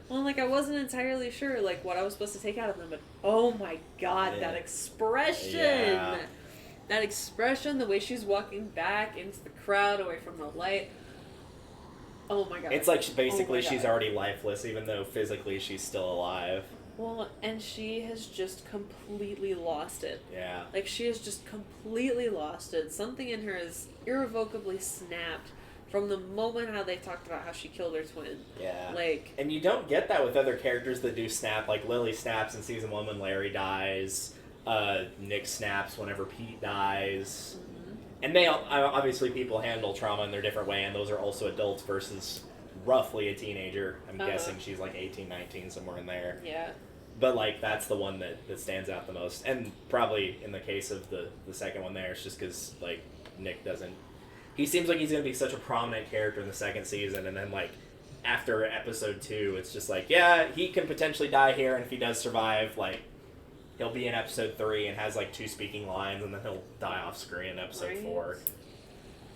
Well, like, I wasn't entirely sure, like, what I was supposed to take out of them, but oh my god, that expression! Yeah. That expression, the way she's walking back into the crowd, away from the light. Oh my god. It's like basically she's God. already lifeless, even though physically she's still alive. Well, and she has just completely lost it. Yeah. Like, she has just completely lost it. Something in her is irrevocably snapped from the moment how they talked about how she killed her twin. Yeah. Like, and you don't get that with other characters that do snap. Like, Lily snaps in season 1 when Larry dies. Nick snaps whenever Pete dies. mm-hmm. And they obviously people handle trauma in their different way, and those are also adults versus roughly a teenager. I'm guessing she's like 18, 19, somewhere in there. Yeah. But, like, that's the one that stands out the most. And probably in the case of the second one there, it's just because, like, Nick doesn't... He seems like he's going to be such a prominent character in the second season, and then, like, after episode 2, it's just like, yeah, he can potentially die here, and if he does survive, like, he'll be in episode 3 and has, like, 2 speaking lines, and then he'll die off screen in episode 4.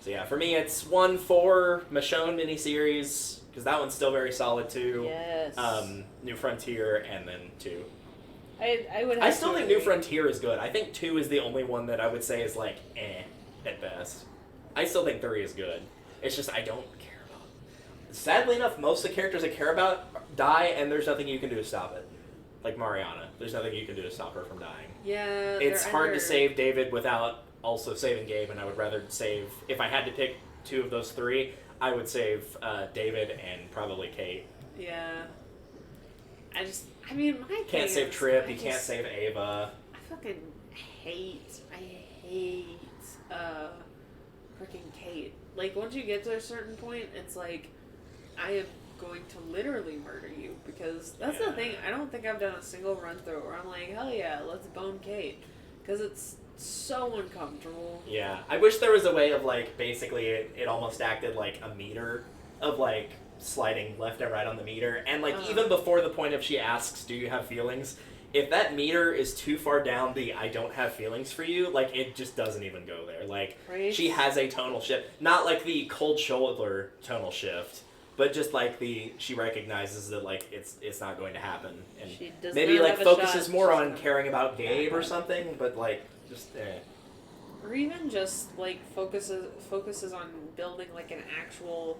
So, yeah, for me, it's 1 for Michonne miniseries, because that one's still very solid, too. Yes. New Frontier, and then 2. I still think New Frontier is good. I think 2 is the only one that I would say is, like, at best. I still think 3 is good. It's just I don't care about it. Sadly enough, most of the characters I care about die, and there's nothing you can do to stop it. Like Mariana. There's nothing you can do to stop her from dying. Yeah, It's hard to save David without also saving Gabe, and I would rather save... If I had to pick 2 of those 3, I would save David and probably Kate. Yeah. I mean, my Can't save Trip, you can't save Ava. I fucking hate freaking Kate. Like, once you get to a certain point, it's like, I am going to literally murder you, because that's the thing, I don't think I've done a single run through where I'm like, hell yeah, let's bone Kate, because it's so uncomfortable. Yeah, I wish there was a way of, like, basically it almost acted like a meter of, like, sliding left and right on the meter, and, like, even before the point of she asks, do you have feelings, if that meter is too far down the I don't have feelings for you, like, it just doesn't even go there. Like, she has a tonal shift. Not like the cold shoulder tonal shift, but just like she recognizes that, like, it's not going to happen. And she does maybe, like, focuses more on just caring about Gabe or something, but, like, just, Or even just, like, focuses on building, like, an actual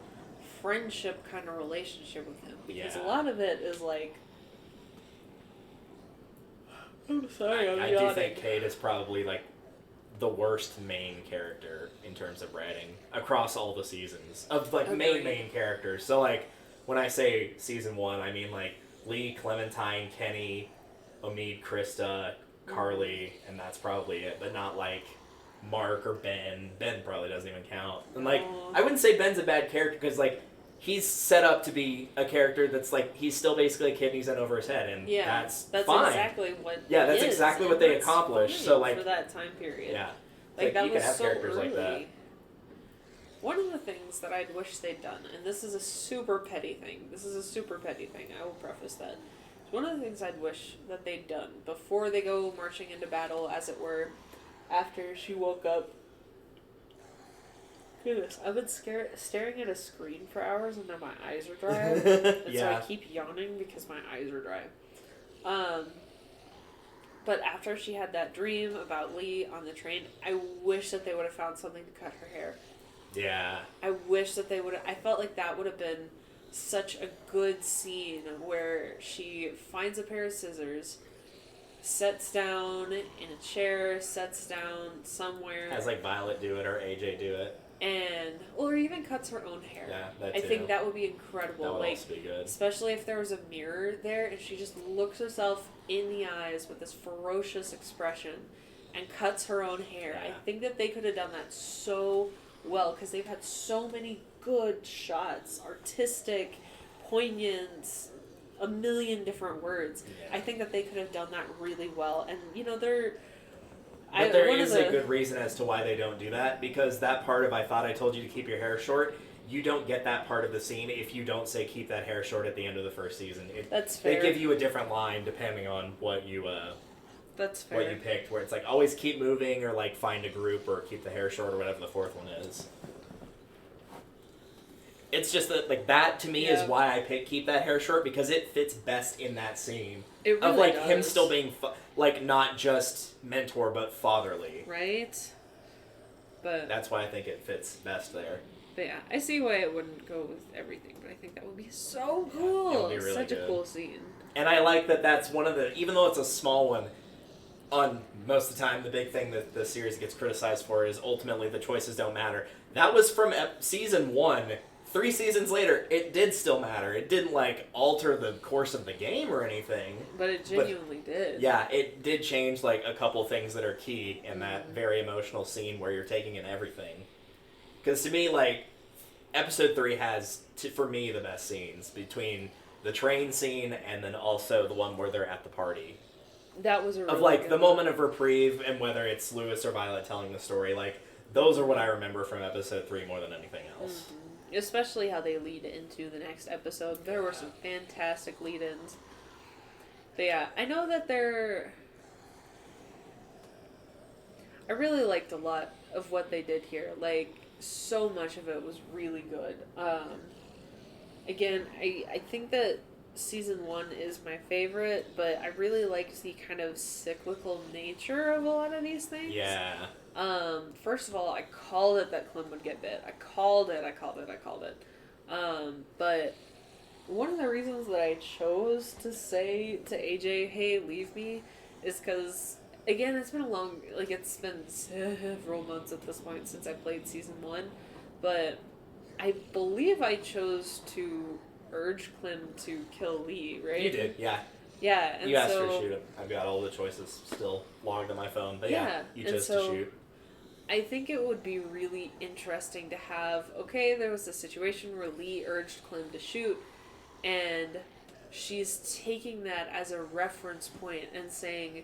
friendship kind of relationship with him. Because a lot of it is, like... I'm sorry, I'm I yawning. do think Kate is probably, like, the worst main character in terms of writing across all the seasons of, like, main characters. So, like, when I say season 1, I mean, like, Lee, Clementine, Kenny, Omid, Krista, Carly, and that's probably it. But not, like, Mark or Ben. Ben probably doesn't even count. And, like, I wouldn't say Ben's a bad character because, like, he's set up to be a character that's, like, he's still basically a kid and he's in over his head, and that's fine. Exactly what that's exactly what they accomplished. So, like, for that time period. Yeah. Like, that you was can have so characters early. like that. One of the things that I'd wish they'd done, and this is a super petty thing, I will preface that. One of the things I'd wish that they'd done before they go marching into battle, as it were, after she woke up. Goodness, I've been staring at a screen for hours and now my eyes are dry. And so I keep yawning because my eyes are dry. But after she had that dream about Lee on the train, I wish that they would have found something to cut her hair. Yeah. I wish that they would have... I felt like that would have been such a good scene where she finds a pair of scissors, sets down in a chair, sets down somewhere. Has like Violet do it or AJ do it. And, or even cuts her own hair. Yeah, that I too. think that would be incredible. That would like, also be good. Especially if there was a mirror there and she just looks herself in the eyes with this ferocious expression and cuts her own hair. Yeah. I think that they could have done that so well because they've had so many good shots, artistic, poignant, a million different words. Yeah. I think that they could have done that really well. And, you know, they're... But there is a good reason as to why they don't do that, because that part of I thought I told you to keep your hair short, you don't get that part of the scene if you don't say keep that hair short at the end of the first season. That's fair. They give you a different line depending on what you That's fair. what you picked, where it's like always keep moving or like find a group or keep the hair short or whatever the fourth one is. It's just that like that to me is why I pick keep that hair short, because it fits best in that scene. It really of like does. him still being like not just mentor but fatherly. Right? But That's why I think it fits best there. But yeah, I see why it wouldn't go with everything, but I think that would be so cool. It would be really Such good. a cool scene. And I like that that's one of the, even though it's a small one, on most of the time the big thing that the series gets criticized for is ultimately the choices don't matter. That was from season 1. 3 seasons later, it did still matter. It didn't like alter the course of the game or anything. But it genuinely did. Yeah, it did change like a couple things that are key in that very emotional scene where you're taking in everything. Because to me, like, episode 3 has, for me, the best scenes between the train scene and then also the one where they're at the party. That was a really Of, like, good the one. moment of reprieve and whether it's Lewis or Violet telling the story, like, those are what I remember from episode 3 more than anything else. Mm-hmm. Especially how they lead into the next episode. There were some fantastic lead-ins. But yeah, I know that I really liked a lot of what they did here. Like, so much of it was really good. Again, I think that season 1 is my favorite, but I really liked the kind of cyclical nature of a lot of these things. Yeah. First of all, I called it that Clem would get bit. I called it. But one of the reasons that I chose to say to AJ, hey, leave me, is because, again, it's been it's been several months at this point since I played season 1, but I believe I chose to urge Clem to kill Lee, right? You did, yeah. Yeah, and you asked her to shoot him. I've got all the choices still logged on my phone, but yeah you chose to shoot. I think it would be really interesting to have, okay, there was a situation where Lee urged Clem to shoot, and she's taking that as a reference point and saying,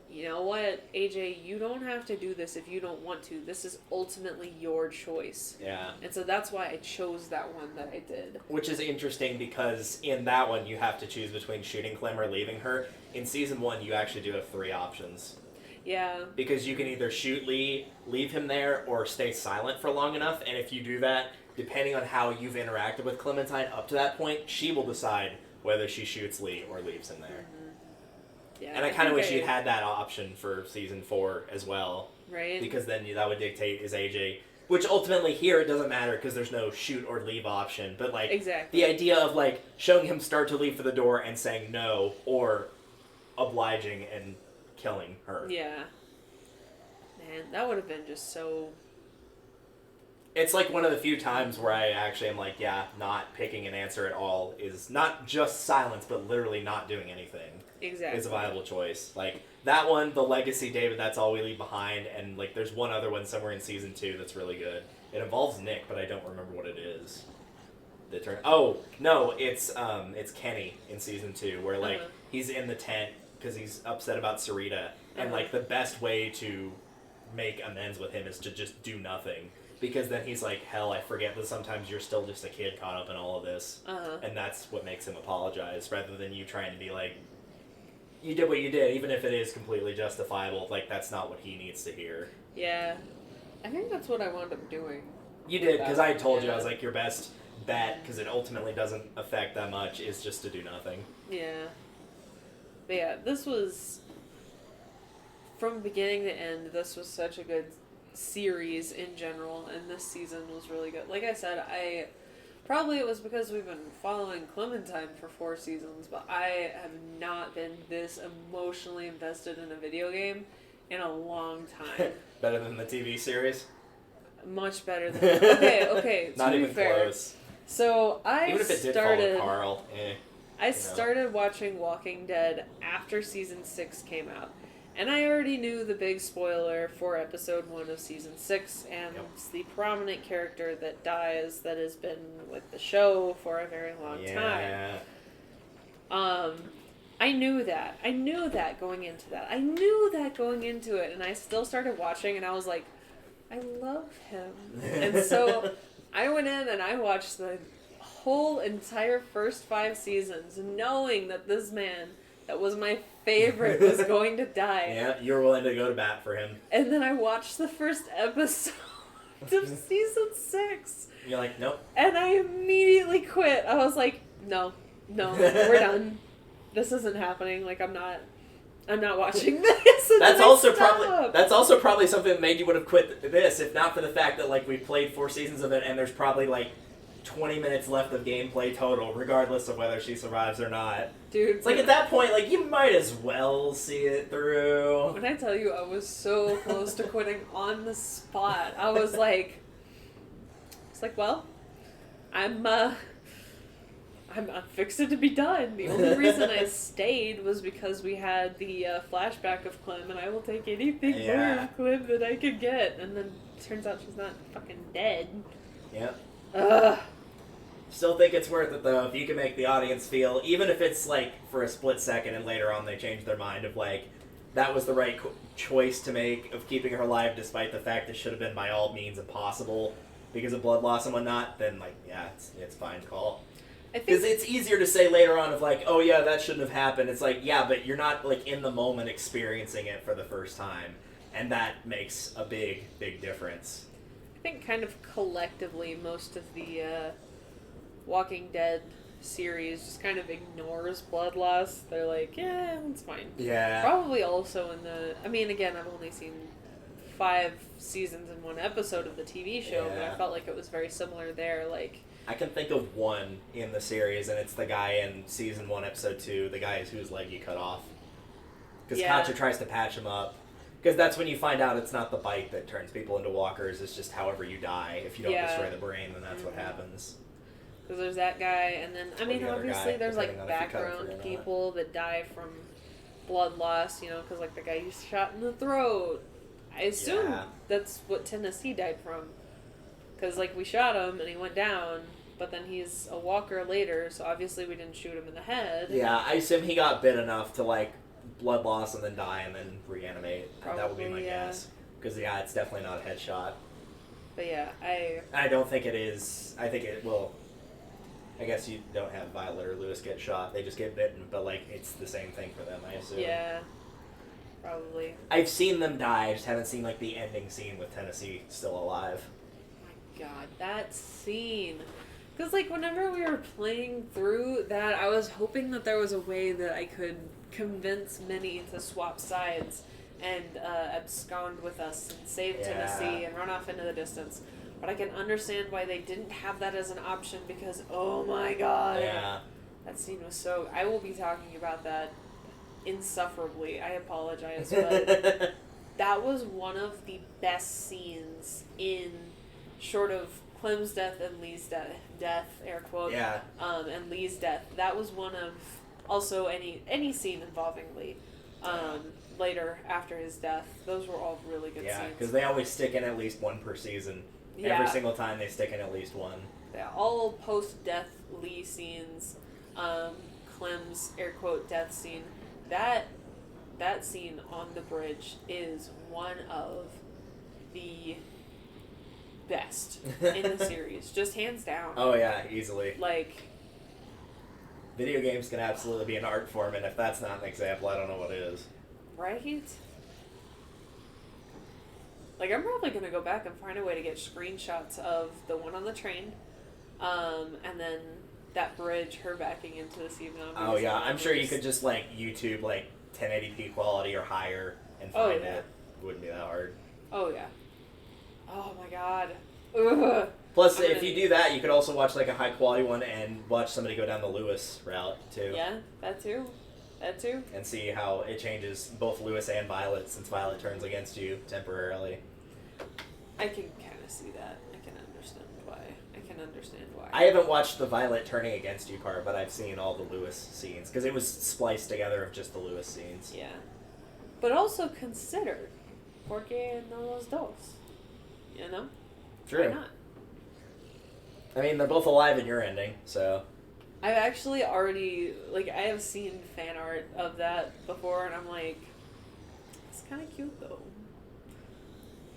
you know what, AJ, you don't have to do this if you don't want to. This is ultimately your choice. Yeah. And so that's why I chose that one that I did. Which is interesting because in that one you have to choose between shooting Clem or leaving her. In season 1 you actually do have 3 options. Yeah. Because you can either shoot Lee, leave him there, or stay silent for long enough, and if you do that, depending on how you've interacted with Clementine up to that point, she will decide whether she shoots Lee or leaves him there. Mm-hmm. Yeah, and I kind of wish you'd had that option for season 4 as well. Right. Because then that would dictate is AJ... Which ultimately here it doesn't matter because there's no shoot or leave option, but like exactly. The idea of like showing him start to leave for the door and saying no, or obliging and killing her. Yeah. Man, that would have been just so... It's like one of the few times where I actually am like, yeah, not picking an answer at all is not just silence, but literally not doing anything. Exactly. Is a viable choice. Like, that one, The Legacy, David, That's All We Leave Behind, and like there's one other one somewhere in season 2 that's really good. It involves Nick, but I don't remember what it is. Oh, no, it's Kenny in season 2, where like he's in the tent because he's upset about Sarita, and like the best way to make amends with him is to just do nothing, because then he's like, hell, I forget that sometimes you're still just a kid caught up in all of this, and that's what makes him apologize, rather than you trying to be like, you did what you did, even if it is completely justifiable, like that's not what he needs to hear. Yeah, I think that's what I wound up doing. You did, because I told you, I was like, your best bet, because it ultimately doesn't affect that much, is just to do nothing. Yeah. But yeah, this was, from beginning to end, this was such a good series in general, and this season was really good. Like I said, Probably it was because we've been following Clementine for 4 seasons, but I have not been this emotionally invested in a video game in a long time. Better than the TV series? Much better than... Okay, Not to even be fair. close. So Even if it did follow Carl, I started watching Walking Dead after season 6 came out. And I already knew the big spoiler for episode 1 of season 6, and it's the prominent character that dies that has been with the show for a very long time. I knew that. I knew that going into that. I knew that going into it, and I still started watching, and I was like, I love him. And so I went in and I watched the whole entire first 5 seasons, knowing that this man that was my favorite was going to die. Yeah, you were willing to go to bat for him. And then I watched the first episode of season 6. You're like, nope. And I immediately quit. I was like, no, we're done. This isn't happening. Like, I'm not watching this. And That's also probably something that made you would have quit this, if not for the fact that, like, we played 4 seasons of it, and there's probably, like, 20 minutes left of gameplay total, regardless of whether she survives or not. Dude. It's like, at that point, like, you might as well see it through. When I tell you I was so close to quitting on the spot, I was like, well, I'm fixed to be done. The only reason I stayed was because we had the flashback of Clem, and I will take anything more of Clem that I could get. And then turns out she's not fucking dead. Yep. Ugh. Still think it's worth it, though, if you can make the audience feel, even if it's, like, for a split second and later on they change their mind of, like, that was the right choice to make of keeping her alive despite the fact it should have been by all means impossible because of blood loss and whatnot, then, like, yeah, it's fine call. Because it's easier to say later on of, like, oh, yeah, that shouldn't have happened. It's like, yeah, but you're not, like, in the moment experiencing it for the first time. And that makes a big, big difference. I think kind of collectively most of the Walking Dead series just kind of ignores blood loss. They're like, yeah, it's fine. Yeah. Probably also in the... I mean, again, I've only seen 5 seasons and 1 episode of the TV show, but I felt like it was very similar there. Like, I can think of one in the series, and it's the guy in season 1, episode 2, the guy whose leg you cut off. Because Katja tries to patch him up. Because that's when you find out it's not the bite that turns people into walkers, it's just however you die. If you don't destroy the brain, then that's what happens. Because there's that guy, and then, I mean, obviously there's, like, background people that die from blood loss, you know, because, like, the guy you shot in the throat. I assume that's what Tennessee died from. Because, like, we shot him, and he went down, but then he's a walker later, so obviously we didn't shoot him in the head. Yeah, I assume he got bit enough to, like, blood loss and then die and then reanimate. Probably, that would be my guess. Because, it's definitely not a headshot. But, yeah, I don't think it is. I think it will... I guess you don't have Violet or Lewis get shot. They just get bitten, but, like, it's the same thing for them, I assume. Yeah, probably. I've seen them die. I just haven't seen, like, the ending scene with Tennessee still alive. Oh my god, that scene. Because, like, whenever we were playing through that, I was hoping that there was a way that I could convince Minnie to swap sides and abscond with us and save Tennessee and run off into the distance. But I can understand why they didn't have that as an option because, oh my god. Yeah. That scene was so... I will be talking about that insufferably. I apologize, but that was one of the best scenes in short of Clem's death and Lee's death, air quote. Yeah. And Lee's death. That was one of... Also, any scene involving Lee. Later, after his death. Those were all really good scenes. Yeah, because they always stick in at least one per season. Yeah. Every single time they stick in at least one. Yeah, all post-death Lee scenes, Clem's air quote death scene. That scene on the bridge is one of the best in the series, just hands down. Oh yeah, easily. Like, video games can absolutely be an art form, and if that's not an example, I don't know what is. right? Like, I'm probably going to go back and find a way to get screenshots of the one on the train, and then that bridge, her backing into the sea of zombies. Oh, yeah. I'm sure you could just, like, YouTube, like, 1080p quality or higher and find it. It wouldn't be that hard. Oh, yeah. Oh, my God. Ugh. Plus, if you do that, you could also watch like a high quality one and watch somebody go down the Lewis route too. Yeah, that too. That too. And see how it changes both Lewis and Violet, since Violet turns against you temporarily. I can kind of see that. I can understand why. I haven't watched the Violet turning against you part, but I've seen all the Lewis scenes, because it was spliced together of just the Lewis scenes. Yeah. But also consider, porque no los dos. You know? True. Why not? I mean, they're both alive in your ending, so... I've actually already, like, I have seen fan art of that before, and I'm like, it's kind of cute, though.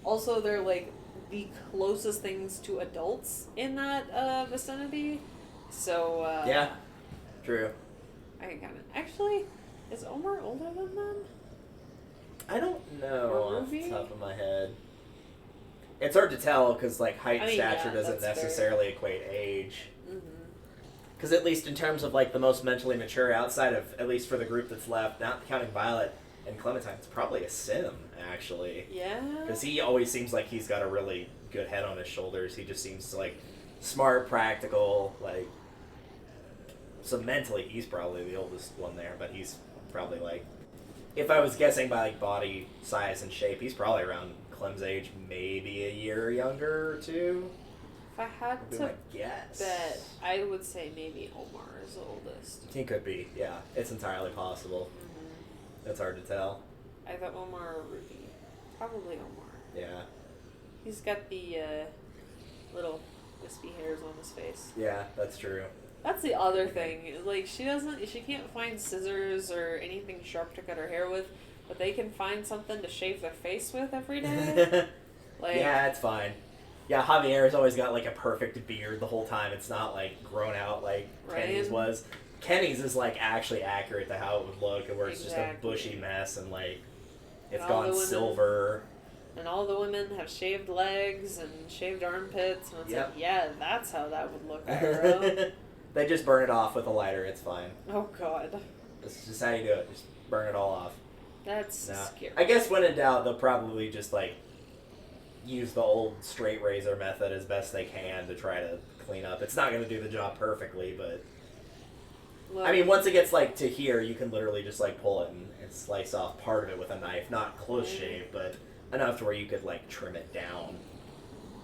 Also, they're, like, the closest things to adults in that vicinity, so, yeah, true. I can kind of... Actually, is Omar older than them? I don't know Or off the Ruby? top of my head. It's hard to tell, because, like, height and stature doesn't that's necessarily equate age. Mm-hmm. Because at least in terms of, like, the most mentally mature outside of, at least for the group that's left, not counting Violet and Clementine, it's probably a Sim, actually. Yeah? Because he always seems like he's got a really good head on his shoulders. He just seems, like, smart, practical, like... So mentally, he's probably the oldest one there, but he's probably, like... If I was guessing by, like, body size and shape, he's probably around Clem's age, maybe a year younger or two. If I had to guess, bet, I would say maybe Omar is the oldest. He could be, yeah. It's entirely possible. Mm-hmm. It's hard to tell. Either Omar or Ruby. Probably Omar. Yeah. He's got the little wispy hairs on his face. Yeah, that's true. That's the other thing. Like, she can't find scissors or anything sharp to cut her hair with, but they can find something to shave their face with every day. Like, yeah, it's fine. Yeah, Javier's always got, like, a perfect beard the whole time. It's not, like, grown out like Kenny's was. Kenny's is, like, actually accurate to how it would look, where it's just a bushy mess and, like, it's gone silver. And all the women have shaved legs and shaved armpits, and it's like, yeah, that's how that would look, Ira. They just burn it off with a lighter, it's fine. Oh, God. This is just how you do it. Just burn it all off. That's scary. I guess when in doubt, they'll probably just, like, use the old straight razor method as best they can to try to clean up. It's not going to do the job perfectly, but... Look, I mean, once it gets, like, to here, you can literally just, like, pull it and slice off part of it with a knife. Not close shave, but enough to where you could, like, trim it down.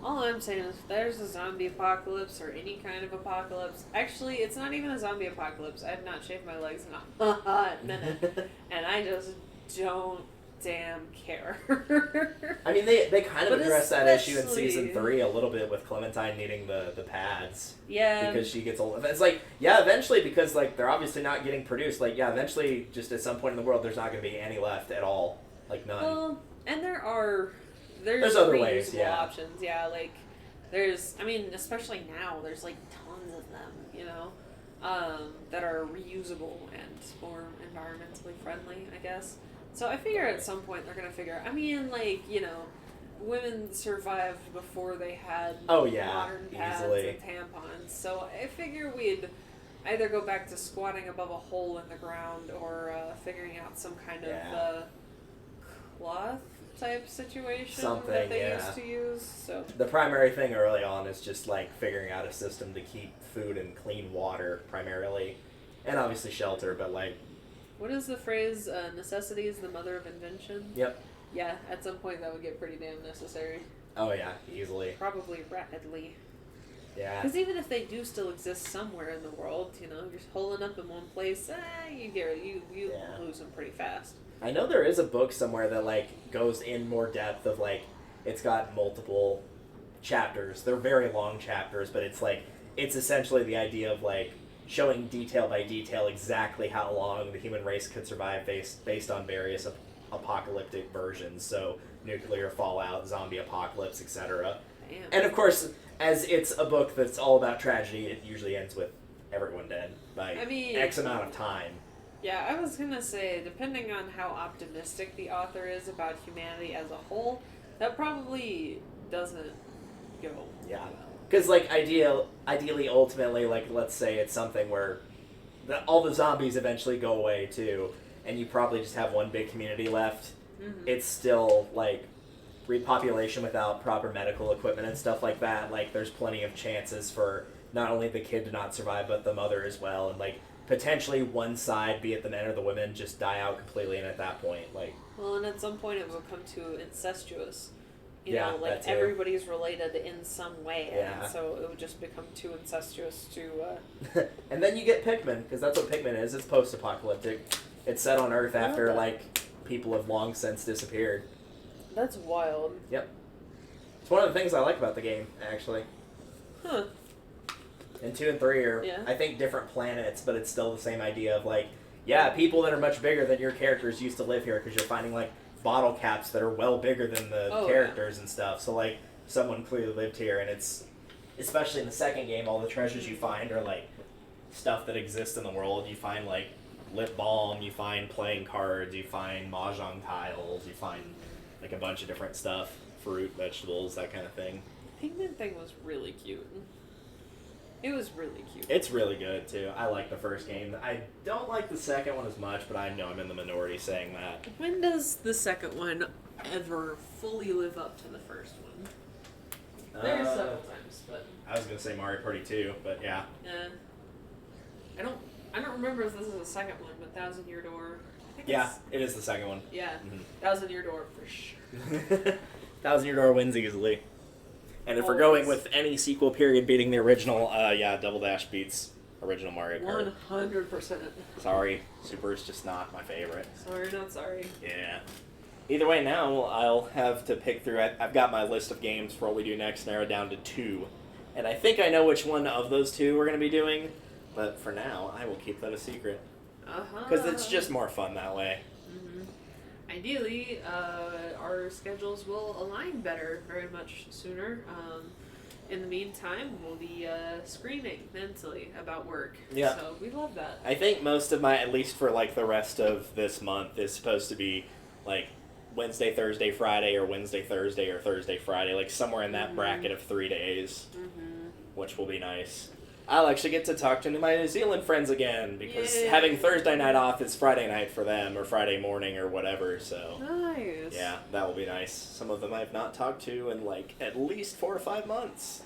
All I'm saying is if there's a zombie apocalypse or any kind of apocalypse... Actually, it's not even a zombie apocalypse. I have not shaved my legs in a hot minute. And I just don't damn care. I mean, they kind of address that issue in season 3 a little bit with Clementine needing the pads. Yeah. Because she gets old. It's like, yeah, eventually, because, like, they're obviously not getting produced. Like, yeah, eventually, just at some point in the world, there's not going to be any left at all. Like, none. Well, and there's other ways, yeah. options, yeah, like, there's, I mean, especially now, there's, like, tons of them, you know, that are reusable and more environmentally friendly, I guess. So I figure at some point they're going to figure, I mean, like, you know, women survived before they had modern pads and tampons, so I figure we'd either go back to squatting above a hole in the ground or figuring out some kind of cloth type situation that they used to use. So the primary thing early on is just like figuring out a system to keep food and clean water primarily, and obviously shelter. But like, what is the phrase? Necessity is the mother of invention. Yep. Yeah, at some point that would get pretty damn necessary. Oh yeah, easily. Probably rapidly. Yeah. Because even if they do still exist somewhere in the world, you know, you're holding up in one place, you lose them pretty fast. I know there is a book somewhere that, like, goes in more depth of, like, it's got multiple chapters. They're very long chapters, but it's, like, it's essentially the idea of, like, showing detail by detail exactly how long the human race could survive based on various apocalyptic versions. So, nuclear fallout, zombie apocalypse, etc. And, of course, as it's a book that's all about tragedy, it usually ends with everyone dead by X amount of time. Yeah, I was going to say, depending on how optimistic the author is about humanity as a whole, that probably doesn't go. Yeah. Because, like, ideally, ultimately, like, let's say it's something where all the zombies eventually go away, too, and you probably just have one big community left. Mm-hmm. It's still, like, repopulation without proper medical equipment and stuff like that, like there's plenty of chances for not only the kid to not survive, but the mother as well, and like potentially one side, be it the men or the women, just die out completely, and at that point, like... Well, and at some point it will come to incestuous. You Yeah, know, like that too. everybody's related in some way, Yeah. and so it would just become too incestuous to... And then you get Pikmin, because that's what Pikmin is. It's post-apocalyptic. It's set on Earth after, like, people have long since disappeared. That's wild. Yep. It's one of the things I like about the game, actually. Huh. And 2 and 3 are, Yeah. I think, different planets, but it's still the same idea of, like, yeah, people that are much bigger than your characters used to live here, because you're finding, like, bottle caps that are well bigger than the characters and stuff. So, like, someone clearly lived here, and it's, especially in the second game, all the treasures you find are, like, stuff that exists in the world. You find, like, lip balm, you find playing cards, you find mahjong tiles, you find, like, a bunch of different stuff, fruit, vegetables, that kind of thing. The Pikmin thing was really cute. It was really cute. It's really good, too. I like the first game. I don't like the second one as much, but I know I'm in the minority saying that. When does the second one ever fully live up to the first one? There's several times, but... I was going to say Mario Party 2, but yeah. I don't remember if this is the second one, but Thousand Year Door... I think Yeah, it is the second one. Yeah, Mhm. Thousand Year Door for sure. Thousand Year Door wins easily. And if we're going with any sequel period beating the original, yeah, Double Dash beats original Mario Kart. 100%. Sorry, Super's just not my favorite. Sorry, not sorry. Yeah. Either way, now I'll have to pick through. I've got my list of games for what we do next narrowed down to 2. And I think I know which one of those 2 we're going to be doing. But for now, I will keep that a secret. Because it's just more fun that way. Ideally, our schedules will align better very much sooner. In the meantime, we'll be screaming mentally about work. Yeah. So we love that. I think most of my, at least for like the rest of this month, is supposed to be like Wednesday, Thursday, Friday, or Wednesday, Thursday, or Thursday, Friday, like somewhere in that bracket of 3 days, which will be nice. I'll actually get to talk to my New Zealand friends again, because having Thursday night off is Friday night for them, or Friday morning, or whatever, so... Nice. Yeah, that will be nice. Some of them I've not talked to in, like, at least 4 or 5 months.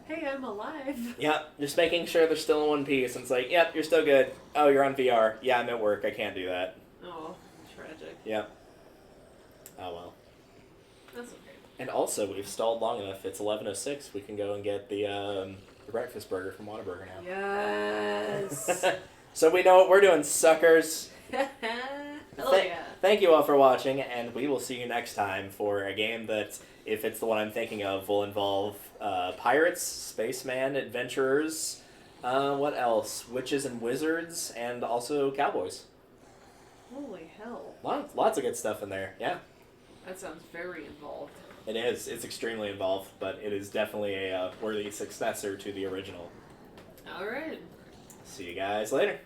Hey, I'm alive. Yeah, just making sure they're still in one piece, and it's like, yep, you're still good. Oh, you're on VR. Yeah, I'm at work. I can't do that. Oh, tragic. Yep. Oh, well. That's okay. And also, we've stalled long enough. It's 11:06. We can go and get the breakfast burger from Whataburger now. Yes. So we know what we're doing, suckers. Hell yeah. Thank you all for watching, and we will see you next time for a game that, if it's the one I'm thinking of, will involve pirates, spaceman, adventurers, what else? Witches and wizards, and also cowboys. Holy hell. Lots of good stuff in there, yeah. That sounds very involved. It is. It's extremely involved, but it is definitely a worthy successor to the original. All right. See you guys later.